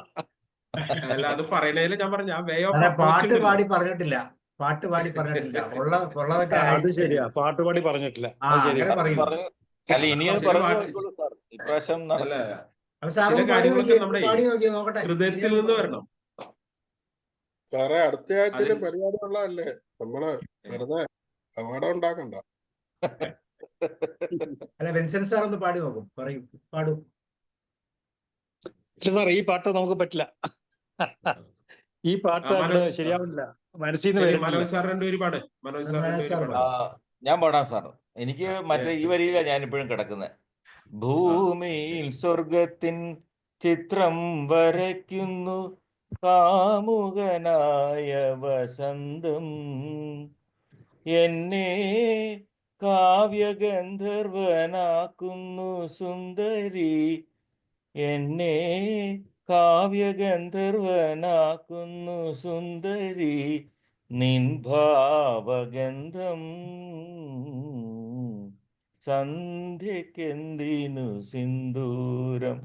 അല്ല അത് പറയണേല് ഞാൻ പറഞ്ഞു പാട്ട് പാടി പറഞ്ഞിട്ടില്ല, പാട്ട് പാടി പറഞ്ഞിട്ടില്ല, ഉള്ളതൊക്കെ. അത് ശരിയാ, പാട്ട് പാടി പറഞ്ഞിട്ടില്ല. അല്ല ഇനിയത് പറഞ്ഞു സാർ, ഇപ്രാവശ്യം ചില കാര്യങ്ങളൊക്കെ നമ്മുടെ ഹൃദയത്തിൽ നിന്ന് വരണം. സാറേ അടുത്ത ആഴ്ചയിലും പരിപാടി ഉള്ളതല്ലേ, നമ്മള് വെറുതെ അപകടം ഉണ്ടാക്കണ്ട. അല്ല വിൻസെന്റ് സാർ ഒന്ന് പാടി നോക്കും, പറയും, പാടും. ഇല്ല സാർ, ഈ പാട്ട് നമുക്ക് പറ്റില്ല. ഈ പാട്ട് ശരിയാവില്ല, മനസ്സിൽ നിന്ന് വരും. ഞാൻ പാടാം സാർ. എനിക്ക് മറ്റേ ഈ വരിയിലാണ് ഞാനിപ്പോഴും കിടക്കുന്നത്. ഭൂമിയിൽ സ്വർഗത്തിൻ ചിത്രം വരയ്ക്കുന്നു കാമുകനായ വസന്തം, എന്നെ കാവ്യഗന്ധർവനാക്കുന്നു സുന്ദരി, എന്നെ കാവ്യഗന്ധർവനാക്കുന്നു സുന്ദരി, നിൻ ഭാവഗന്ധം സന്ധ്യക്കെന്തിനു സിന്ദൂരം,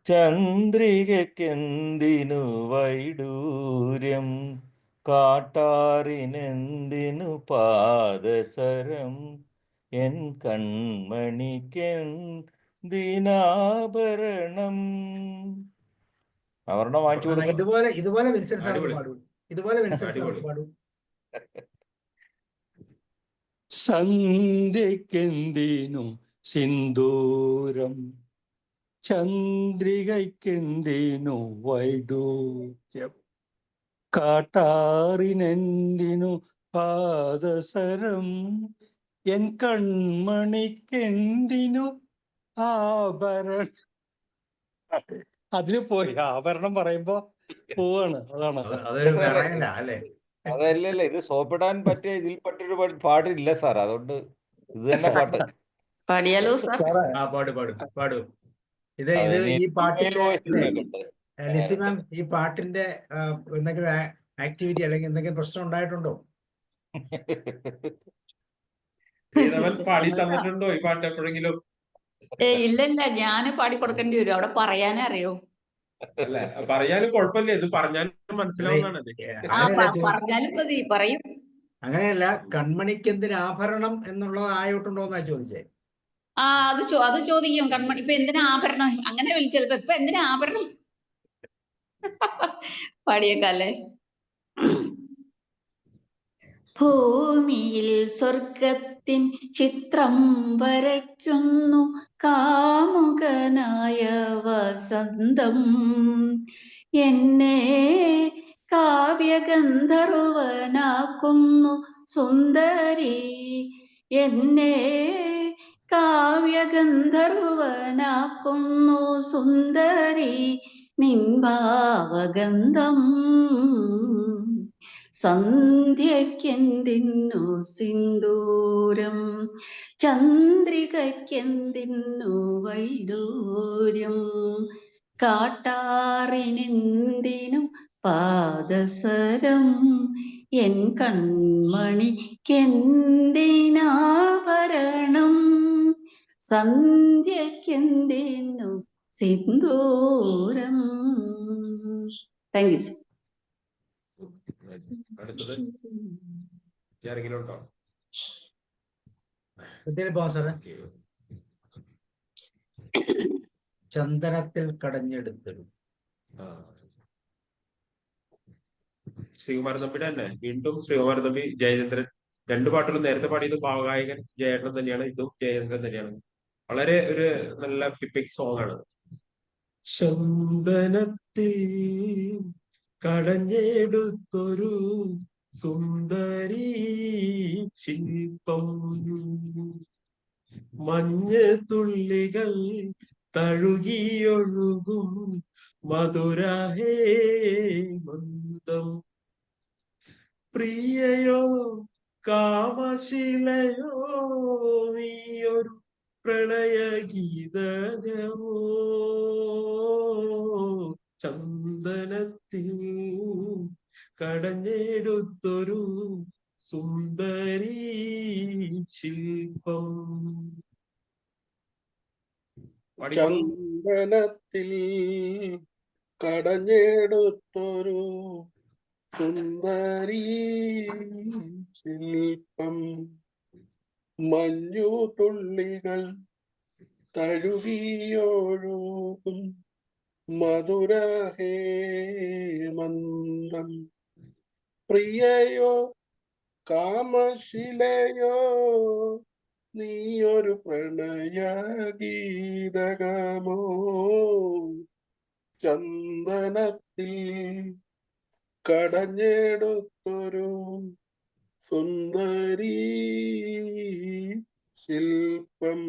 ചന്ദ്രികക്കെന്തിനു വൈഡൂര്യം, കാട്ടാറിനെന്തിനു പാദസരം, എൻ കൺമണിക്കെന്തിനാഭരണം. ആഭരണം വാങ്ങിച്ചു കൊടുക്കും. ഇതുപോലെ വിൻസെന്റ് സാർ പാടൂ, ഇതുപോലെ വിൻസെന്റ് സാർ പാടൂ. സന്ധ്യക്കെന്തിനു സിന്ദൂരം, ചന്ദ്രികയ്ക്കെന്തിനു വൈഡൂര്യം, കാട്ടാറിനെന്തിനു പാദസരം, എൻ കൺമണിക്കെന്തിനു ആഭരണം. അതിന് പോയി ആഭരണം പറയുമ്പോ പോവാണ്. അതാണ് അതല്ലല്ലേ, ഇത് സോപ്പിടാൻ പറ്റിയ ഇതിൽ പെട്ടൊരു പാടില്ല സാർ, അതുകൊണ്ട് ഇത് തന്നെ പാട്ട് പാടിയാലോ സാർ? പാടൂ. ഇത് ഈ പാട്ടിന്റെ ലിസി മാം, ഈ പാട്ടിന്റെ എന്തെങ്കിലും ആക്ടിവിറ്റി അല്ലെങ്കിൽ എന്തെങ്കിലും പ്രശ്നം ഉണ്ടായിട്ടുണ്ടോ? പാടി തന്നിട്ടുണ്ടോ ഈ പാട്ട് എപ്പോഴെങ്കിലും? ഇല്ല, ഞാന് പാടി കൊടുക്കേണ്ടി വരും. അവിടെ പറയാനേ അറിയോ? അല്ല പറയാനും കുഴപ്പമില്ല, ഇത് പറഞ്ഞാലും മനസ്സിലാവുന്നതാണ്. പറഞ്ഞാലും മതി, പറയും. അങ്ങനെയല്ല, കൺമണിക്കെന്തിന് ആഭരണം എന്നുള്ളത് ആയിട്ടുണ്ടോ എന്നാ ചോദിച്ചേ. അത് ചോദിക്കും. കൺമണി ഇപ്പൊ എന്തിനാ ആഭരണം അങ്ങനെ വിളിച്ചപ്പോ ഇപ്പൊ എന്തിനാ ആഭരണം പാടിയേക്കല്ലേ. ഭൂമിയിൽ സ്വർഗത്തിൻ ചിത്രം വരയ്ക്കുന്നു കാമുകനായ വസന്തം, എന്നെ കാവ്യഗന്ധർവനാക്കുന്നു സുന്ദരി, എന്നെ കാവ്യഗന്ധർവനാക്കുന്നു സുന്ദരി, നിൻ ഭാവഗന്ധം സന്ധ്യക്കെന്തിന്നു സിന്ദൂരം, ചന്ദ്രികയ്ക്കെന്തിന്നു വൈഡൂര്യം, കാട്ടാറിനെന്തിനു പാദസരം, N കൺമണിക്കെന്തിനാഭരണം, സന്ധ്യക്കെന്തിന്നു Sindhooram. Thank you sir. അടുത്തത് ആരെങ്കിലും ഉണ്ടോ? സാറേ, ചന്ദനത്തിൽ കടഞ്ഞെടുത്തിടും. ശ്രീകുമാരൻ തമ്പിയുടെ തന്നെ വീണ്ടും ശ്രീകുമാരൻ തമ്പി, ജയചന്ദ്രൻ, രണ്ടു പാട്ടുകളും നേരത്തെ പാടിയത് ഭാവഗായകൻ ജയേട്ടൻ തന്നെയാണ്, ഇതും ജയചന്ദ്രൻ തന്നെയാണ്. വളരെ ഒരു നല്ല പിപ്പിക് സോങ് ആണ്. ചന്ദനത്തിൽ കടഞ്ഞെടുത്തൊരു സുന്ദരീ ശില്പം. മഞ്ഞത്തുള്ളികൾ തഴുകിയൊഴുകും മധുരഹേ മന്ദം. പ്രിയയോ കാമശിലയോ നീയൊരു പ്രണയഗീതകമോ ചന്ദനത്തിൽ കടഞ്ഞെടുത്തൊരു സുന്ദരീ ശില്പം. ചന്ദനത്തിൽ കടഞ്ഞെടുത്തൊരു സുന്ദരീ ശില്പം. മഞ്ഞു തുള്ളികൾ തഴുകിയൊഴുകും മധുരഹേ മന്ദം. പ്രിയയോ കാമശിലയോ നീയൊരു പ്രണയഗീതകമോ ചന്ദനത്തിൽ കടഞ്ഞെടുത്തൊരു സുന്ദരീ ശില്പം.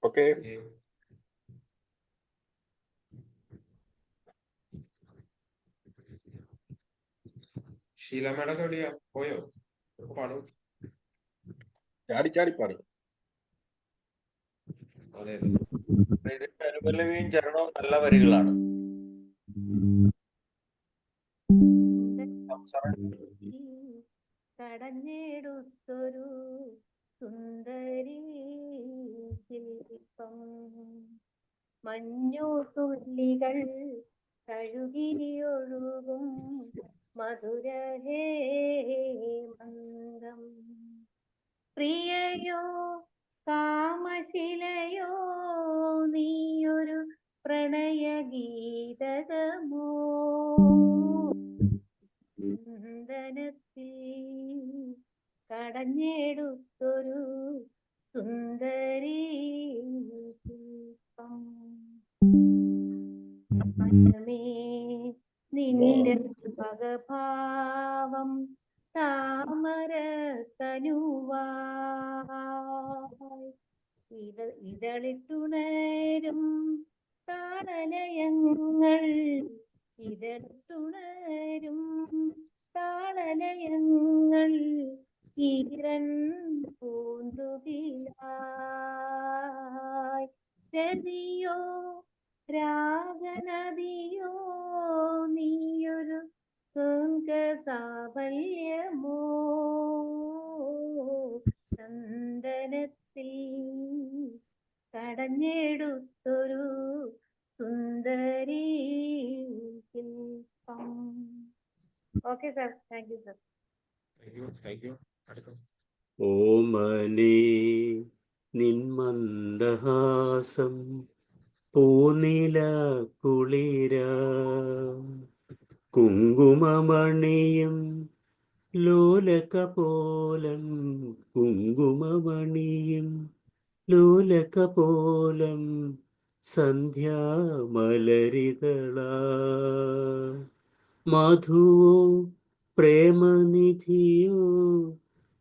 ഓക്കെ. ഷീല മേഡം എവിടെയാ പോയോ? പാടും. ചാടി ചാടി പാടും. അതെ ഇതിന്റെ അനുപല്ലവിയും ചരണവും നല്ല വരികളാണ്. കടഞ്ഞെടുത്തൊരു സുന്ദരീ ശില്പം. മഞ്ഞു തുള്ളികൾ കഴുകിയൊഴുകും മധുരഹേ മന്ദം. പ്രിയയോ കാമശിലയോ നീയൊരു പ്രണയഗീതകമോ ചന്ദനത്തിൽ കടഞ്ഞെടുത്തൊരു സുന്ദരീ ശില്പം. മനമേ നിന്റെ ഭഗഭാവം താമര തനുവായി ഇതളിട്ടുണരും താളലയങ്ങൾ ഇതളിട്ടുണരും താളലയങ്ങൾ ഈരൻ പൂന്തുകിലായി. രതിയോ രാഗനദിയോ നീയൊരു സാഫല്യമോ ചന്ദനത്തിൽ കടഞ്ഞെടുത്തൊരു സുന്ദരീ ശില്പം. Okay sir, thank you sir. Thank U. അടുത്ത ഓമനേ നിന്മന്ദഹാസം പൂനില കുളിര കുങ്കുമമണിയും ലോലകപോലം കുങ്കുമമണിയും ലോലകപോലം സന്ധ്യാമലരിതള മധുവോ പ്രേമനിധിയോ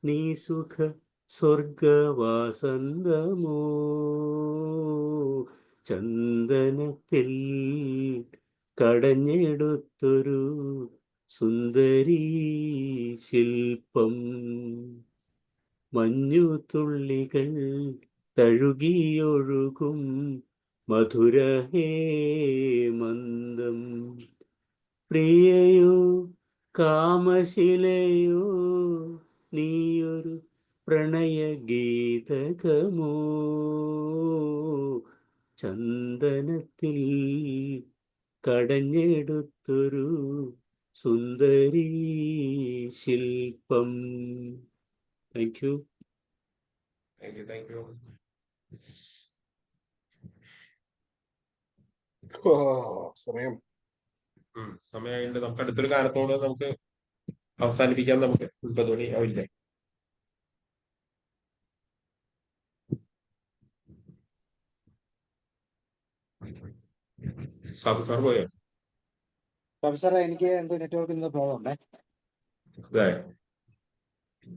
നീ സുഖ സ്വർഗവാസന്തമോ ചന്ദനത്തിൽ കടഞ്ഞെടുത്തൊരു സുന്ദരീ ശില്പം. മഞ്ഞു തുള്ളികൾ തഴുകിയൊഴുകും മധുരഹേ മന്ദം. പ്രിയയോ കാമശിലയോ നീയൊരു പ്രണയഗീതകമോ ചന്ദനത്തിൽ കടഞ്ഞെടുത്തൊരു സുന്ദരീ ശില്പം. Thank you. Thank U. സമയം സമയമായിട്ട് നമുക്ക് അടുത്തൊരു കാലത്തോട് നമുക്ക് അവസാനിപ്പിക്കാൻ. നമുക്ക് 9 മണി ആവില്ലേ? സാധു സാർ പോയോ? പ്രൊഫസറെ എനിക്ക് എന്തോ നെറ്റ്വർക്കിൽ പ്രോബ്ലം ഉണ്ടേ.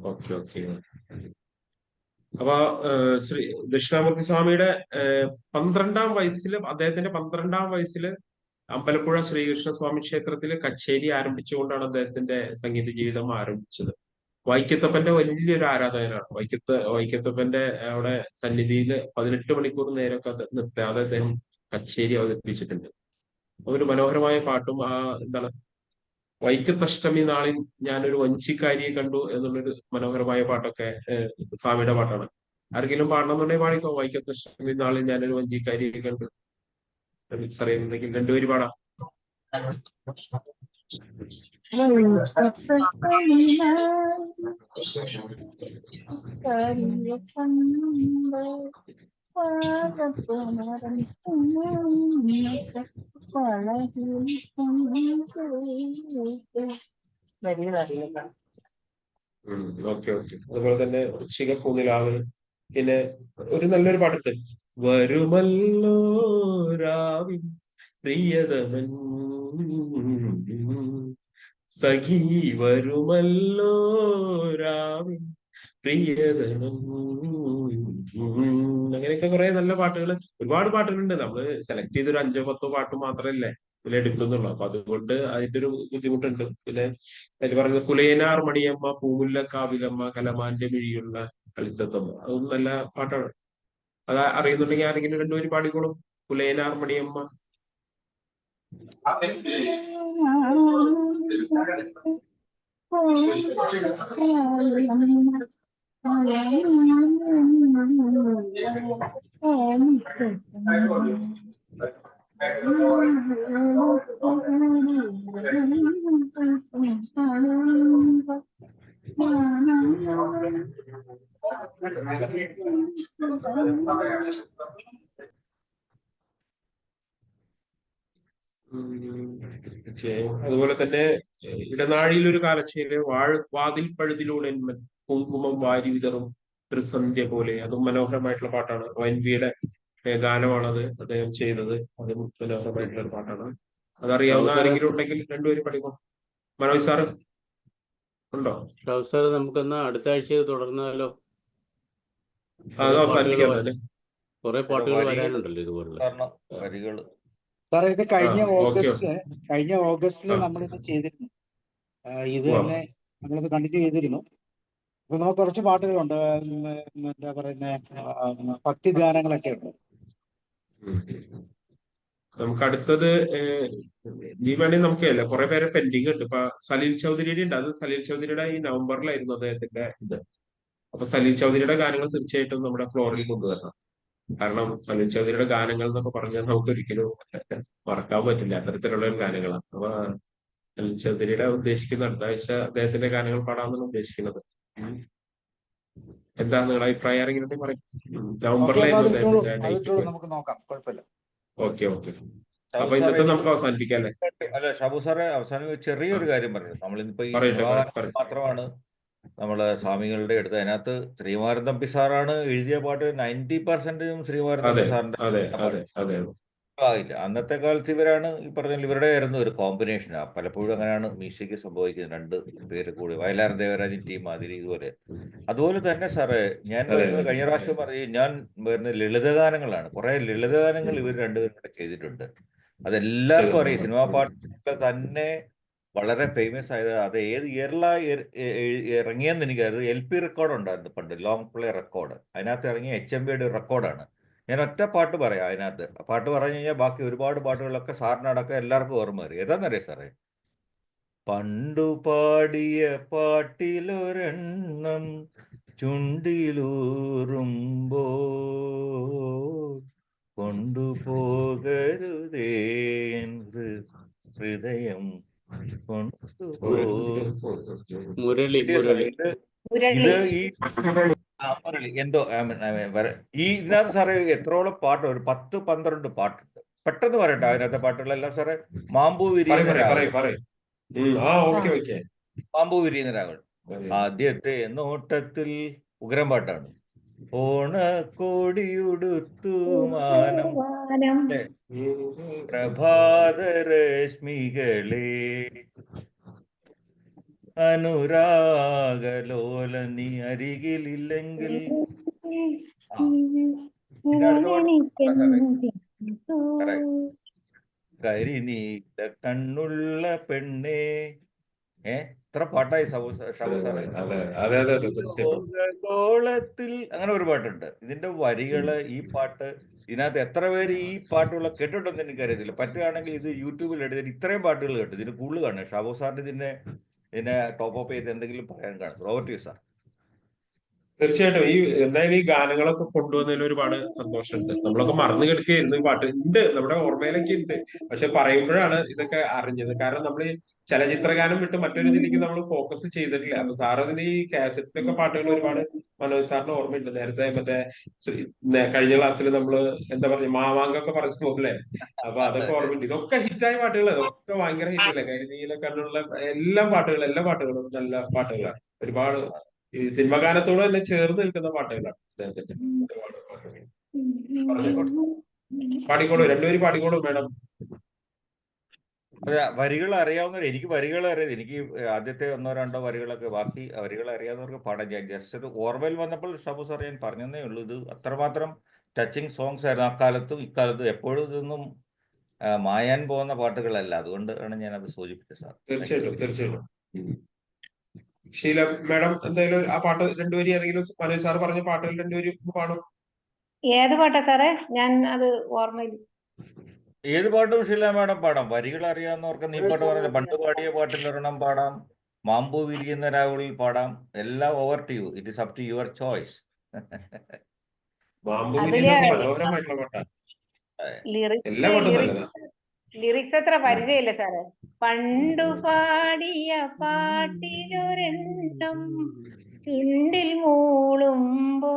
Okay okay. അപ്പൊ ശ്രീ ദക്ഷിണാമൂർത്തി സ്വാമിയുടെ 12ാം വയസ്സിൽ, അദ്ദേഹത്തിന്റെ 12ാം വയസ്സിൽ അമ്പലപ്പുഴ ശ്രീകൃഷ്ണ സ്വാമി ക്ഷേത്രത്തിൽ കച്ചേരി ആരംഭിച്ചുകൊണ്ടാണ് അദ്ദേഹത്തിന്റെ സംഗീത ജീവിതം ആരംഭിച്ചത്. വൈക്കത്തപ്പന്റെ വലിയൊരു ആരാധകനാണ്. വൈക്കത്തപ്പന്റെ അവിടെ സന്നിധിയിൽ 18 മണിക്കൂർ നേരമൊക്കെ നിർത്താതെ അദ്ദേഹം കച്ചേരി അവതരിപ്പിച്ചിട്ടുണ്ട്. ഒരു മനോഹരമായ പാട്ടും എന്താണ് വൈക്കത്തഷ്ടമി നാളിൽ ഞാനൊരു വഞ്ചിക്കാരിയെ കണ്ടു എന്നുള്ളൊരു മനോഹരമായ പാട്ടൊക്കെ സ്വാമിയുടെ പാട്ടാണ്. ആർക്കെങ്കിലും പാടണമെന്നുണ്ടെങ്കിൽ പാടിക്കോ. വൈക്കത്തഷ്ടമി നാളിൽ ഞാനൊരു വഞ്ചിക്കാരിയെ കണ്ടു. അറിയുന്നുണ്ടെങ്കിൽ രണ്ടുപേര് പാടാം. Okay okay. അതുപോലെ തന്നെ വൃശ്ചികപ്പൂനിലാവ്, പിന്നെ ഒരു നല്ലൊരു പാട്ടുണ്ട്, വരുമല്ലോ രാവിൻ പ്രിയതമൻ സഖി വരുമല്ലോ രാവിൻ പ്രിയതമൻ. അങ്ങനെയൊക്കെ കുറെ നല്ല പാട്ടുകൾ, ഒരുപാട് പാട്ടുകളുണ്ട്. നമ്മള് സെലക്ട് ചെയ്തൊരു 5-10 പാട്ട് മാത്രമല്ലേ ഇതിൽ എടുക്കുന്നുള്ളൂ. അപ്പൊ അതുകൊണ്ട് അതിന്റെ ഒരു ബുദ്ധിമുട്ടുണ്ട്. പിന്നെ അതിൽ പറയുന്നത് കുലയനാർ മണിയമ്മ പൂമുല്ല കാവിലമ്മ കലമാന്റെ മിഴിയുള്ള കളിത്തത്തമ്മ, അതും നല്ല പാട്ടാണ്. അത് അറിയുന്നുണ്ടെങ്കിൽ ആരെങ്കിലും രണ്ടുപേര് പാടിക്കോളും. കുലയനാർ മണിയമ്മ. അതുപോലെ തന്നെ ഇടനാഴിയിൽ ഒരു കാലച്ചേല് വാതിൽ പഴുതിലൂടെ കുങ്കുമം വാരി വിതറും ത്രിസന്ധ്യ പോലെ, അതും മനോഹരമായിട്ടുള്ള പാട്ടാണ്. ONV-യുടെ ഗാനമാണത് അദ്ദേഹം ചെയ്തത്. അതും മനോഹരമായിട്ടുള്ള ഒരു പാട്ടാണ്. അതറിയാവുന്ന ആരെങ്കിലും ഉണ്ടെങ്കിൽ രണ്ടുപേരും പഠിക്കും. മനോജ് സാറ് ഉണ്ടോ? സാർ നമുക്കൊന്ന് അടുത്ത ആഴ്ച തുടർന്നാലോ? അത് അവസാനിപ്പിക്കാം. കുറെ പാട്ടുകൾ വരാനുണ്ടല്ലോ ഇതുപോലുള്ള വരികൾ. സാറേ ഇത് കഴിഞ്ഞ ഓഗസ്റ്റില് നമ്മളിത് ചെയ്തിരുന്നു. ഇത് തന്നെ നമ്മളിത് കണ്ടിന്യൂ ചെയ്തിരുന്നു. അപ്പൊ നമുക്ക് കുറച്ച് പാട്ടുകളുണ്ട്, എന്താ പറയുന്ന ഭക്തി ഗാനങ്ങളൊക്കെ ഉണ്ട്. നമുക്ക് അടുത്തത് നീ വേണമെങ്കിൽ നമുക്ക് അല്ല കുറെ പേരെ പെൻഡിങ് ഉണ്ട്. ഇപ്പൊ സലീൽ ചൗധരിയുടെ ഉണ്ട്. അത് സലീൽ ചൗധരിയുടെ ഈ നവംബറിലായിരുന്നു അദ്ദേഹത്തിന്റെ ഇത്. അപ്പൊ സലീൽ ചൗധരിയുടെ ഗാനങ്ങൾ തീർച്ചയായിട്ടും നമ്മുടെ ഫ്ലോറിൽ കൊണ്ടുവരണം. കാരണം സലീൽ ചൗധരിയുടെ ഗാനങ്ങൾ എന്നൊക്കെ പറഞ്ഞാൽ നമുക്ക് ഒരിക്കലും മറക്കാൻ പറ്റില്ല, അത്തരത്തിലുള്ള ഒരു ഗാനങ്ങളാണ്. അപ്പൊ സലീൽ ചൗധരിയുടെ ഉദ്ദേശിക്കുന്ന അടുത്ത ആഴ്ച അദ്ദേഹത്തിന്റെ ഗാനങ്ങൾ പാടാമെന്നാണ് ഉദ്ദേശിക്കുന്നത്. എന്താ നിങ്ങളുടെ അഭിപ്രായം? ആരെങ്കിലും പറയും. നവംബറിലായിരുന്നു. നമുക്ക് നോക്കാം, കുഴപ്പമില്ല. Okay okay. അപ്പൊ ഇന്നത്തെ നമുക്ക് അവസാനിപ്പിക്കാം അല്ലേ? അല്ല ഷാബു സാറെ, അവസാനം ചെറിയൊരു കാര്യം പറഞ്ഞു. നമ്മളിപ്പോ ഈ മാത്രമാണ് നമ്മള് സ്വാമികളുടെ അടുത്ത്. അതിനകത്ത് ശ്രീകുമാരൻ തമ്പി സാറാണ് എഴുതിയ പാട്ട് 90% ശ്രീകുമാരൻ തമ്പി സാറിന്റെ. അന്നത്തെ കാലത്ത് ഇവരാണ് ഈ പറഞ്ഞ ഇവരുടെ ആയിരുന്നു ഒരു കോമ്പിനേഷൻ. പലപ്പോഴും അങ്ങനെയാണ് മ്യൂസിക് സംഭവിക്കുന്നത്, 2 പേര് കൂടി. വയലാർ ദേവരാജൻ ടീം മാതിരി ഇതുപോലെ. അതുപോലെ തന്നെ സാറേ ഞാൻ വരുന്നത് കഴിഞ്ഞ പ്രാവശ്യം പറയും, ഞാൻ വരുന്നത് ലളിതഗാനങ്ങളാണ്. കുറെ ലളിതഗാനങ്ങൾ ഇവർ രണ്ടുപേരും കൂടെ ചെയ്തിട്ടുണ്ട്. അതെല്ലാവർക്കും അറിയാം. സിനിമാ പാട്ടുകൾ തന്നെ വളരെ ഫേമസ് ആയത്. അത് ഏത് ഇയറിലാണ് ഇറങ്ങിയെന്ന് എനിക്കറിയാം. LP റെക്കോർഡ് ഉണ്ടായിരുന്നു പണ്ട്, ലോങ് പ്ലേ റെക്കോർഡ്. അതിനകത്ത് ഇറങ്ങിയ HMVയുടെ റെക്കോർഡാണ്. ഞാൻ ഒറ്റ പാട്ട് പറയാം അതിനകത്ത്. പാട്ട് പറഞ്ഞു കഴിഞ്ഞാൽ ബാക്കി ഒരുപാട് പാട്ടുകളൊക്കെ സാറിനടക്കം എല്ലാവർക്കും ഓർമ്മ വരും. ഏതാണെന്നറിയാം സാറേ? പണ്ടു പാടിയ പാട്ടിലൊരെണ്ണം ചുണ്ടിലൂറുമ്പോ കൊണ്ടുപോകരുതേ ഹൃദയം മുരളി എന്തോ ഈ ഇതിനകത്ത് സാറേ എത്രോളം പാട്ട്, ഒരു 10-12 പാട്ടുണ്ട്. പെട്ടെന്ന് പറയട്ടെ അതിനകത്തെ പാട്ടുകളെല്ലാം സാറേ. മാമ്പൂ വിരിയുന്ന രാഗങ്ങൾ. ആദ്യത്തെ നോട്ടത്തിൽ ഉഗ്രം പാട്ടാണ്. ഓണക്കോടിയുടുത്തു മാനം വാനം ല്ലേ? പ്രഭാതരശ്മികളെ അനുരാഗലോല നീ അരികിലില്ലെങ്കിൽ. ആ പിന്നെ അടുത്ത പാട്ട് സാറേ കരിനീല കണ്ണുള്ള പെണ്ണേ. ഇത്ര പാട്ടായി ഷാബു സാറേ. അതെ അതെ അതെ അതെ തീർച്ചയായിട്ടും. ഗോളത്തിൽ അങ്ങനെ ഒരു പാട്ടുണ്ട്. ഇതിന്റെ വരികള്, ഈ പാട്ട്, ഇതിനകത്ത് എത്ര പേര് ഈ പാട്ടുകൾ കേട്ടിട്ടുണ്ടെന്ന് എനിക്കറിയത്തില്ല. പറ്റുകയാണെങ്കിൽ ഇത് യൂട്യൂബിൽ എടുത്തിട്ട് ഇത്രയും പാട്ടുകൾ കേട്ടു. ഇതിന് കൂടുതൽ കാണും. ഷാബു സാറിന് ഇതിനെ ടോപ്പ് അപ്പ് ചെയ്ത് എന്തെങ്കിലും പറയാൻ കാണും. Over to you sir. തീർച്ചയായിട്ടും എന്തായാലും ഈ ഗാനങ്ങളൊക്കെ കൊണ്ടുവന്നതിൽ ഒരുപാട് സന്തോഷമുണ്ട്. നമ്മളൊക്കെ മറന്നു കിടക്കുകയായിരുന്നു. ഈ പാട്ട് ഉണ്ട്, നമ്മുടെ ഓർമ്മയിലൊക്കെ ഉണ്ട്. പക്ഷെ പറയുമ്പോഴാണ് ഇതൊക്കെ അറിഞ്ഞത്. കാരണം നമ്മൾ ഈ ചലച്ചിത്രഗാനം വിട്ട് മറ്റൊരു ഇതിലേക്ക് നമ്മൾ ഫോക്കസ് ചെയ്തിട്ടില്ല. അപ്പൊ സാർ അതിന് ഈ കാസറ്റിലൊക്കെ പാട്ടുകൾ ഒരുപാട് മനോജ് സാറിന് ഓർമ്മയുണ്ട്. നേരത്തെ മറ്റേ കഴിഞ്ഞ ക്ലാസ്സിൽ നമ്മള് എന്താ പറയുക, മാമാങ്കൊക്കെ പറഞ്ഞു പോലെ. അപ്പൊ അതൊക്കെ ഓർമ്മയുണ്ട്. ഇതൊക്കെ ഹിറ്റായ പാട്ടുകൾ, അതൊക്കെ ഭയങ്കര ഹിറ്റല്ലേ. കരിനീല കണ്ണുള്ള എല്ലാ പാട്ടുകളും നല്ല പാട്ടുകളാണ്. ഒരുപാട് ഈ സിനിമ ഗാനത്തോട് തന്നെ ചേർന്ന് നിൽക്കുന്ന പാട്ടുകളാണ് അദ്ദേഹത്തിന്റെ ഒരുപാട് പാട്ടുകൾ. പാടിക്കോളൂ, രണ്ടുപേരും പാടിക്കോളൂ മാഡം. അതെ, വരികൾ അറിയാവുന്നവർ, എനിക്ക് വരികൾ അറിയാം. എനിക്ക് ആദ്യത്തെ 1-2 വരികളൊക്കെ, ബാക്കി വരികൾ അറിയാവുന്നവർക്ക് പാടാം. ഞാൻ ജസ്റ്റ് ഒരു ഓർമ്മയിൽ വന്നപ്പോൾ ഷാബു സാർ ഞാൻ പറഞ്ഞതേ ഉള്ളൂ. ഇത് അത്രമാത്രം ടച്ചിങ് സോങ്സ് ആയിരുന്നു അക്കാലത്തും ഇക്കാലത്തും. എപ്പോഴും ഇതൊന്നും മായാൻ പോകുന്ന പാട്ടുകളല്ല. അതുകൊണ്ടാണ് ഞാനത് സൂചിപ്പിച്ചത് സാർ. തീർച്ചയായിട്ടും തീർച്ചയായിട്ടും. ഷീല മാഡം എന്തായാലും ആ പാട്ട് രണ്ടുപേരും ഏതെങ്കിലും മനോജ് സാർ പറഞ്ഞ പാട്ടുകൾ രണ്ടുപേരും പാടും. ഏത് പാട്ടാ സാറേ? ഞാൻ അത് ഓർമ്മയില്ല. ഏത് പാട്ടും ഷീല മാഡം പാടാം. വരികൾ അറിയാവുന്നവർക്ക് നീ പാട്ട് പറഞ്ഞ പണ്ട് പാടിയ പാട്ടിൽ ഒരെണ്ണം പാടാം, മാമ്പൂ വിരിയുന്ന രാവുകളിൽ പാടാം. എല്ലാം over to you. It is up to your choice. മാമ്പൂ വിരിയുന്ന മനോഹരമായിട്ടുള്ള പാട്ടാണ്. എല്ലാ പാട്ടും നല്ലതാണ്. ലിറിക്സ് അത്ര പരിചയമില്ല സാറേ. പണ്ടു പാടിയ പാട്ടിലൊരെണ്ണം ചുണ്ടിൽ മൂളുമ്പോൾ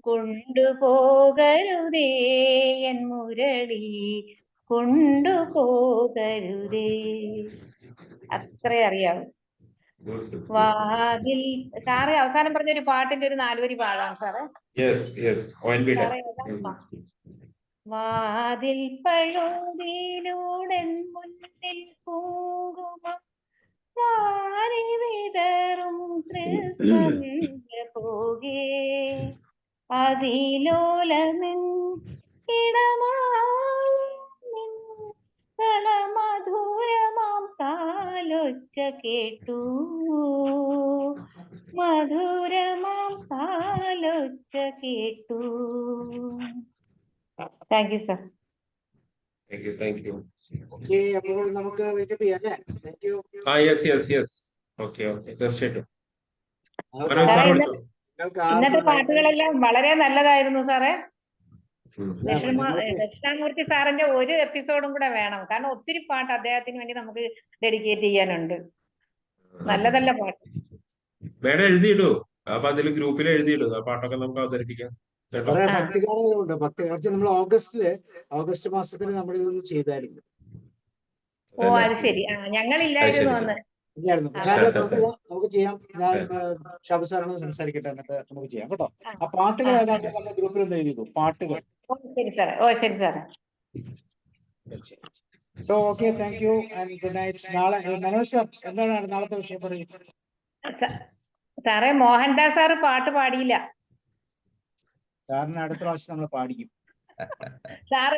കൊണ്ടുപോകരുതേ എൻ മുരളി, കൊണ്ടുപോകരുതേ. അത്രേ അറിയാവൂ. വാതിൽ സാറ് അവസാനം പറഞ്ഞൊരു പാട്ടിന്റെ ഒരു 4 വരി പാടാം സാറേ. സാറേ വാതിൽ പഴുതിലൂടെ മുന്നിൽ കുങ്കുമം വാരി വിതറും തൃസന്ധ്യ പോകേ അതിലോലമിൻ ഇടനാളിൻ കളമധുരമാം കാലൊച്ച കേട്ടു, മധുരമാം കാലൊച്ച കേട്ടു. Thank you sir. Thank U. Okay, അപ്പോൾ നമുക്ക് വെയിറ്റ് ചെയ്യാം അല്ലേ? Thank you. ഓക്കെ തീർച്ചയായിട്ടും. ഇന്നത്തെ പാട്ടുകളെല്ലാം വളരെ നല്ലതായിരുന്നു സാറേ. ദക്ഷിണാമൂർത്തി സാറിന്റെ ഒരു എപ്പിസോഡും കൂടെ വേണം. കാരണം ഒത്തിരി പാട്ട് അദ്ദേഹത്തിന് വേണ്ടി നമുക്ക് ഡെഡിക്കേറ്റ് ചെയ്യാനുണ്ട്. നല്ല നല്ല പാട്ട് മേഡം എഴുതിയിടൂ. അപ്പൊ അതിൽ ഗ്രൂപ്പിൽ എഴുതിയിടൂ. ആ പാട്ടൊക്കെ നമുക്ക് അവതരിപ്പിക്കാം. കുറെ ഭക്തിഗാനങ്ങളുണ്ട്. കുറച്ച് നമ്മൾ ഓഗസ്റ്റ് മാസത്തിൽ നമ്മൾ ഇതൊന്നും ചെയ്തായിരുന്നു. ഓ അത് ശരി. ഞങ്ങളില്ലായിരുന്നു അന്ന്. നമുക്ക് ചെയ്യാം. ഞാൻ ഷാബു സാറിനോട് സംസാരിക്കട്ടെ, എന്നിട്ട് നമുക്ക് ചെയ്യാം കേട്ടോ. ആ പാട്ടുകൾ ഏതാണ്ട് നമ്മുടെ ഗ്രൂപ്പിൽ ഒന്ന് എഴുതിക്കും. പാട്ടുകൾ. ശരി സാറേ. ഓ ശരി സാറേ. So okay, thank you and good night. നാളെ മനോജ് സാർ എന്താണ് നാളത്തെ വിഷയം പറയും? സാറേ മോഹൻദാസ് സാറ് പാട്ട് പാടിയില്ല. സാറിന് അടുത്ത പ്രാവശ്യം നമ്മൾ പാടിക്കും. സാറ്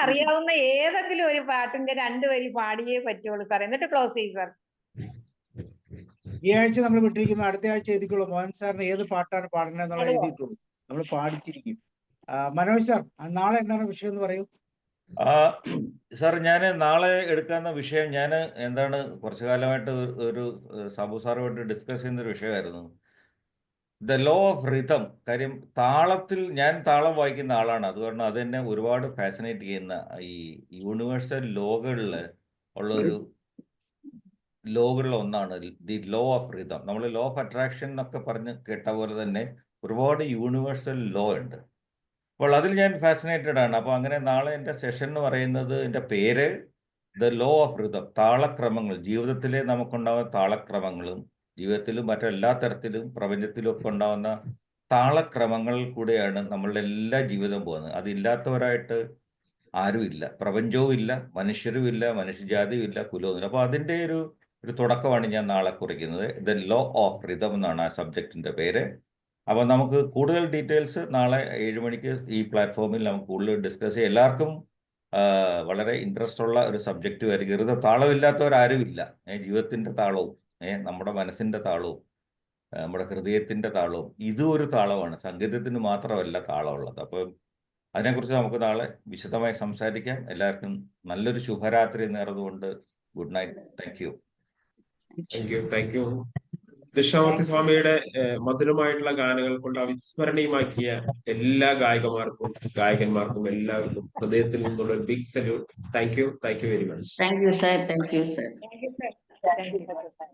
അറിയാവുന്ന ഏതെങ്കിലും ഒരു പാട്ടിന്റെ 2 വരി പാടിയേ പറ്റുള്ളൂ സാർ. എന്നിട്ട് ക്ലോസ് ചെയ്യും സാർ. ഈ ആഴ്ച നമ്മൾ വിട്ടിരിക്കുന്നു. അടുത്ത ആഴ്ച എഴുതിക്കുള്ളൂ. മോഹൻ സാറിന് ഏത് പാട്ടാണ് പാടണമെന്നുള്ള എഴുതിയിട്ടുള്ളൂ. നമ്മൾ പാടിച്ചിരിക്കും. മനോജ് സാർ നാളെ എന്താണ് വിഷയം എന്ന് പറയൂ. സാർ, ഞാൻ നാളെ എടുക്കുന്ന വിഷയം എന്താണ് കുറച്ചു കാലമായിട്ട് ഒരു സാബു സാറുമായിട്ട് ഡിസ്കസ് ചെയ്യുന്ന ഒരു വിഷയമായിരുന്നു. The law of rhythm. കാര്യം ഞാൻ താളം വായിക്കുന്ന ആളാണ്. അത് കാരണം അത് തന്നെ ഒരുപാട് ഫാസിനേറ്റ് ചെയ്യുന്ന ഈ യൂണിവേഴ്സൽ ലോകളിൽ ഒന്നാണ് ദി ലോ ഓഫ് റിതം. നമ്മൾ ലോ ഓഫ് അട്രാക്ഷൻ എന്നൊക്കെ പറഞ്ഞ് കേട്ട പോലെ തന്നെ ഒരുപാട് യൂണിവേഴ്സൽ ലോ ഉണ്ട്. അപ്പോൾ അതിൽ ഞാൻ ഫാസിനേറ്റഡ് ആണ്. അപ്പോൾ അങ്ങനെ നാളെ എൻ്റെ സെഷൻ എന്ന് പറയുന്നത്, എൻ്റെ പേര് ദ ലോ ഓഫ് റിതം, താളക്രമങ്ങൾ, ജീവിതത്തിലെ നമുക്കുണ്ടാകുന്ന താളക്രമങ്ങളും ജീവിതത്തിലും മറ്റെല്ലാ തരത്തിലും പ്രപഞ്ചത്തിലും ഒക്കെ ഉണ്ടാകുന്ന താളക്രമങ്ങളിൽ കൂടെയാണ് നമ്മളുടെ എല്ലാ ജീവിതം പോകുന്നത്. അതില്ലാത്തവരായിട്ട് ആരുമില്ല, പ്രപഞ്ചവും ഇല്ല, മനുഷ്യരും ഇല്ല, മനുഷ്യജാതിയും ഇല്ല, കുലവും ഇല്ല. അപ്പോൾ അതിൻ്റെ ഒരു തുടക്കമാണ് ഞാൻ നാളെ കുറിക്കുന്നത്. ദ ലോ ഓഫ് റിതം എന്നാണ് ആ സബ്ജക്റ്റിൻ്റെ പേര്. അപ്പോൾ നമുക്ക് കൂടുതൽ ഡീറ്റെയിൽസ് നാളെ 7 മണിക്ക് ഈ പ്ലാറ്റ്ഫോമിൽ നമുക്ക് കൂടുതൽ ഡിസ്കസ് ചെയ്യാം. എല്ലാവർക്കും വളരെ ഇൻട്രസ്റ്റ് ഉള്ള ഒരു സബ്ജക്റ്റ് ആയിരിക്കും. ഋതം താളമില്ലാത്തവരാരുമില്ല. ജീവിതത്തിൻ്റെ താളവും നമ്മുടെ മനസ്സിൻ്റെ താളവും നമ്മുടെ ഹൃദയത്തിൻ്റെ താളവും ഇതും ഒരു താളമാണ്. സംഗീതത്തിന് മാത്രമല്ല താളമുള്ളത്. അപ്പം അതിനെക്കുറിച്ച് നമുക്ക് നാളെ വിശദമായി സംസാരിക്കാം. എല്ലാവർക്കും നല്ലൊരു ശുഭരാത്രി നേർന്നുകൊണ്ട് good night. Thank you. Thank you. Dakshinamoorthy സ്വാമിയുടെ മധുരമായിട്ടുള്ള ഗാനങ്ങൾ കൊണ്ട് അവിസ്മരണീയമാക്കിയ എല്ലാ ഗായകന്മാർക്കും എല്ലാവർക്കും ഹൃദയത്തിൽ നിന്നുള്ള big salute. Thank you very much. Thank you sir. Thank you sir. Thank you sir.